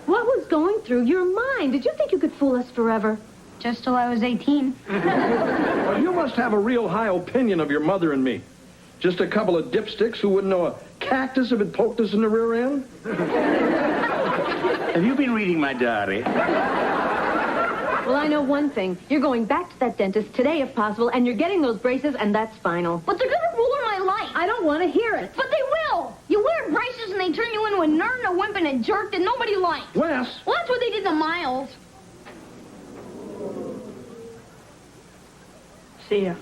What was going through your mind? Did you think you could fool us forever? Just till I was 18. Well, you must have a real high opinion of your mother and me. Just a couple of dipsticks who wouldn't know a cactus if it poked us in the rear end? Have you been reading my diary? Well, I know one thing. You're going back to that dentist today, if possible, and you're getting those braces, and that's final. But they're gonna ruin my life. I don't want to hear it. But they will. You wear braces and they turn you into a nerd and a wimp and a jerk that nobody likes. Wes! Well, that's what they did to Miles. See ya.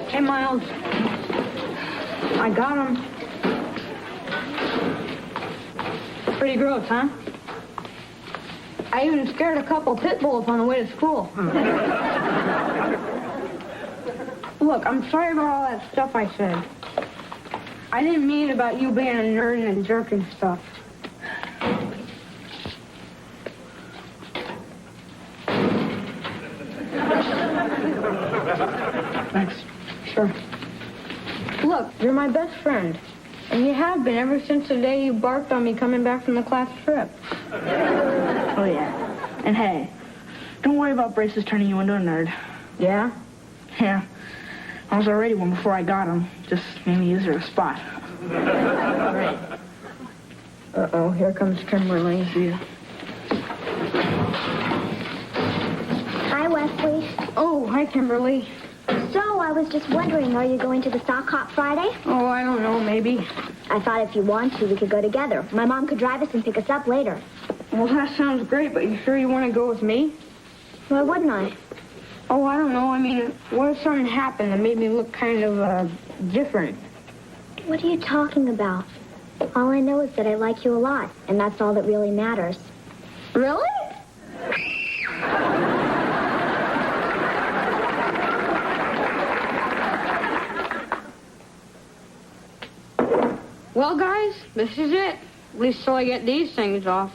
Hey, Miles. I got him. Pretty gross, huh? I even scared a couple pit bulls on the way to school. Look, I'm sorry about all that stuff I said. I didn't mean about you being a nerd and a jerk and stuff. Thanks. Sure. Look, you're my best friend. And you have been ever since the day you barked on me coming back from the class trip. Oh, yeah. And hey, don't worry about braces turning you into a nerd. Yeah? Yeah. I was already one before I got them. Just made me use their spot. Right. Uh-oh, here comes Kimberly. Hi, Wesley. Oh, hi, Kimberly. So, I was just wondering, are you going to the sock hop Friday? Oh, I don't know, maybe. I thought if you want to, we could go together. My mom could drive us and pick us up later. Well, that sounds great, but you sure you want to go with me? Why wouldn't I? Oh, I don't know. I mean, what if something happened that made me look kind of, different? What are you talking about? All I know is that I like you a lot, and that's all that really matters. Really? Well, guys, this is it. At least till I get these things off.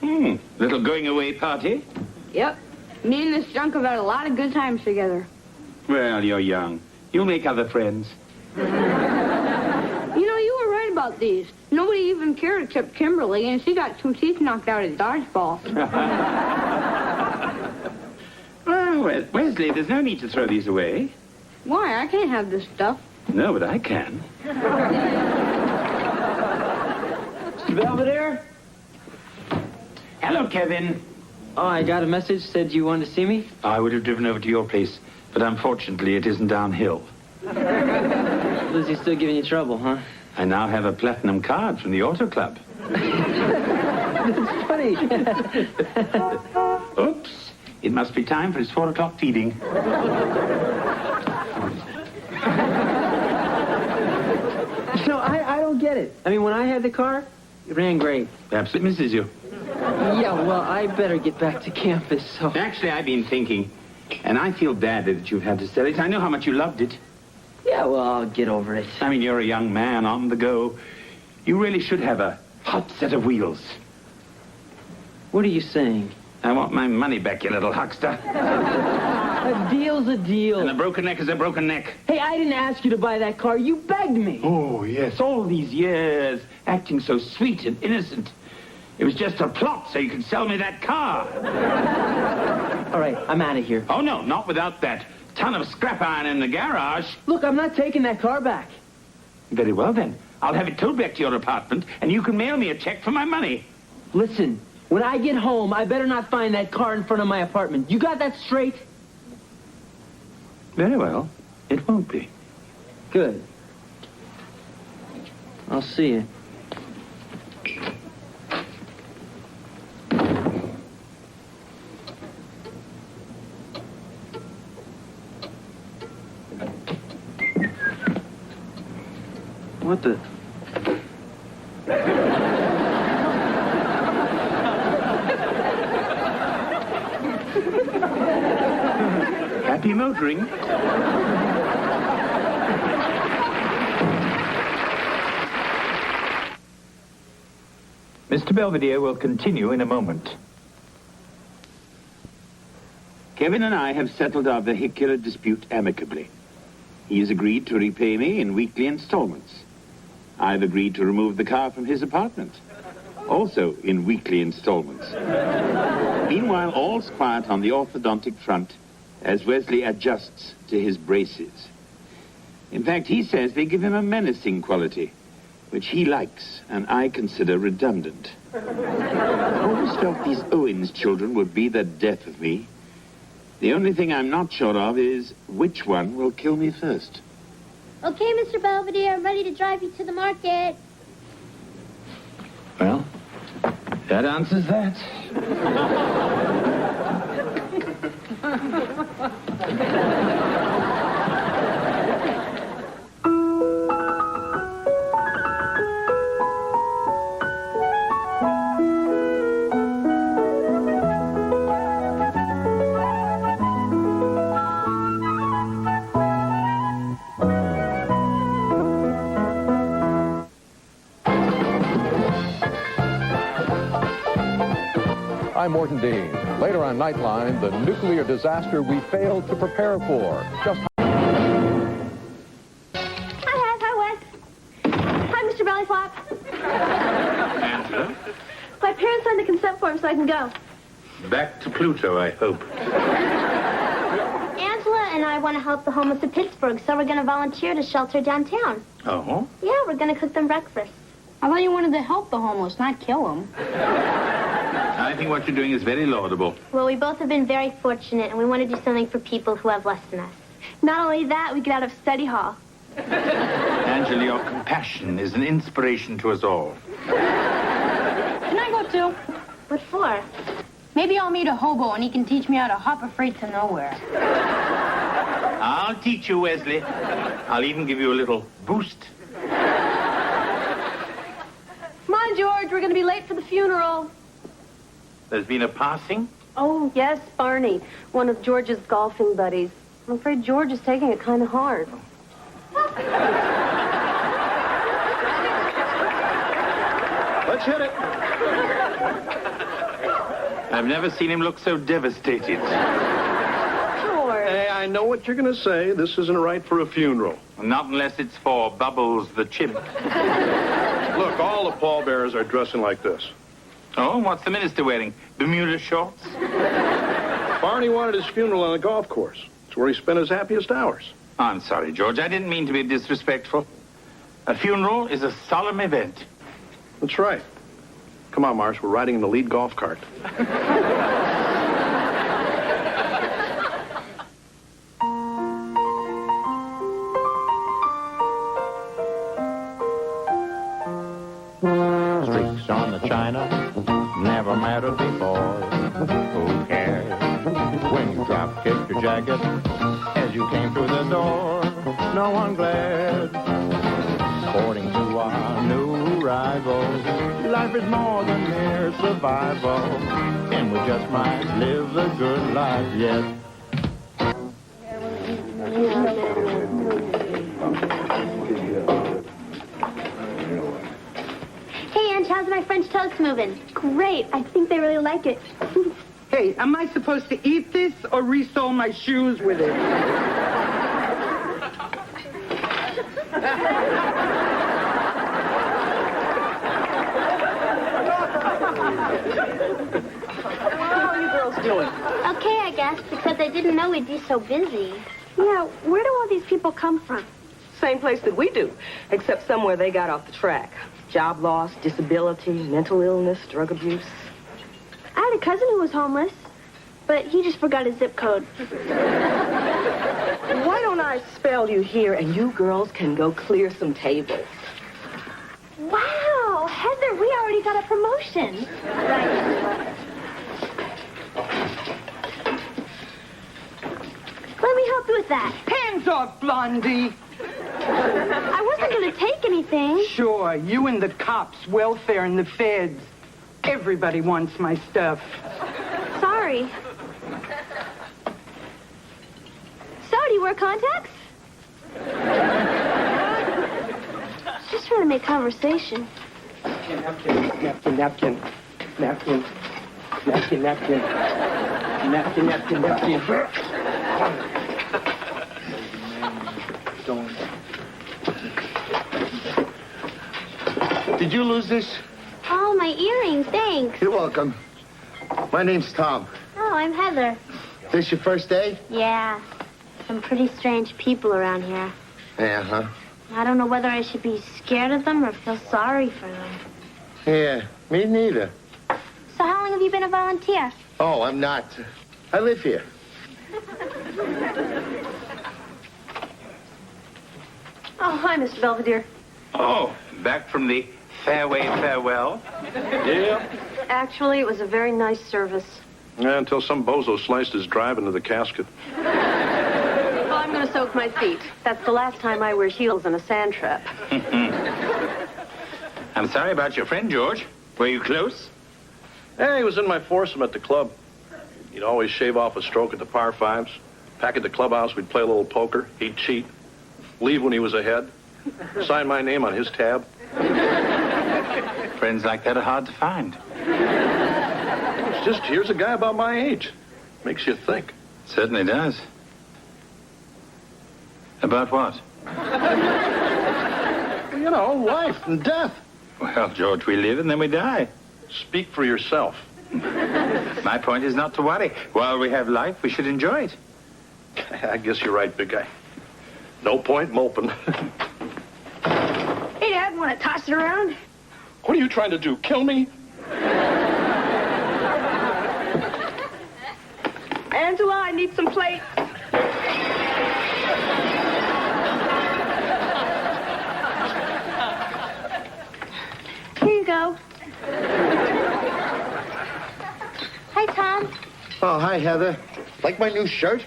Little going away party? Yep. Me and this junk have had a lot of good times together. Well, you're young. You'll make other friends. You know, you were right about these. Nobody even cared except Kimberly, and she got 2 teeth knocked out at dodgeball. Well, Wesley, there's no need to throw these away. Why? I can't have this stuff. No, but I can. Belvedere? Hello, Kevin. Oh, I got a message. Said you wanted to see me? I would have driven over to your place, but unfortunately it isn't downhill. Lizzie's still giving you trouble, huh? I now have a platinum card from the auto club. That's funny. Oops. It must be time for his 4 o'clock feeding. No, I don't get it. I mean, when I had the car, It ran great. Perhaps it misses you. Yeah, well, I better get back to campus, so... Actually, I've been thinking, and I feel bad that you've had to sell it. I know how much you loved it. Yeah, well, I'll get over it. I mean, you're a young man on the go. You really should have a hot set of wheels. What are you saying? I want my money back, you little huckster. A deal's a deal. And a broken neck is a broken neck. Hey, I didn't ask you to buy that car. You begged me. Oh, yes, all these years, acting so sweet and innocent. It was just a plot so you could sell me that car. All right, I'm out of here. Oh, no, not without that ton of scrap iron in the garage. Look, I'm not taking that car back. Very well, then. I'll have it towed back to your apartment, and you can mail me a check for my money. Listen, when I get home, I better not find that car in front of my apartment. You got that straight? Very well. It won't be. Good. I'll see you. What the... Happy motoring. Mr. Belvedere will continue in a moment. Kevin and I have settled our vehicular dispute amicably. He has agreed to repay me in weekly installments. I've agreed to remove the car from his apartment, also in weekly installments. Meanwhile, all's quiet on the orthodontic front as Wesley adjusts to his braces. In fact, he says they give him a menacing quality, which he likes and I consider redundant. I always felt these Owens children would be the death of me. The only thing I'm not sure of is which one will kill me first. Okay, Mr. Belvedere, I'm ready to drive you to the market. Well, that answers that. I'm Morton Dean. Later on Nightline, the nuclear disaster we failed to prepare for. Just Hi, Hev. Hi, Wes. Hi, Mr. Bellyflop. Angela? My parents signed the consent form so I can go. Back to Pluto, I hope. Angela and I want to help the homeless of Pittsburgh, so we're going to volunteer to shelter downtown. Oh? Yeah, we're going to cook them breakfast. I thought you wanted to help the homeless, not kill them. I think what you're doing is very laudable. Well, we both have been very fortunate, and we want to do something for people who have less than us. Not only that, we get out of study hall. Angela, your compassion is an inspiration to us all. Can I go too? What for? Maybe I'll meet a hobo and he can teach me how to hop a freight to nowhere. I'll teach you, Wesley. I'll even give you a little boost. Come on, George. We're going to be late for the funeral. There's been a passing? Oh, yes, Barney, one of George's golfing buddies. I'm afraid George is taking it kind of hard. Let's hit it. I've never seen him look so devastated. George. Hey, I know what you're going to say. This isn't right for a funeral. Not unless it's for Bubbles the chimp. Look, all the pallbearers are dressing like this. Oh, what's the minister wearing? Bermuda shorts? Barney wanted his funeral on a golf course. It's where he spent his happiest hours. I'm sorry, George. I didn't mean to be disrespectful. A funeral is a solemn event. That's right. Come on, Marsh. We're riding in the lead golf cart. Streaks on the china never mattered before. Who cares when you drop kicked your jacket as you came through the door? No one glared, sporting to our new ride. rival. Life is more than mere survival, and we just might live the good life yet. Hey, Ange, how's my French toast moving? Great. I think they really like it. Hey, am I supposed to eat this or re-sole my shoes with it? How are you girls doing? Okay, I guess, except I didn't know we'd be so busy. Yeah, where do all these people come from? Same place that we do, except somewhere they got off the track. Job loss, disability, mental illness, drug abuse. I had a cousin who was homeless, but he just forgot his zip code. Why don't I spell you here and you girls can go clear some tables? Wow, Heather, we already got a promotion. Right. Let me help you with that. Hands off, Blondie! I wasn't going to take anything. Sure, you and the cops, welfare, and the feds. Everybody wants my stuff. Sorry. So, do you wear contacts? Just trying to make conversation. Napkin, napkin, napkin, napkin, napkin, napkin, napkin, napkin, napkin. Don't. Did you lose this? Oh, my earrings, thanks. You're welcome. My name's Tom. Oh, I'm Heather. This your first day? Yeah. Some pretty strange people around here. Yeah, huh? I don't know whether I should be scared of them or feel sorry for them. Yeah, me neither. So how long have you been a volunteer? Oh, I'm not. I live here. Oh, hi, Mr. Belvedere. Oh, back from the fairway farewell? Yeah. Actually, it was a very nice service. Yeah, until some bozo sliced his drive into the casket. Well, I'm going to soak my feet. That's the last time I wear heels in a sand trap. I'm sorry about your friend, George. Were you close? Hey, he was in my foursome at the club. He'd always shave off a stroke at the par fives. Back at the clubhouse, we'd play a little poker. He'd cheat. Leave when he was ahead. Sign my name on his tab. Friends like that are hard to find. It's just, here's a guy about my age. Makes you think. Certainly does. About what? You know, life and death. Well, George, we live and then we die. Speak for yourself. My point is not to worry. While we have life, we should enjoy it. I guess you're right, big guy. No point moping. Hey, Dad, want to toss it around? What are you trying to do, kill me? Angela, I need some plates. Here you go. Hi, Tom. Oh, hi, Heather. Like my new shirt?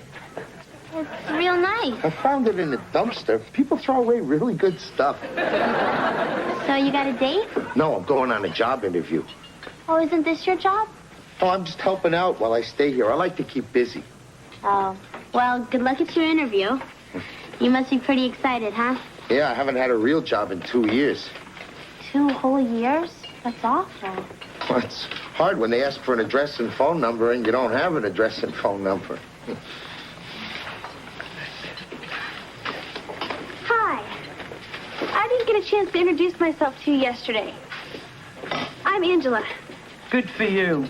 It's real nice. I found it in the dumpster. People throw away really good stuff. So you got a date? No, I'm going on a job interview. Oh, isn't this your job? Oh, I'm just helping out while I stay here. I like to keep busy. Oh. Well, good luck at your interview. You must be pretty excited, huh? Yeah, I haven't had a real job in 2 years. 2 whole years? That's awful. Well, it's hard when they ask for an address and phone number and you don't have an address and phone number. Hi. I didn't get a chance to introduce myself to you yesterday. I'm Angela. Good for you.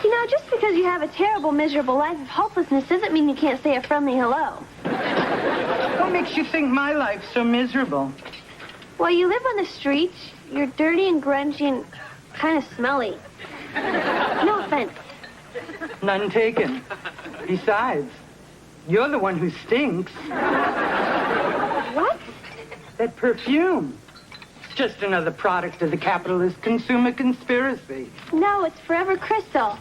You know, just because you have a terrible, miserable life of hopelessness doesn't mean you can't say a friendly hello. What makes you think my life's so miserable? Well, you live on the streets. You're dirty and grungy and kind of smelly. No offense. None taken. Besides, you're the one who stinks. What? That perfume. It's just another product of the capitalist consumer conspiracy. No, it's Forever Crystal.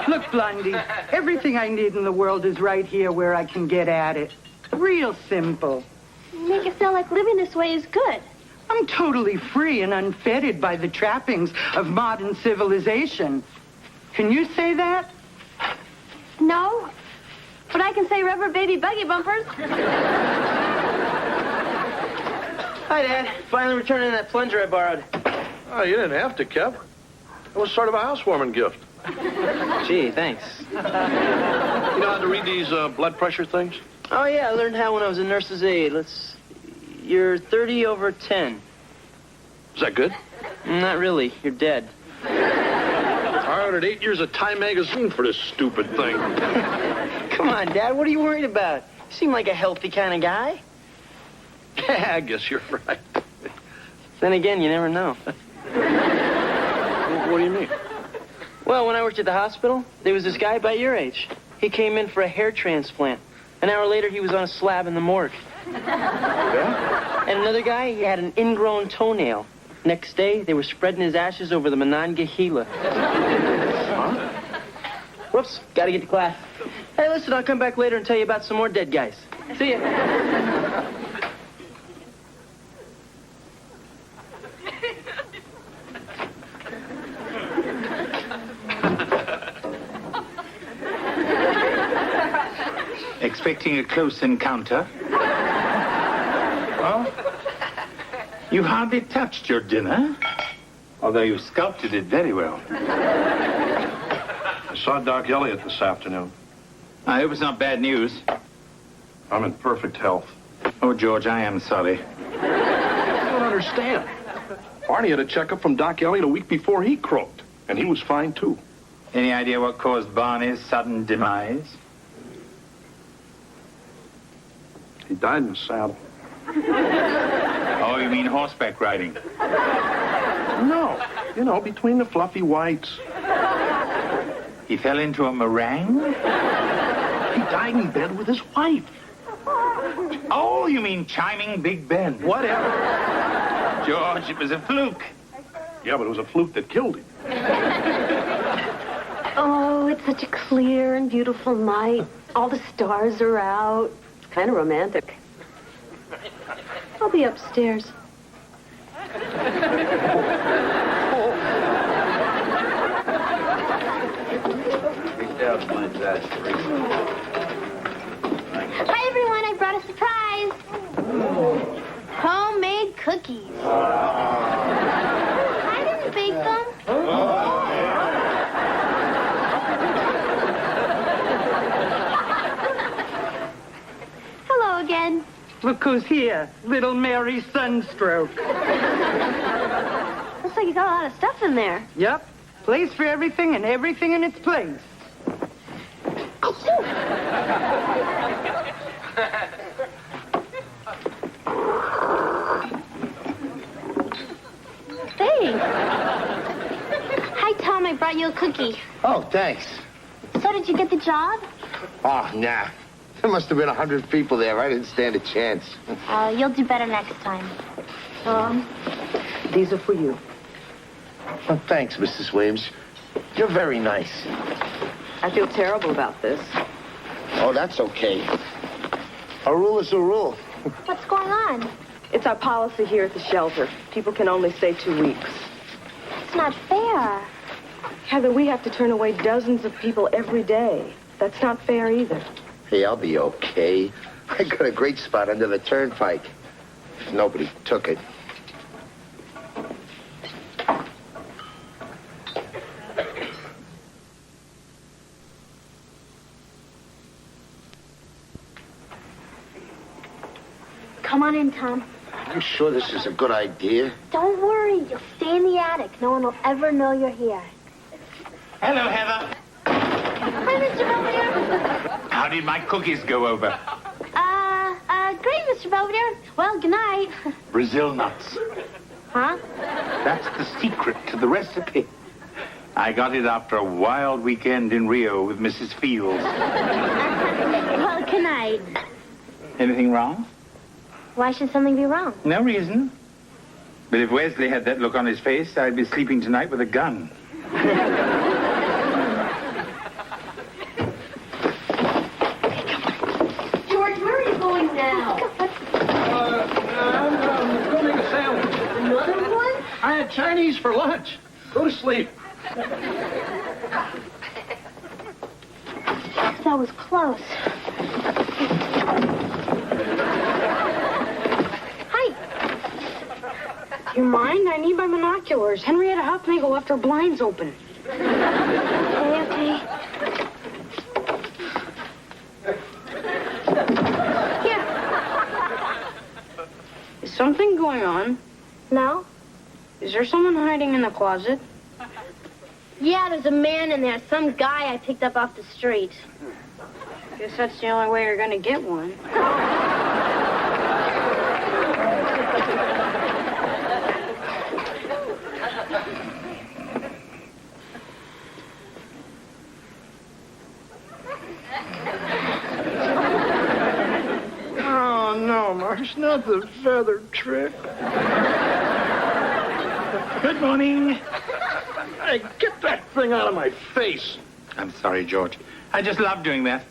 Look, Blondie, everything I need in the world is right here where I can get at it. Real simple. You make it feel like living this way is good. I'm totally free and unfettered by the trappings of modern civilization. Can you say that? No, but I can say rubber baby buggy bumpers. Hi, Dad. Finally returning that plunger I borrowed. Oh, you didn't have to, Kev. It was sort of a housewarming gift. Gee, thanks. You know how to read these blood pressure things? Oh, yeah, I learned how when I was a nurse's aide. You're 30/10. Is that good? Not really. You're dead. I ordered 8 years of Time magazine for this stupid thing. Come on, Dad. What are you worried about? You seem like a healthy kind of guy. Yeah, I guess you're right. Then again, you never know. What do you mean? Well, when I worked at the hospital, there was this guy about your age. He came in for a hair transplant. An hour later, he was on a slab in the morgue. Yeah? And another guy, he had an ingrown toenail. Next day, they were spreading his ashes over the Monongahela. Huh? Whoops, gotta get to class. Hey, listen, I'll come back later and tell you about some more dead guys. See ya. Expecting a close encounter? Well, you hardly touched your dinner, although you sculpted it very well. I saw Doc Elliott this afternoon. I hope it's not bad news. I'm in perfect health. Oh, George, I am sorry. I don't understand. Barney had a checkup from Doc Elliott a week before he croaked, and he was fine, too. Any idea what caused Barney's sudden demise? He died in the saddle. Oh, you mean horseback riding? No. You know, between the fluffy whites. He fell into a meringue? He died in bed with his wife. Oh, you mean chiming Big Ben? Whatever. George, it was a fluke. Yeah, but it was a fluke that killed him. Oh, it's such a clear and beautiful night. All the stars are out. It's kind of romantic. I'll be upstairs. Hi, everyone. I brought a surprise. Homemade cookies. I didn't bake them. Hello again. Look who's here. Little Mary Sunstroke. Looks like you got a lot of stuff in there. Yep. Place for everything and everything in its place. Thanks. Hi, Tom. I brought you a cookie. Oh, thanks. So did you get the job? Oh, nah. There must have been 100 people there. I didn't stand a chance. You'll do better next time. These are for you. Oh, thanks, Mrs. Williams. You're very nice. I feel terrible about this. Oh, that's okay. A rule is a rule. What's going on? It's our policy here at the shelter. People can only stay 2 weeks. It's not fair. Heather, we have to turn away dozens of people every day. That's not fair either. Hey, I'll be okay. I got a great spot under the turnpike. If nobody took it. Come on in, Tom. You sure this is a good idea? Don't worry. You'll stay in the attic. No one will ever know you're here. Hello, Heather. Hi, Mr. Belvedere. How did my cookies go over? Great, Mr. Belvedere. Well, good night. Brazil nuts. Huh? That's the secret to the recipe. I got it after a wild weekend in Rio with Mrs. Fields. Well, good night. Anything wrong? Why should something be wrong? No reason. But if Wesley had that look on his face, I'd be sleeping tonight with a gun. George, where are you going now? much. Go to sleep. That was close. Hi. You mind? I need my binoculars. Henrietta Huffnagel left her blinds open. Okay. Here. Is something going on? No? Is there someone hiding in the closet? Yeah, there's a man in there. Some guy I picked up off the street. Guess that's the only way you're gonna get one. Oh, no, Marsh, not the feather trick. Good morning. Hey, get that thing out of my face. I'm sorry, George. I just love doing that.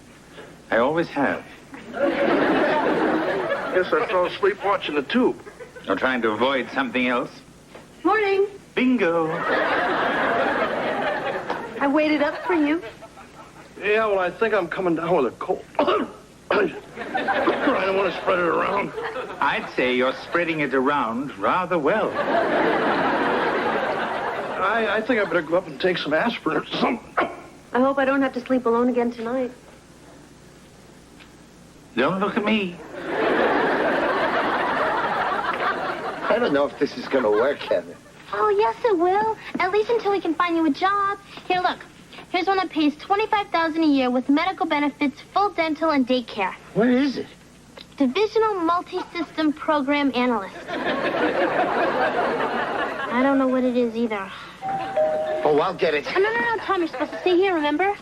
I always have. Guess I fell asleep watching the tube. Or trying to avoid something else. Morning. Bingo. I waited up for you. Yeah, well, I think I'm coming down with a cold. I don't want to spread it around. I'd say you're spreading it around rather well. I think I better go up and take some aspirin or something. I hope I don't have to sleep alone again tonight. Don't look at me. I don't know if this is going to work, Heather. Oh, yes, it will. At least until we can find you a job. Here, look. Here's one that pays $25,000 a year with medical benefits, full dental, and daycare. What is it? Divisional Multi-System Program Analyst. I don't know what it is either. Oh, I'll get it. Oh, no, Tom, you're supposed to stay here, remember?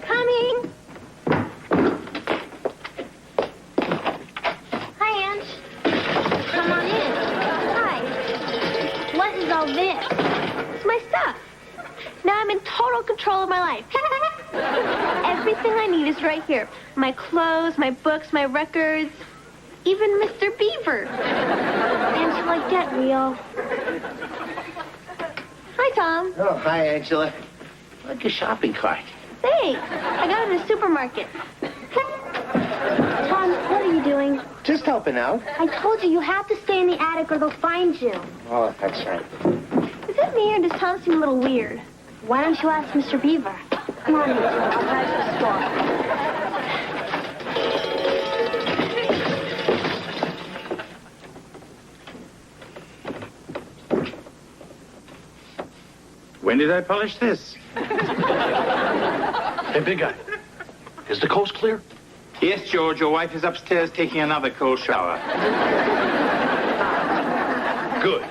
Coming. Hi, Ange. Come on in. Hi. What is all this? It's my stuff. Now I'm in total control of my life. Everything I need is right here. My clothes, my books, my records, even Mr. Beaver. Angela, get real. Hi, Tom. Oh, hi, Angela. Like a shopping cart. Thanks. I got it in the supermarket. Tom, what are you doing? Just helping out. I told you have to stay in the attic or they'll find you. Oh, that's right. Is it me or does Tom seem a little weird? Why don't you ask Mr. Beaver? Come on, Angela. I'll drive to the store. When did I polish this? Hey, big guy. Is the coast clear? Yes, George. Your wife is upstairs taking another cold shower. Good.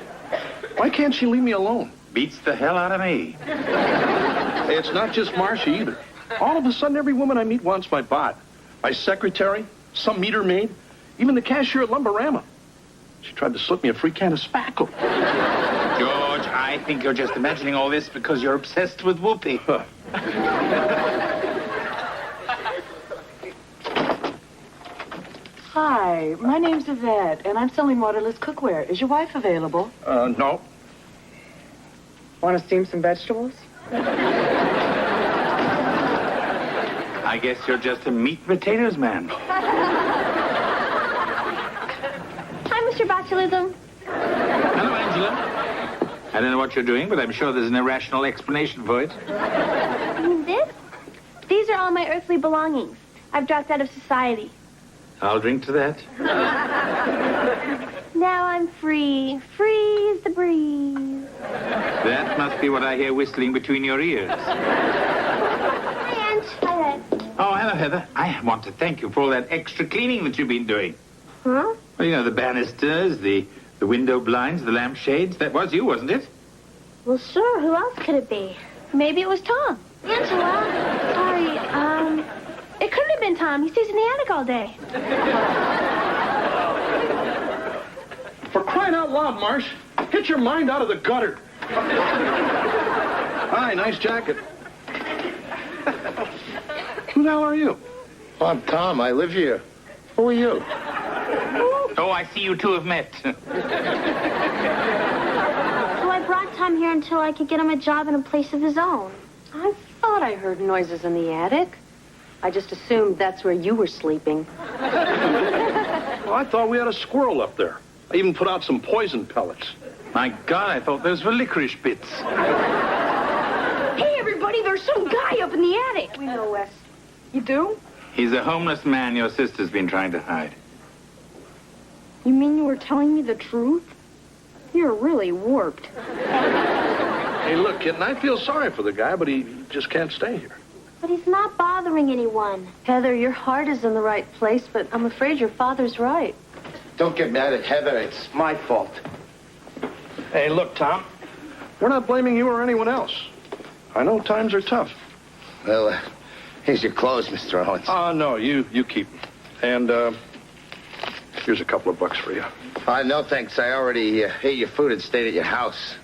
Why can't she leave me alone? Beats the hell out of me. Hey, it's not just Marsha either. All of a sudden, every woman I meet wants my bot. My secretary, some meter maid, even the cashier at Lumberama. She tried to slip me a free can of spackle. George, I think you're just imagining all this because you're obsessed with Whoopi. Hi, my name's Yvette, and I'm selling waterless cookware. Is your wife available? No. Want to steam some vegetables? I guess you're just a meat and potatoes man. Hi, Mr. Botulism. Hello, Angela. I don't know what you're doing, but I'm sure there's an irrational explanation for it. You mean this? These are all my earthly belongings. I've dropped out of society. I'll drink to that. Now I'm free. Free as the breeze. That must be what I hear whistling between your ears. Hi, Aunt. Hi, Ed. Oh, hello, Heather. I want to thank you for all that extra cleaning that you've been doing. Huh? Well, you know, the banisters, the window blinds, the lampshades. That was you, wasn't it? Well, sure. Who else could it be? Maybe it was Tom. Angela. Sorry, it couldn't have been Tom. He stays in the attic all day. For crying out loud, Marsh. Get your mind out of the gutter. Hi, nice jacket. Who the hell are you? Oh, I'm Tom. I live here. Who are you? Oh, I see you two have met. So I brought Tom here until I could get him a job in a place of his own. I thought I heard noises in the attic. I just assumed that's where you were sleeping. Well, I thought we had a squirrel up there. I even put out some poison pellets. My God, I thought those were licorice bits. Hey, everybody, there's some guy up in the attic. We know, Wes. You do? He's a homeless man your sister's been trying to hide. You mean you were telling me the truth? You're really warped. Hey, look, kid, and I feel sorry for the guy, but he just can't stay here. But he's not bothering anyone. Heather, your heart is in the right place, but I'm afraid your father's right. Don't get mad at Heather. It's my fault. Hey, look, Tom, we're not blaming you or anyone else. I know times are tough. Well, here's your clothes, Mr. Owens. Oh, no, you keep them. And, here's a couple of bucks for you. No, thanks. I already ate your food and stayed at your house.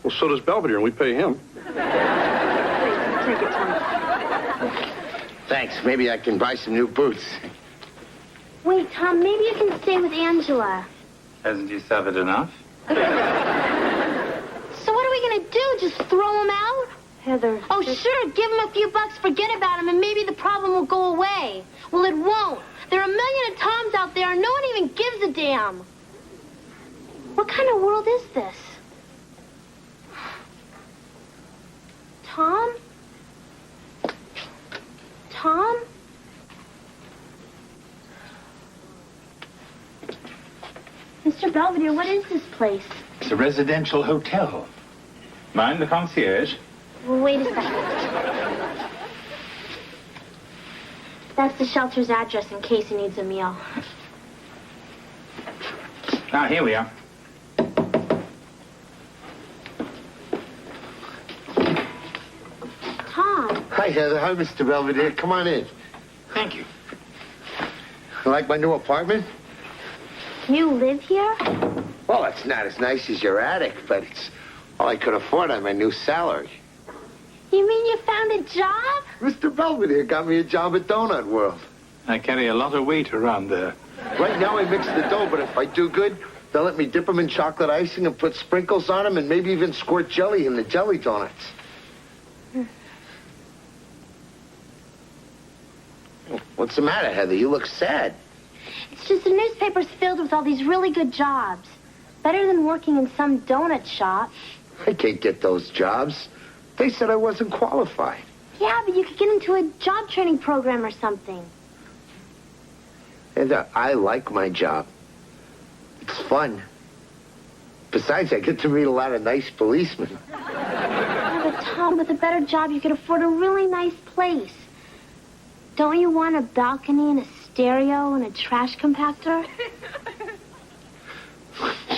Well, so does Belvedere, and we pay him. Take it, Tom. Thanks. Maybe I can buy some new boots. Wait, Tom, maybe you can stay with Angela. Hasn't he suffered enough? So what are we going to do? Just throw him out? Heather. Oh, sure. Give him a few bucks, forget about him, and maybe the problem will go away. Well, it won't. There are a million of Toms out there, and no one even gives a damn. What kind of world is this? Tom? Tom? Mr. Belvedere, what is this place? It's a residential hotel. Mind the concierge? Well, wait a second. That's the shelter's address in case he needs a meal. Ah, here we are. Tom. Hi, Heather. Hi, Mr. Belvedere. Come on in. Thank you. Like my new apartment? You live here? Well, it's not as nice as your attic, but it's all I could afford on my new salary. You mean you found a job? Mr. Belvedere got me a job at Donut World. I carry a lot of weight around there. Right now I mix the dough, but if I do good, they'll let me dip them in chocolate icing and put sprinkles on them and maybe even squirt jelly in the jelly donuts. What's the matter, Heather? You look sad. It's just the newspaper's filled with all these really good jobs. Better than working in some donut shop. I can't get those jobs. They said I wasn't qualified. Yeah, but you could get into a job training program or something. Heather, I like my job. It's fun. Besides, I get to meet a lot of nice policemen. Yeah, but Tom, with a better job, you could afford a really nice place. Don't you want a balcony and a stereo and a trash compactor?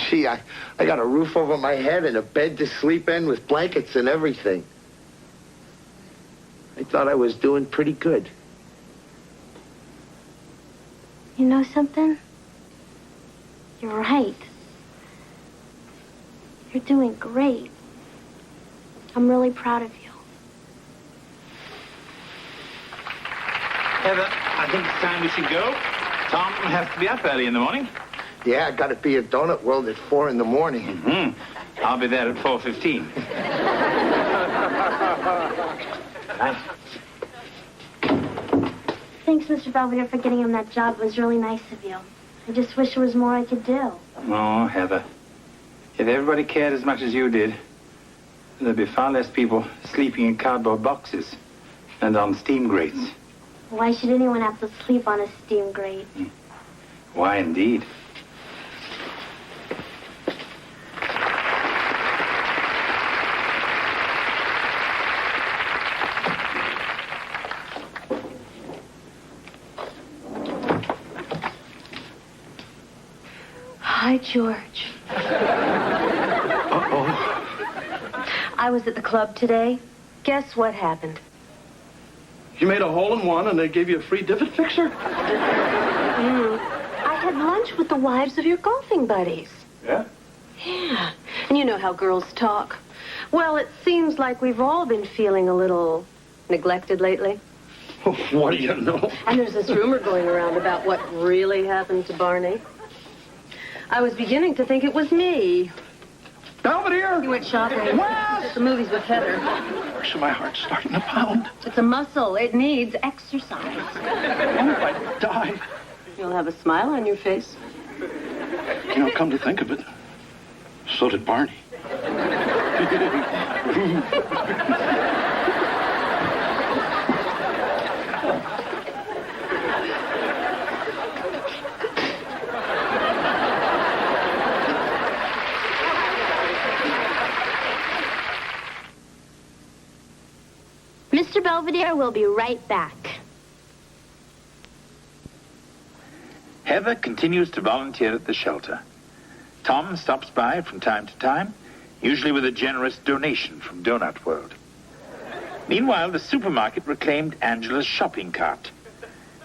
Gee, I got a roof over my head and a bed to sleep in with blankets and everything. I thought I was doing pretty good. You know something? You're right. You're doing great. I'm really proud of you. Heather, I think it's time we should go. Tom has to be up early in the morning. Yeah, I got to be at Donut World at 4 in the morning. Mm-hmm. I'll be there at 4:15. Nice. Thanks, Mr. Belvedere, for getting him that job. It was really nice of you. I just wish there was more I could do. Oh, Heather. If everybody cared as much as you did, there'd be far less people sleeping in cardboard boxes and on steam grates. Why should anyone have to sleep on a steam grate? Why, indeed. Hi, George. Uh-oh. I was at the club today. Guess what happened? You made a hole-in-one and they gave you a free divot fixer? I had lunch with the wives of your golfing buddies. Yeah? Yeah. And you know how girls talk. Well, it seems like we've all been feeling a little neglected lately. What do you know? And there's this rumor going around about what really happened to Barney. I was beginning to think it was me. Belvedere! You went shopping. Wes! At the movies with Heather. Actually, my heart's starting to pound. It's a muscle. It needs exercise. What if I die? You'll have a smile on your face. You know, come to think of it, so did Barney. Mr. Belvedere will be right back. Heather continues to volunteer at the shelter. Tom stops by from time to time, usually with a generous donation from Donut World. Meanwhile, the supermarket reclaimed Angela's shopping cart,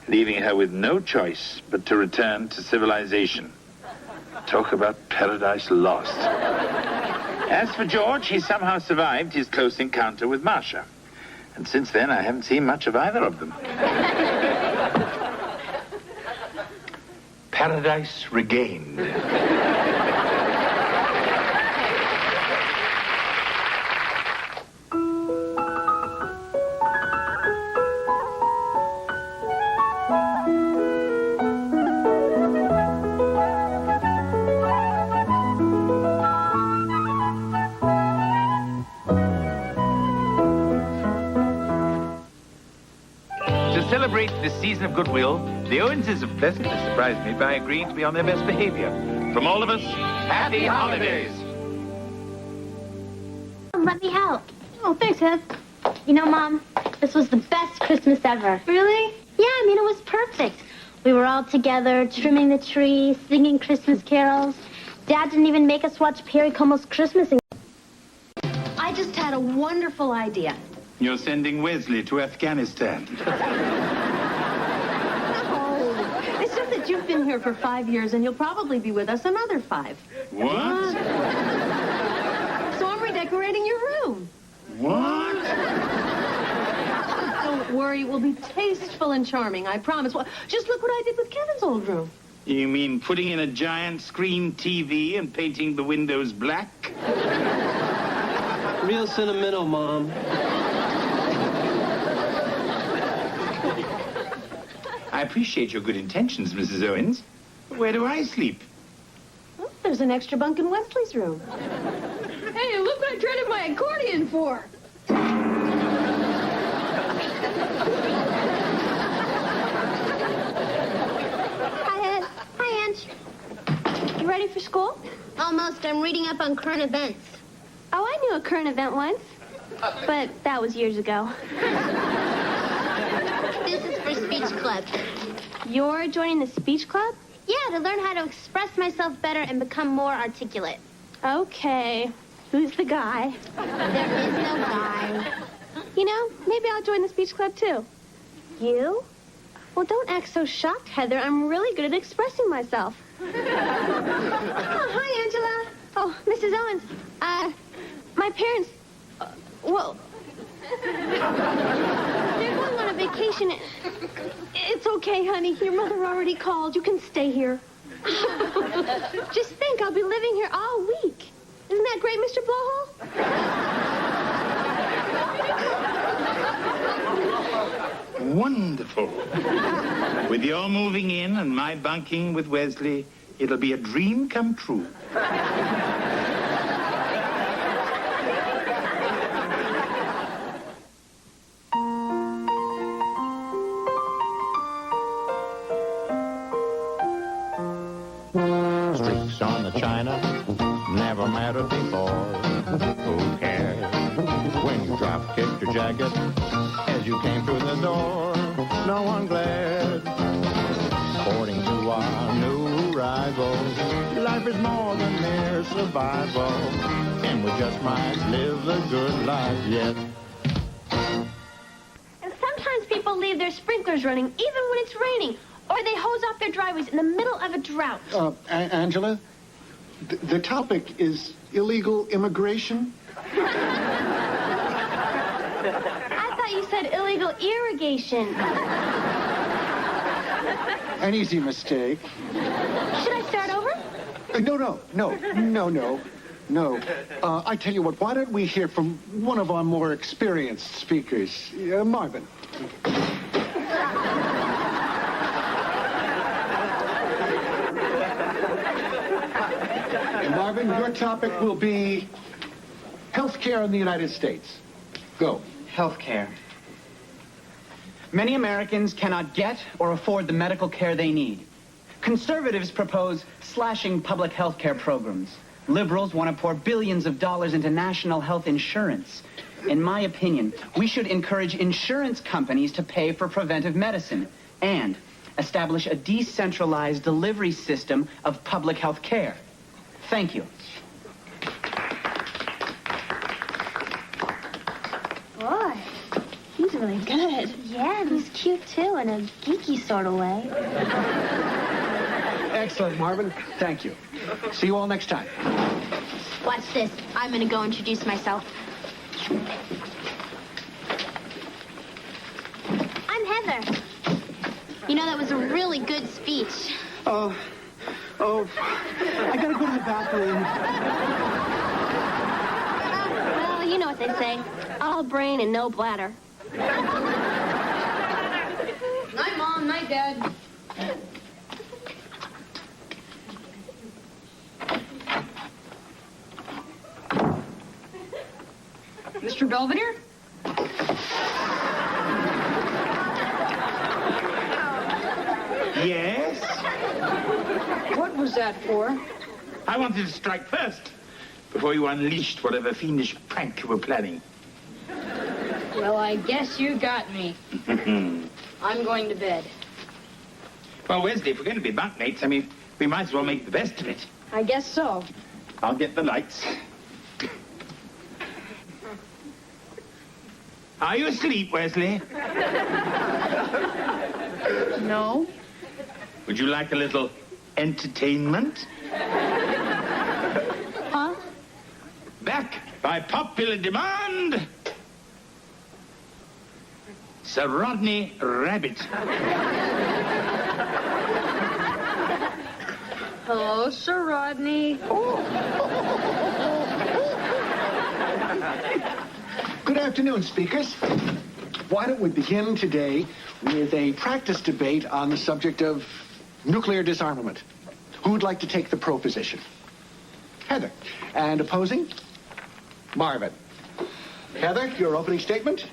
leaving her with no choice but to return to civilization. Talk about paradise lost. As for George, he somehow survived his close encounter with Marsha. And since then, I haven't seen much of either of them. Paradise regained. To celebrate this season of goodwill, the Owenses have pleasantly surprised me by agreeing to be on their best behavior. From all of us, happy holidays! Let me help. Oh, thanks, Heath. You know, Mom, this was the best Christmas ever. Really? Yeah, I mean, it was perfect. We were all together, trimming the tree, singing Christmas carols. Dad didn't even make us watch Perry Como's Christmas. I just had a wonderful idea. You're sending Wesley to Afghanistan. Oh, it's just that you've been here for 5 years, and you'll probably be with us another 5. What? So I'm redecorating your room. What? Don't worry, it will be tasteful and charming, I promise. Well, just look what I did with Kevin's old room. You mean putting in a giant screen TV and painting the windows black? Real sentimental, Mom. I appreciate your good intentions, Mrs. Owens. Where do I sleep? Oh, there's an extra bunk in Wesley's room. Hey, look what I traded my accordion for. Hi, Ed. Hi, Ange. You ready for school? Almost. I'm reading up on current events. Oh, I knew a current event once, but that was years ago. This is for speech club. You're joining the speech club? Yeah, to learn how to express myself better and become more articulate. Okay. Who's the guy? There is no guy. You know, maybe I'll join the speech club, too. You? Well, don't act so shocked, Heather. I'm really good at expressing myself. Oh, hi, Angela. Oh, Mrs. Owens. My parents... well... they're going on a vacation. It's okay, honey. Your mother already called. You can stay here. Just think, I'll be living here all week. Isn't that great, Mr. Blowhole? Wonderful. With your moving in and my bunking with Wesley, it'll be a dream come true. Streaks on the china never mattered before. Who cares when you drop kicked your jacket as you came through the door? No one glared. According to our new rivals, life is more than mere survival, and we just might live the good life yet. And sometimes people leave their sprinklers running even when it's raining, or they hose off their driveways in the middle of a drought. Angela, the topic is illegal immigration. I thought you said illegal irrigation. An easy mistake. Should I start over? No. I tell you what, why don't we hear from one of our more experienced speakers, Marvin. Marvin, your topic will be healthcare in the United States. Go. Healthcare. Many Americans cannot get or afford the medical care they need. Conservatives propose slashing public health care programs. Liberals want to pour billions of dollars into national health insurance. In my opinion, we should encourage insurance companies to pay for preventive medicine and establish a decentralized delivery system of public health care. Thank you. Boy, he's really good. Yeah, and he's cute, too, in a geeky sort of way. Excellent, Marvin. Thank you. See you all next time. Watch this. I'm going to go introduce myself. I'm Heather. You know, that was a really good speech. Oh, I gotta go to the bathroom. Well, you know what they say. All brain and no bladder. Night, Mom. Night, Dad. Mr. Belvedere? Yes? What was that for? I wanted to strike first, before you unleashed whatever fiendish prank you were planning. Well, I guess you got me. I'm going to bed. Well, Wesley, if we're going to be bunkmates, I mean, we might as well make the best of it. I guess so. I'll get the lights. Are you asleep, Wesley? No. Would you like a little entertainment? Huh? Back by popular demand, Sir Rodney Rabbit. Hello, Sir Rodney. Good afternoon, speakers. Why don't we begin today with a practice debate on the subject of nuclear disarmament? Who would like to take the pro position? Heather. And opposing? Marvin. Heather, your opening statement?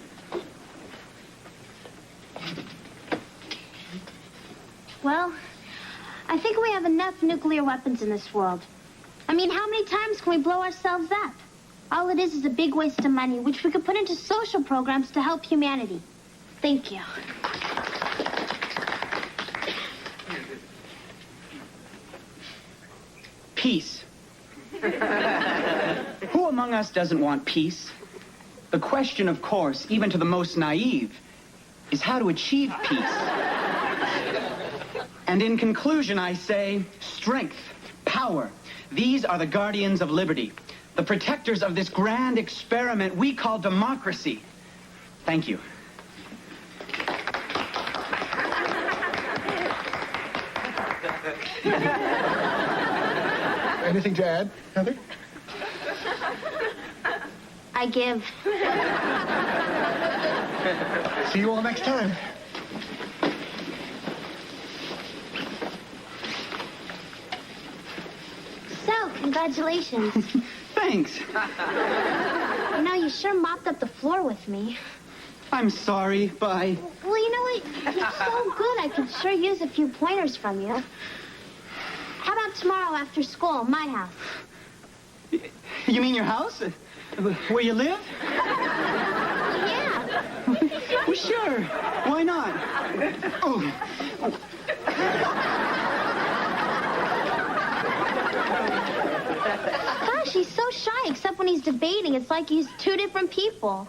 Well, I think we have enough nuclear weapons in this world. I mean, how many times can we blow ourselves up? All it is a big waste of money, which we could put into social programs to help humanity. Thank you. Peace. Who among us doesn't want peace? The question, of course, even to the most naive, is how to achieve peace. And in conclusion, I say, strength, power. These are the guardians of liberty, the protectors of this grand experiment we call democracy. Thank you. Anything to add, Heather? I give. See you all next time. So, congratulations. Thanks. You know, you sure mopped up the floor with me. I'm sorry. Bye. Well, you know what? You're so good, I could sure use a few pointers from you. How about tomorrow after school, my house? You mean your house? Where you live? Yeah. Well, sure. Why not? Oh. Gosh, he's so shy, except when he's debating. It's like he's two different people.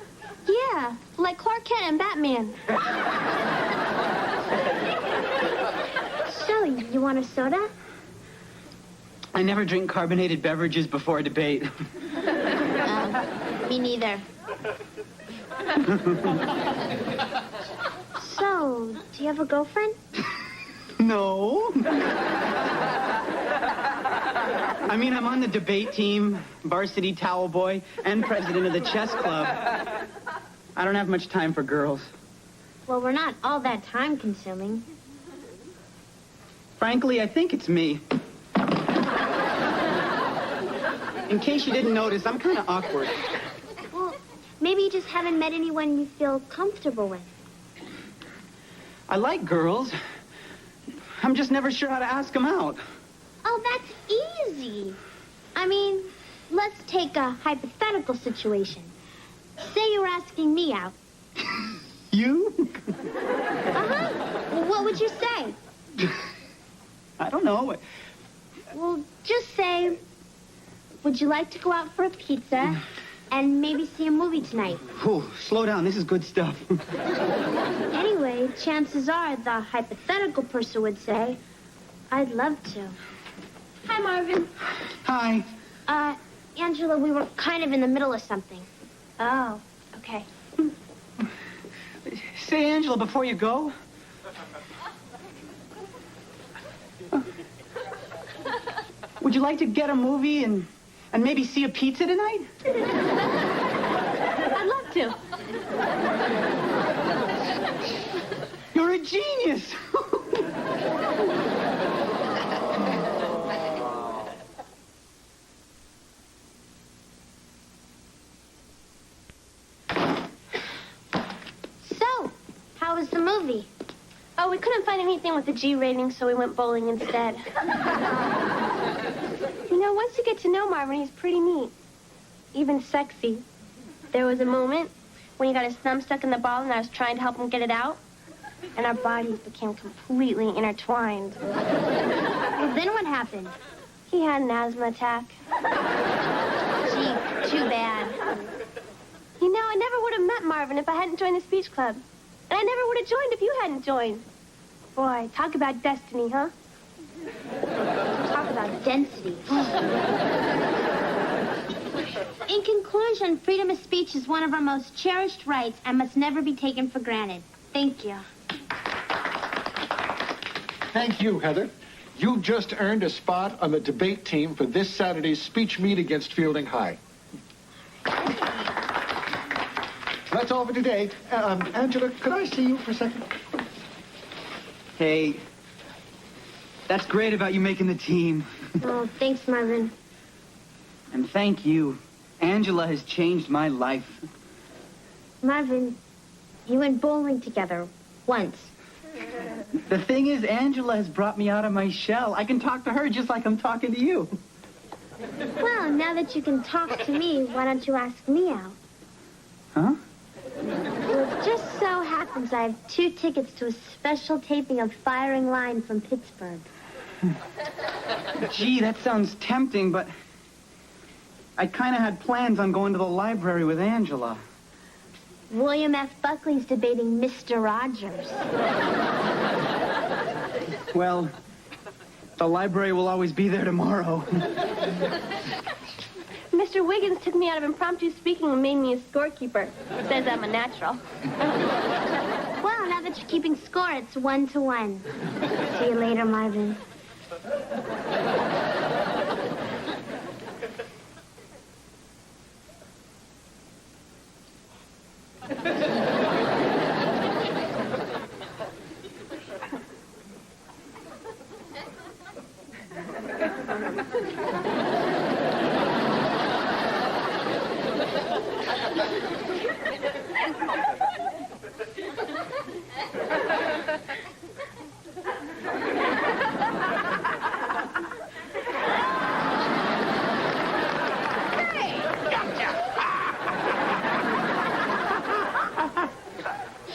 Yeah, like Clark Kent and Batman. So, you want a soda? I never drink carbonated beverages before a debate. Me neither. So, do you have a girlfriend? No. I mean, I'm on the debate team, varsity towel boy, and president of the chess club. I don't have much time for girls. Well, we're not all that time-consuming. Frankly, I think it's me. In case you didn't notice, I'm kind of awkward. Well, maybe you just haven't met anyone you feel comfortable with. I like girls. I'm just never sure how to ask them out. Oh, that's easy. I mean, let's take a hypothetical situation. Say you were asking me out. You? Uh-huh. Well, what would you say? I don't know. Well, just say, would you like to go out for a pizza and maybe see a movie tonight? Whew, slow down. This is good stuff. Anyway, chances are the hypothetical person would say, I'd love to. Hi, Marvin. Hi. Angela, we were kind of in the middle of something. Oh, okay. Say, Angela, before you go. Would you like to get a movie and maybe see a pizza tonight? I'd love to. You're a genius. So, how was the movie? Oh, we couldn't find anything with a G rating, so we went bowling instead. You know, once you get to know Marvin, he's pretty neat. Even sexy. There was a moment when he got his thumb stuck in the ball and I was trying to help him get it out. And our bodies became completely intertwined. Well, then what happened? He had an asthma attack. Gee, too bad. You know, I never would have met Marvin if I hadn't joined the speech club. And I never would have joined if you hadn't joined. Boy, talk about destiny, huh? Talk about density. In conclusion, freedom of speech is one of our most cherished rights and must never be taken for granted. Thank you. Thank you, Heather. You just earned a spot on the debate team for this Saturday's speech meet against Fielding High. That's all for today. Angela, could I see you for a second? Hey, that's great about you making the team. Oh, thanks, Marvin. And thank you. Angela has changed my life. Marvin, you went bowling together once. The thing is, Angela has brought me out of my shell. I can talk to her just like I'm talking to you. Well, now that you can talk to me, why don't you ask me out? Huh? Well, it just so happens I have 2 tickets to a special taping of Firing Line from Pittsburgh. Gee, that sounds tempting, but I kind of had plans on going to the library with Angela. William F. Buckley's debating Mr. Rogers. Well, the library will always be there tomorrow. Mr. Wiggins took me out of impromptu speaking and made me a scorekeeper. Says I'm a natural. Well, now that you're keeping score, it's 1-1. See you later, Marvin.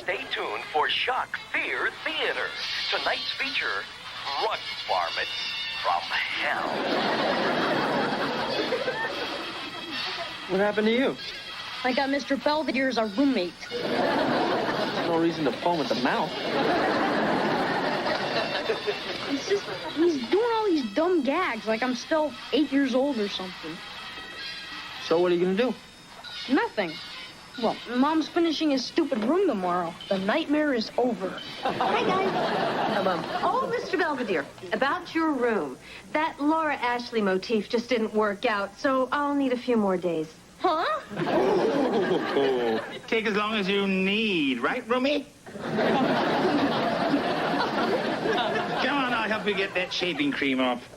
Stay tuned for Shock Fear Theater. Tonight's feature, Run, Varmints, from Hell. What happened to you? I got Mr. Belvedere as our roommate. There's no reason to foam at the mouth. He's doing all these dumb gags like I'm still 8 years old or something. So what are you going to do? Nothing. Well, Mom's finishing his stupid room tomorrow. The nightmare is over. Hi, guys. Oh, Mr. Belvedere, about your room. That Laura Ashley motif just didn't work out, so I'll need a few more days. Huh? Take as long as you need, right, Roomie? Come on, I'll help you get that shaving cream off.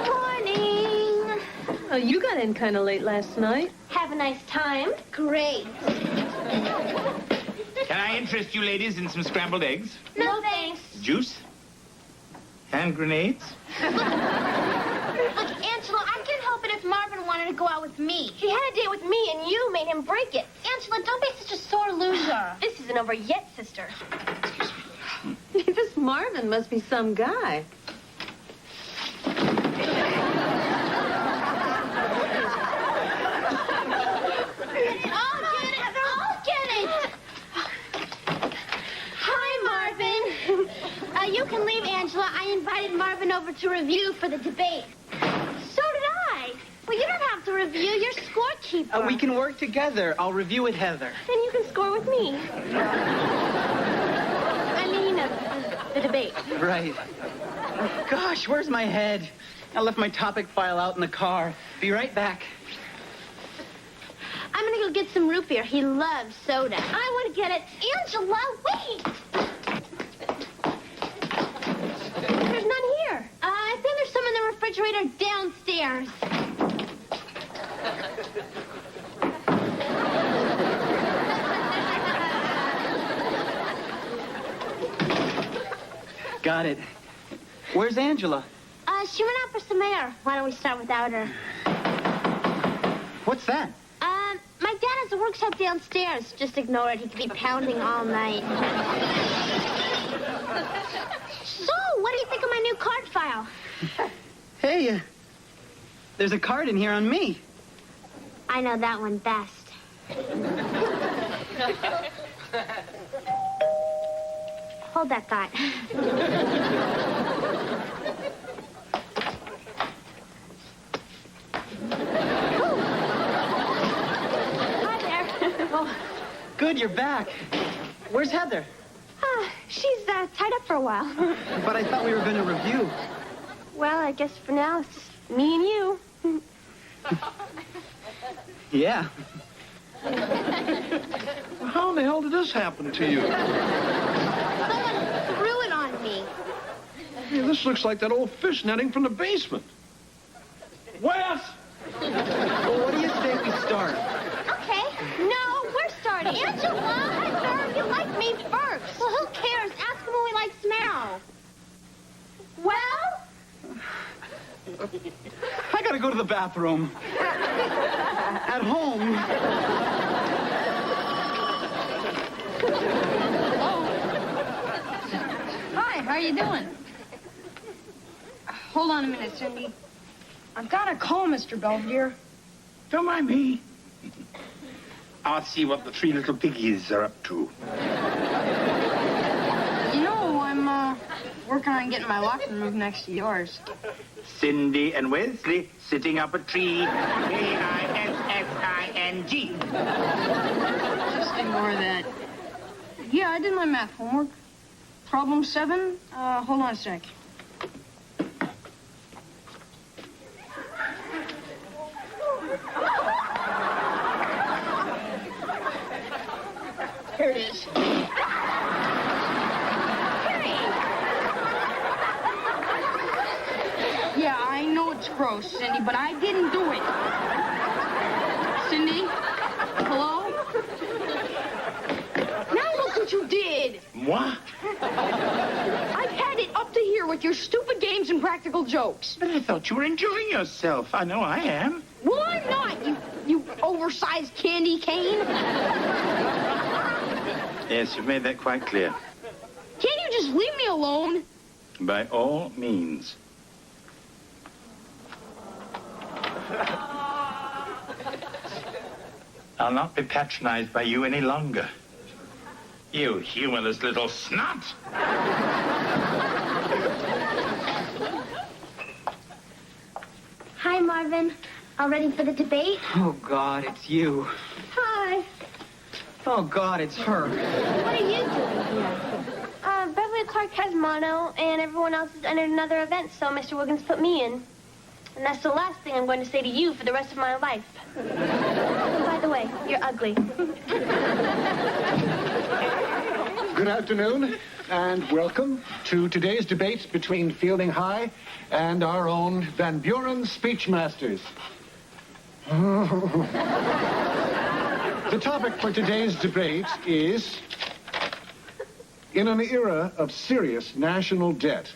Morning. Oh, you got in kind of late last night. Have a nice time. Great. Can I interest you ladies in some scrambled eggs? No, thanks. Juice? Hand grenades? Look, Angela, I can't help it if Marvin wanted to go out with me. He had a date with me, and you made him break it. Angela, don't be such a sore loser. This isn't over yet, sister. This Marvin must be some guy. You can leave, Angela. I invited Marvin over to review for the debate. So did I. Well, you don't have to review. You're scorekeeper. We can work together. I'll review with Heather. Then you can score with me. I mean, the debate. Right. Oh, gosh, where's my head? I left my topic file out in the car. Be right back. I'm gonna go get some root beer. He loves soda. I want to get it. Angela, wait! There's none here. I think there's some in the refrigerator downstairs. Got it. Where's Angela? She went out for some air. Why don't we start without her? What's that? My dad has a workshop downstairs. Just ignore it. He could be pounding all night. So, what do you think of my new card file? Hey, there's a card in here on me. I know that one best. Hold that thought. Hi there. Oh, good, you're back. Where's Heather? She's tied up for a while. But I thought we were going to review. Well, I guess for now it's just me and you. Yeah. How in the hell did this happen to you? Someone threw it on me. Hey, this looks like that old fish netting from the basement. Wes! Well, what do you say we start? Okay. No, we're starting. Angela, you like me first. Well, who cares? Ask him when we like smell. Well? I gotta go to the bathroom. At home. Hi, how are you doing? Hold on a minute, Cindy. I've got to call Mr. Belvedere. Don't mind me. I'll see what the three little piggies are up to. You know, I'm working on getting my locker moved next to yours. Cindy and Wesley sitting up a tree. K-I-S-S-I-N-G. Just ignore that. Yeah, I did my math homework. Problem 7. Hold on a sec. Here it is. Yeah, I know it's gross, Cindy, but I didn't do it. Cindy? Hello? Now look what you did. What? I've had it up to here with your stupid games and practical jokes. But I thought you were enjoying yourself. I know I am. Well, I'm not, you oversized candy cane. Yes, you've made that quite clear. Can't you just leave me alone? By all means. I'll not be patronized by you any longer. You humorless little snot. Marvin. All ready for the debate? Oh, God, it's you. Hi. Oh, God, it's her. What are you doing here? Beverly Clark has mono, and everyone else has entered another event, so Mr. Wiggins put me in. And that's the last thing I'm going to say to you for the rest of my life. And by the way, you're ugly. Good afternoon, and welcome to today's debate between Fielding High and our own Van Buren Speechmasters. The topic for today's debate is, in an era of serious national debt,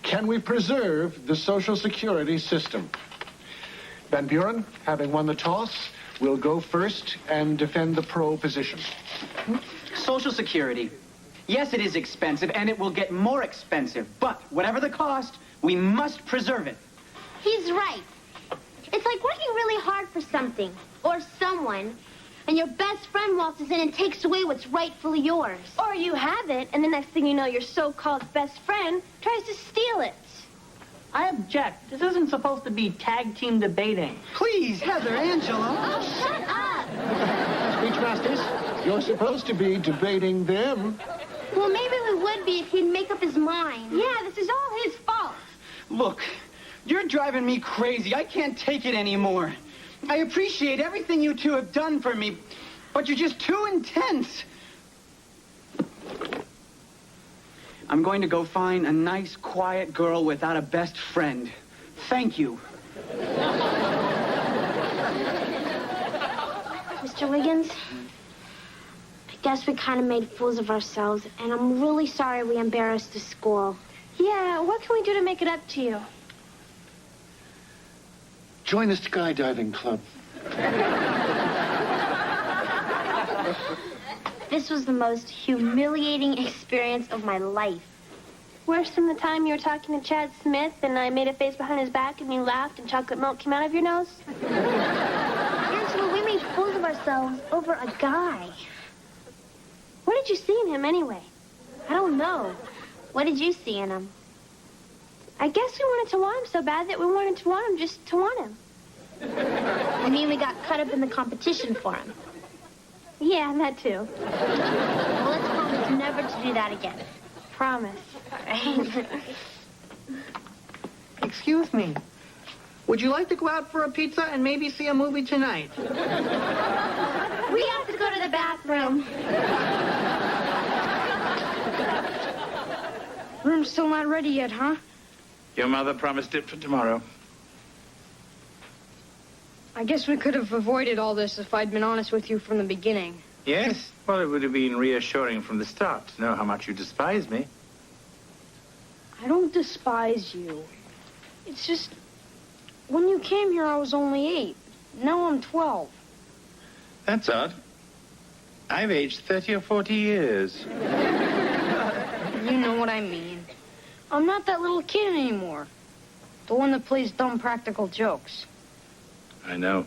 can we preserve the Social Security system? Van Buren, having won the toss, will go first and defend the pro position. Social Security. Yes, it is expensive, and it will get more expensive. But whatever the cost, we must preserve it. He's right. It's like working really hard for something or someone, and your best friend waltzes in and takes away what's rightfully yours. Or you have it, and the next thing you know, your so-called best friend tries to steal it. I object. This isn't supposed to be tag team debating. Please, Heather, Angela. Oh, shut up. Speechmasters, you're supposed to be debating them. Well, maybe we would be if he'd make up his mind. Yeah, this is all his fault. Look, you're driving me crazy. I can't take it anymore. I appreciate everything you two have done for me, but you're just too intense. I'm going to go find a nice, quiet girl without a best friend. Thank you. Mr. Wiggins, I guess we kind of made fools of ourselves, and I'm really sorry we embarrassed the school. Yeah, what can we do to make it up to you? Join the skydiving club. This was the most humiliating experience of my life. Worse than the time you were talking to Chad Smith and I made a face behind his back and you laughed and chocolate milk came out of your nose? Angela, we made fools of ourselves over a guy. What did you see in him anyway? I don't know. What did you see in him? I guess we wanted to want him so bad that we wanted to want him just to want him. I mean, we got caught up in the competition for him. Yeah, that too. Well, let's promise never to do that again. Promise. Excuse me. Would you like to go out for a pizza and maybe see a movie tonight? We have to go to the bathroom. Room's still not ready yet, huh? Your mother promised it for tomorrow. I guess we could have avoided all this if I'd been honest with you from the beginning. Yes? Well, it would have been reassuring from the start to know how much you despise me. I don't despise you. It's just, when you came here, I was only 8. Now I'm 12. That's odd. I've aged 30 or 40 years. You know what I mean. I'm not that little kid anymore. The one that plays dumb practical jokes. I know.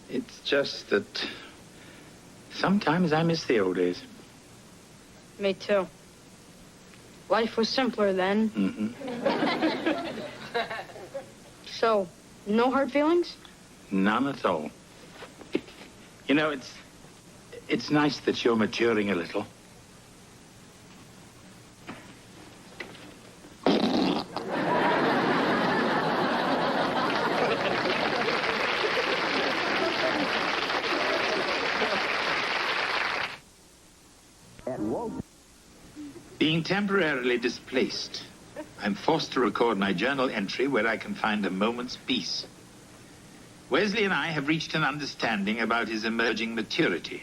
It's just that sometimes I miss the old days. Me too. Life was simpler then. Mm-hmm. So, no hard feelings? None at all. You know, it's nice that you're maturing a little. Being temporarily displaced, I'm forced to record my journal entry where I can find a moment's peace. Wesley and I have reached an understanding about his emerging maturity,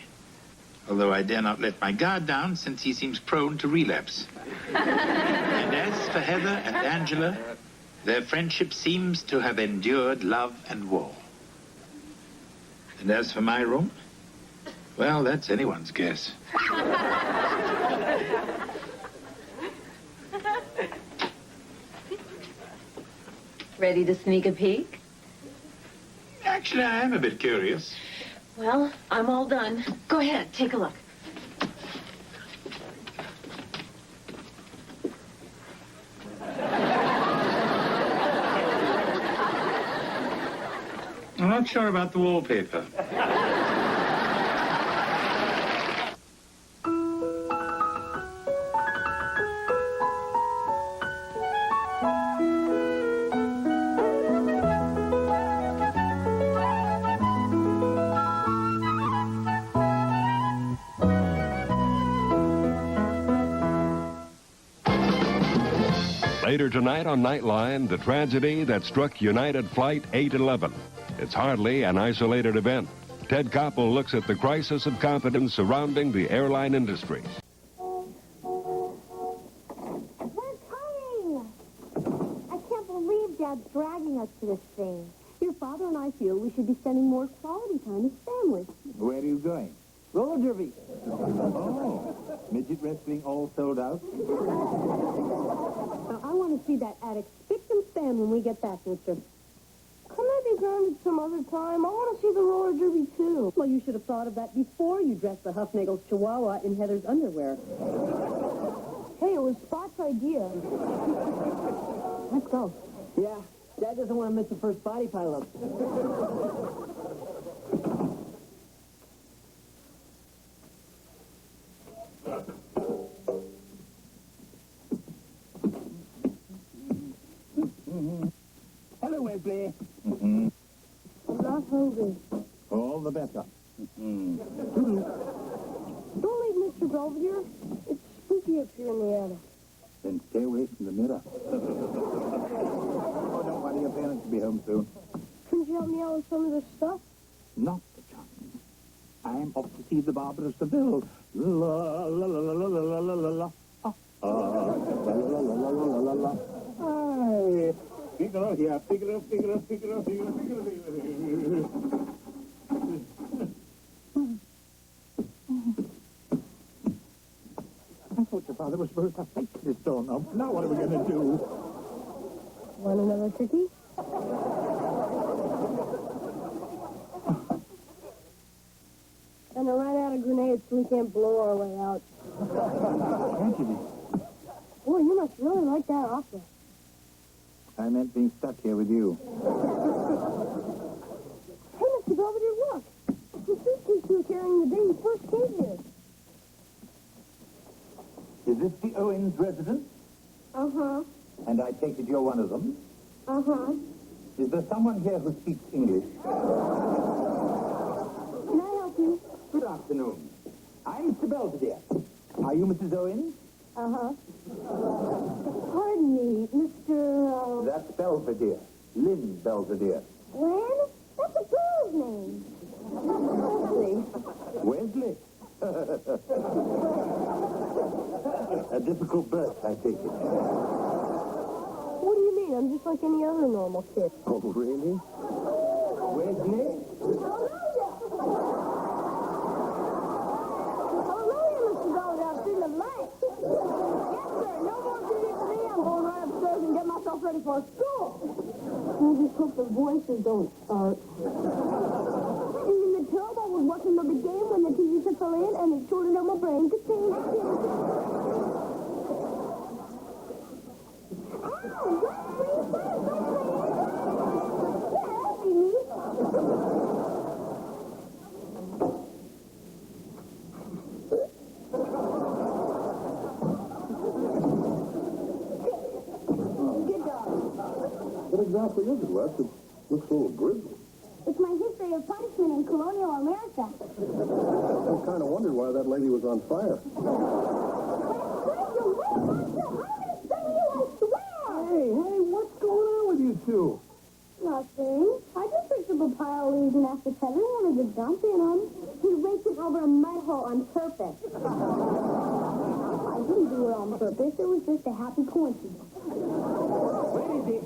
although I dare not let my guard down since he seems prone to relapse. And as for Heather and Angela, their friendship seems to have endured love and war. And as for my room, well, that's anyone's guess. Ready to sneak a peek? Actually, I am a bit curious. Well, I'm all done. Go ahead, take a look. I'm not sure about the wallpaper. Later tonight on Nightline, the tragedy that struck United Flight 811. It's hardly an isolated event. Ted Koppel looks at the crisis of confidence surrounding the airline industry. We're coming! I can't believe Dad's dragging us to this thing. Your father and I feel we should be spending more quality time as family. Where are you going? Roller derby. Oh, midget wrestling all sold out? Now, I want to see that attic spick and span when we get back, mister. Can I be grounded some other time? I want to see the roller derby, too. Well, you should have thought of that before you dressed the Huffnagel's Chihuahua in Heather's underwear. Hey, it was Spot's idea. Let's go. Yeah, Dad doesn't want to miss the first body pile-up. Hello, Wesley. I'm not hungry. All the better. Don't leave Mr. Belvedere. It's spooky up here in the attic. Then stay away from the mirror. Oh, don't worry, your parents will be home soon. Couldn't you help me out with some of this stuff? Not the chance. I'm off to see the barber of Seville. La la la la la la la la la la. La la la la la la la. Hi. Figaro here. Figaro. I thought your father was supposed to fix this doorknob. Now what are we going to do? Want another cookie? And I ran out of grenades so we can't blow our way out. Can't you be? Boy, you must really like that opera. I meant being stuck here with you. Hey, Mr. Belvedere, look. The suitcase you were carrying the day you first came here. Is this the Owens residence? Uh-huh. And I take it you're one of them? Uh-huh. Is there someone here who speaks English? Can I help you? Good afternoon. I'm Mr. Belvedere. Are you Mrs. Owens? Uh-huh. Pardon me, Mr. That's Belvedere. Lynn Belvedere. Lynn? That's a girl's name. Wesley. A difficult birth, I take it. What do you mean? I'm just like any other normal kid. Oh, really? Wesley? Hallelujah, Mr. Belvedere. I've seen the light. Yes, sir. No more duty for me. I'm going right upstairs and get myself ready for school. I just hope the voices don't start. In the tub, I was watching the big game when the TV set fell in, and it shorted out my brain to change. What exactly is it, Wes? It looks a little grisly. It's my history of punishment in colonial America. I kind of wondered why that lady was on fire. Hey, what's going on with you two? Nothing. I just picked up a pile of leaves and asked if Kevin wanted to jump in them. He raked it over a mud hole on purpose. I didn't do it on purpose. It was just a happy coincidence. Where is he?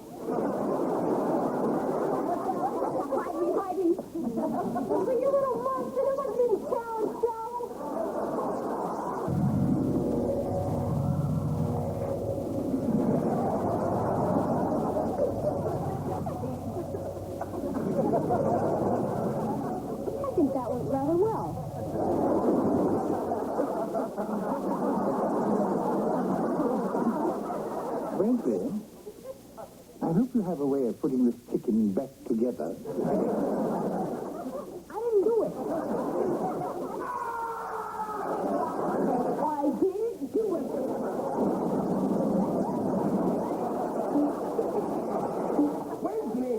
Hiding. But you little monster, there must be a challenge, I think that went rather well. Wesley, I hope you have a way of putting this chicken back together. I didn't do it. I didn't do it. Where's me?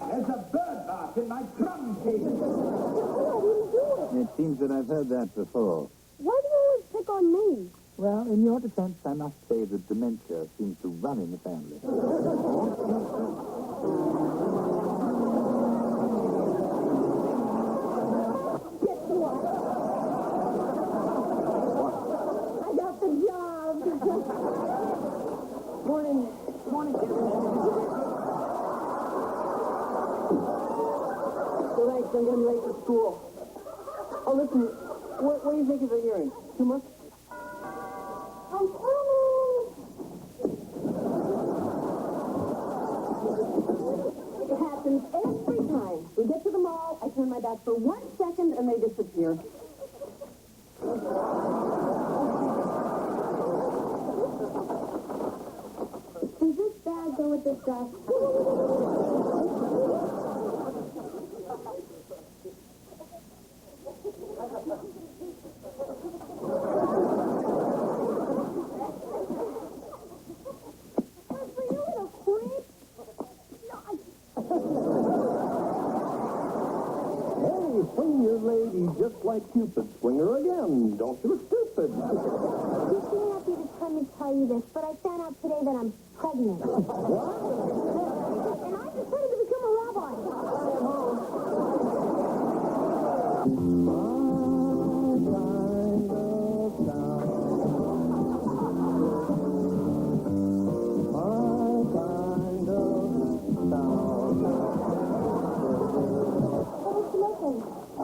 There's a bird bark in my crumb cake. I didn't do it. It seems that I've heard that before. Why do you always pick on me? Well, in your defense, I must say that dementia seems to run in the family. Guess what? I got the job. Morning, Kevin. So thanks, I'm going to be late for school. Oh, listen, what do you think of the hearing? Too much? I'm coming. It happens every time. We get to the mall, I turn my back for 1 second, and they disappear. Does this bag go with this dress? Hey, swing your lady just like Cupid. Swing her again. Don't you look stupid. You shouldn't have to tell me to tell you this, but I found out today that I'm pregnant. What? And I decided to become a rabbi.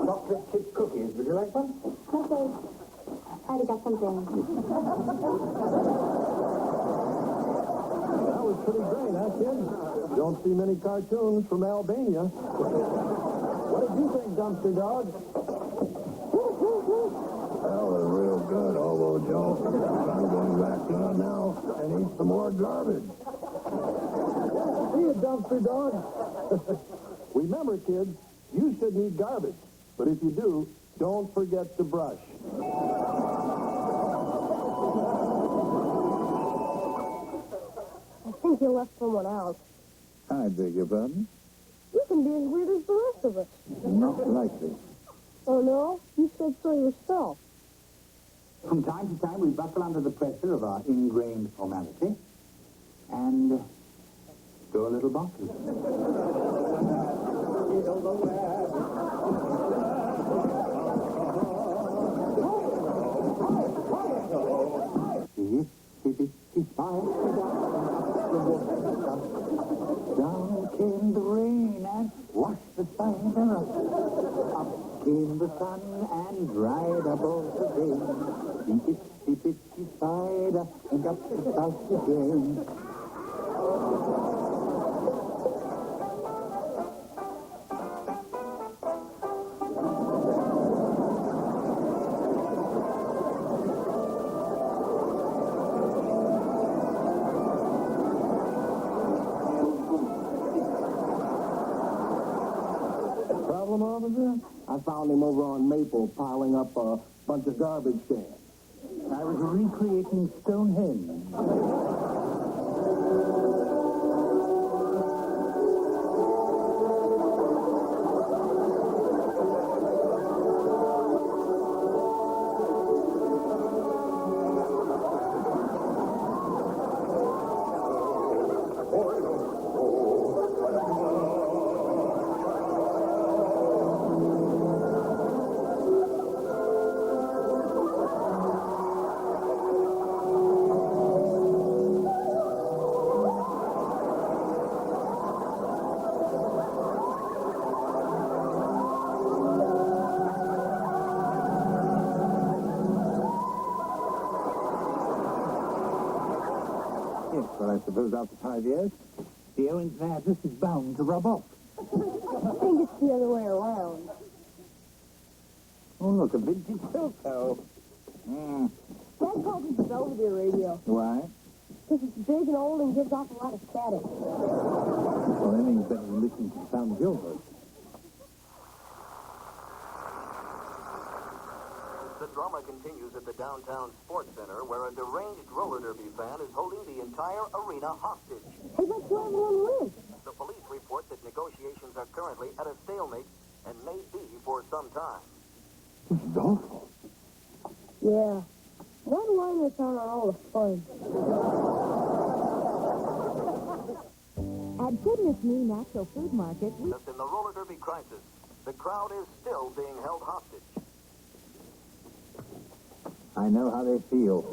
Chocolate chip cookies. Would you like one? Okay. I already got something. That was pretty great, huh, kid? Don't see many cartoons from Albania. What did you think, Dumpster Dog? Well, they're real good, although, Joe, I'm going back down now and eat some more garbage. See you, Dumpster Dog. Remember, kids, you shouldn't eat garbage. But if you do, don't forget to brush. I think you left someone out. I beg your pardon? You can be as weird as the rest of us. Not likely. Oh, no? You said so yourself. From time to time, we buckle under the pressure of our ingrained formality and go a little bonkers. Down came the rain and washed the cider up. Up came the sun and dried up all the rain. The itsy bitsy spider and got the south again. Problem, officer? I found him over on Maple piling up a bunch of garbage cans. I was recreating Stonehenge. But I suppose after 5 years, the Owens madness is bound to rub off. I think it's the other way around. Oh, look, a vintage Philco. Dad called it the Belvedere radio. Why? Because it's big and old and gives off a lot of static. Well, anything's better than listening to the sound of your voice. The drama continues at the downtown sports center, where a deranged roller derby fan is holding the entire arena hostage. Hey, that's where everyone lives. The police report that negotiations are currently at a stalemate and may be for some time. This is awful. Yeah. One line was on all the fun. At Goodness Me Natural Food Market, Just in the roller derby crisis, the crowd is still being held hostage. I know how they feel.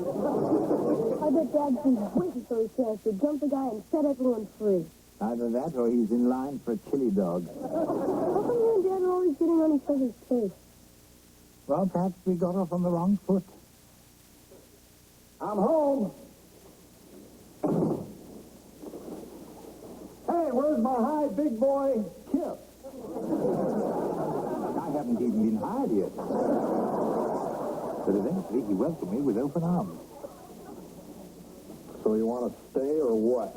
I bet Dad's been waiting for his chance to jump the guy and set everyone free. Either that or he's in line for a chili dog. How come you and Dad are always getting on each other's case? Well, perhaps we got off on the wrong foot. I'm home. Hey, where's my high big boy, Kip? I haven't even been hired yet. But eventually he welcomed me with open arms. So you want to stay or what?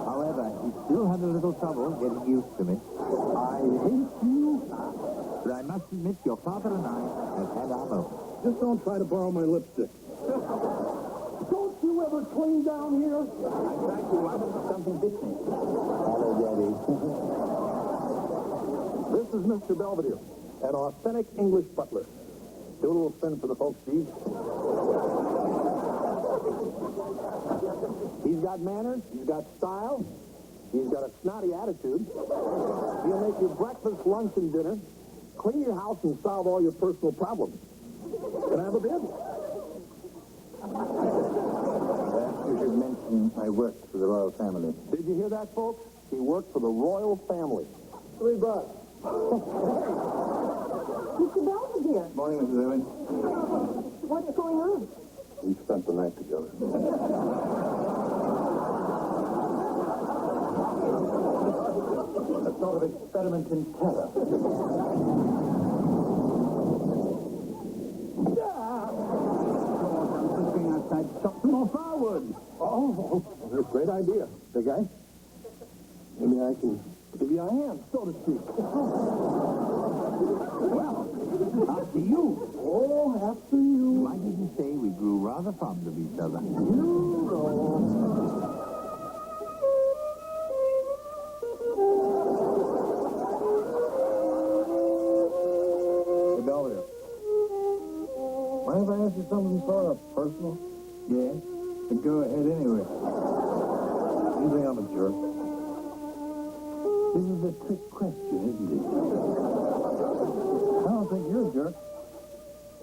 However, he still had a little trouble getting used to me. I hate you. But I must admit, your father and I have had our moments. Just don't try to borrow my lipstick. Don't you ever clean down here? I tried to run into something bit me. Hello, Daddy. This is Mr. Belvedere, an authentic English butler. Do a little spin for the folks, Steve. He's got manners, he's got style, he's got a snotty attitude. He'll make you breakfast, lunch, and dinner, clean your house, and solve all your personal problems. Can I have a bid? Perhaps you should mention I worked for the royal family. Did you hear that, folks? He worked for the royal family. $3. Mr. Belvedere, Morning, Mrs. Owen. what's going on? We spent the night together. A sort of experiment in terror. I'm just going outside to chop some more firewood. Oh, that's a great idea. Big guy. Maybe I can give you a hand, so to speak. Well, after you. Oh, after you. Why did you say we grew rather fond of each other? You know. Hey, Belvedere. Mind if I ask you something sort of personal? Yes? But go ahead anyway. You think I'm a jerk? This is a trick question, isn't it? I don't think you're a jerk.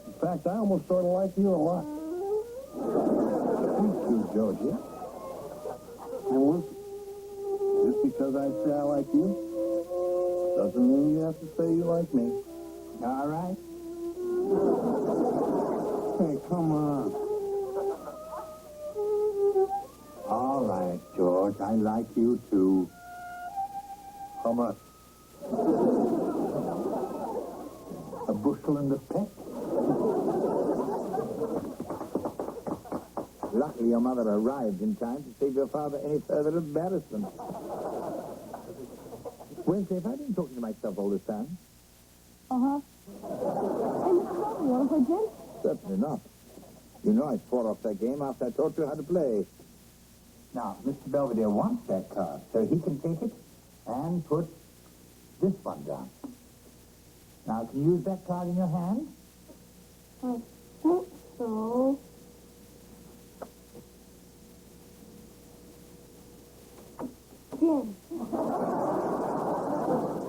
In fact, I almost sort of like you a lot. Thank you, Georgie. And listen, just because I say I like you, doesn't mean you have to say you like me. All right. Hey, come on. All right, George. I like you, too. How much? A bushel and a peck. Luckily, your mother arrived in time to save your father any further embarrassment. Wednesday, have I been talking to myself all this time? Uh-huh. Hey, Mr. Belvedere, you want to play gin? Certainly not. You know I swore off that game after I taught you how to play. Now, Mr. Belvedere wants that card, so he can take it and put this one down. Now, can you use that card in your hand? I think so. Gin.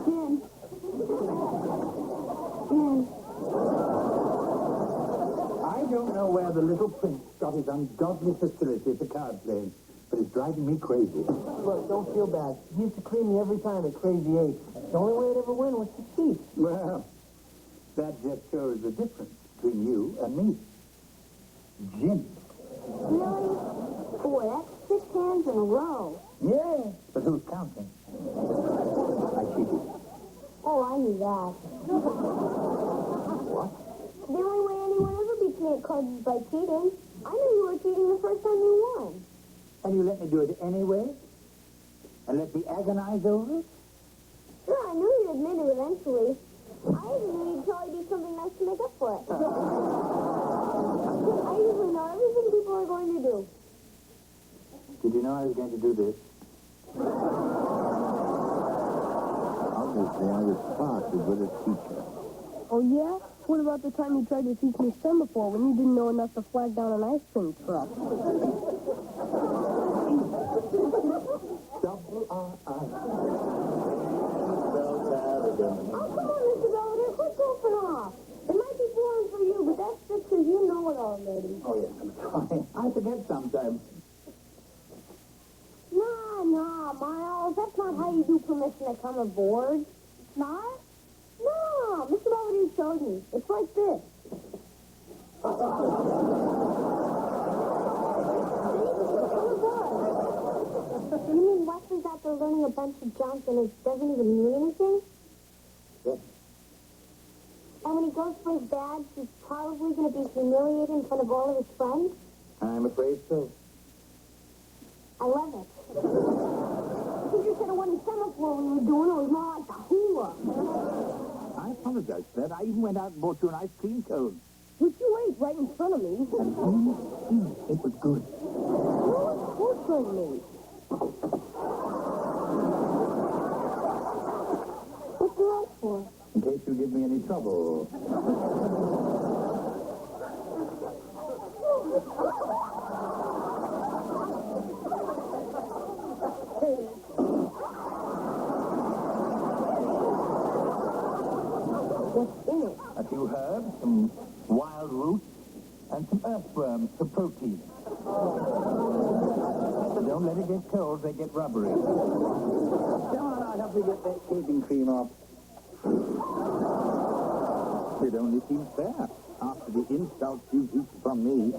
Gin. Gin. I don't know where the little prince got his ungodly facility for card playing, but it's driving me crazy. Look, don't feel bad. He used to clean me every time at Crazy 8. The only way I'd ever win was to cheat. Well, that just shows the difference between you and me. Gin. Really? Boy, that's 6 hands in a row. Yeah, but who's counting? I cheated. Oh, I knew that. What? The only way anyone ever beats me at cards is by cheating. I knew you were cheating the first time you won. And you let me do it anyway? And let me agonize over it? Sure, I knew you'd admit it eventually. I even knew you'd probably do something nice to make up for it. I usually know everything people are going to do. Did you know I was going to do this? Obviously, I was far too good a teacher. Oh, yeah? What about the time you tried to teach me semaphore when you didn't know enough to flag down an ice cream truck? Double R-I. Oh, come on, Mr. Belvedere, quit goofing off. It might be boring for you, but that's just because you know it already. Oh, yes, I'm sorry. I forget sometimes. Nah, Miles, that's not how you do permission to come aboard. It's not? No, Mr. Belvedere showed me. It's like this. You mean Wesley's out there learning a bunch of junk and it doesn't even mean anything? Yes. And when he goes for his badge, he's probably going to be humiliated in front of all of his friends? I'm afraid so. I love it. The teacher said it wasn't semaphore we were doing, it was more like the hula. I apologize for that. I even went out and bought you an ice cream cone. Which you ate right in front of me. It was good. You were torturing me. What's the rest for? In case you give me any trouble. What's in it? A few herbs, some wild roots, and some earthworms for protein. But don't let it get cold, they get rubbery. Come on, I'll help you get that shaving cream off. It only seems fair, after the insults you've heaped from me.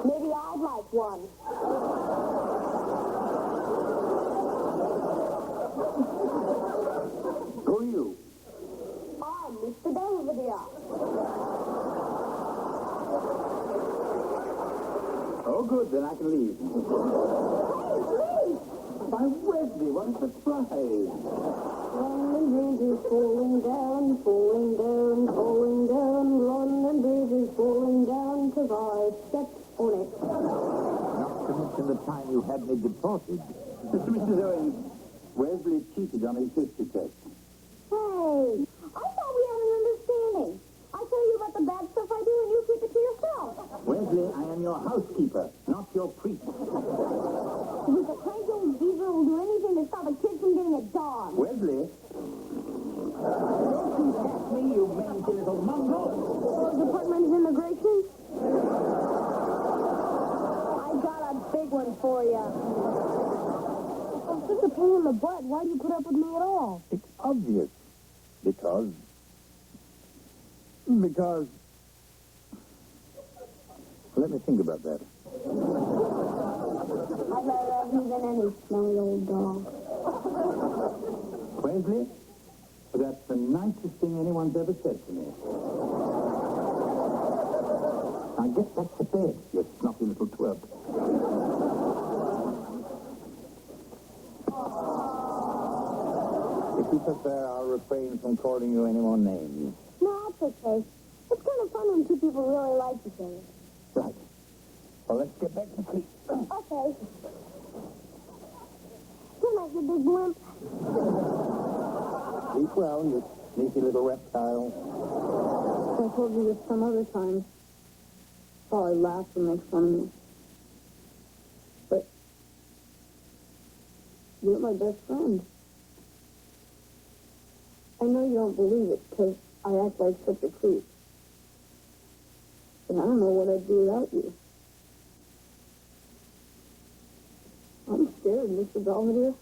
Maybe I'd like one. Who are you? I'm Mr. Belvedere. Oh, good, then I can leave. Hey, please! Why, Wesley, what a surprise. London Bridge is falling down, falling down, falling down. London Bridge is falling down because I stepped on it. Not to mention the time you had me deported. Mrs. Owens, Wesley cheated on his history test. Hey, I thought we had an understanding. I tell you about the bad stuff I do and you keep it to yourself. Wesley, I am your housekeeper, not your priest. With the cranky old geezer will do anything to stop a kid from getting a dog. Wesley? Don't you catch me, you mangy little mongrel. Department of Immigration? I got a big one for you. I'm such a pain in the butt. Why do you put up with me at all? It's obvious. Because... Let me think about that. I'd rather have you than any smelly old dog. Wesley, that's the nicest thing anyone's ever said to me. Now get back to bed, you snotty little twerp. If you prefer, I'll refrain from calling you any more names. No, it's okay. It's kind of fun when two people really like each other. Right. Well, let's get back to sleep. Okay. Good night, you big blimp. Sleep well, you sneaky little reptile. I told you this some other time. Probably laugh and make fun of me. But you're my best friend. I know you don't believe it because I act like such a creep. But I don't know what I'd do without you. I'm scared, Mr. Belvedere.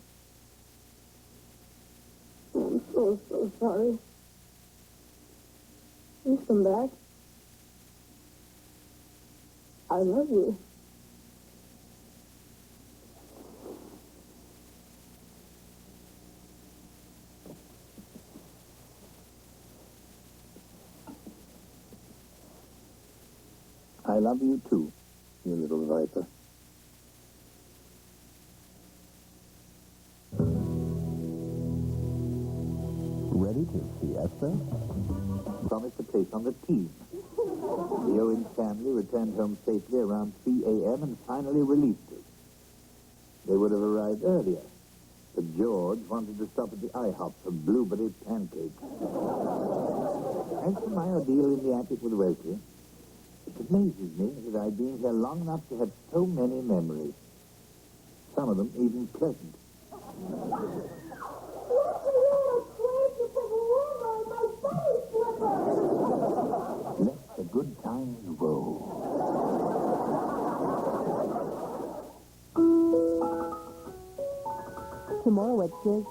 I'm so sorry. Please come back. I love you. I love you too, you little viper. Ready to siesta? Promised a place on the team. The Owens family returned home safely around 3 a.m. and finally released us. They would have arrived earlier, but George wanted to stop at the IHOP for blueberry pancakes. As for my ordeal in the attic with Wesley, it amazes me that I've been here long enough to have so many memories. Some of them even pleasant. Let the good times roll. Tomorrow at 6 on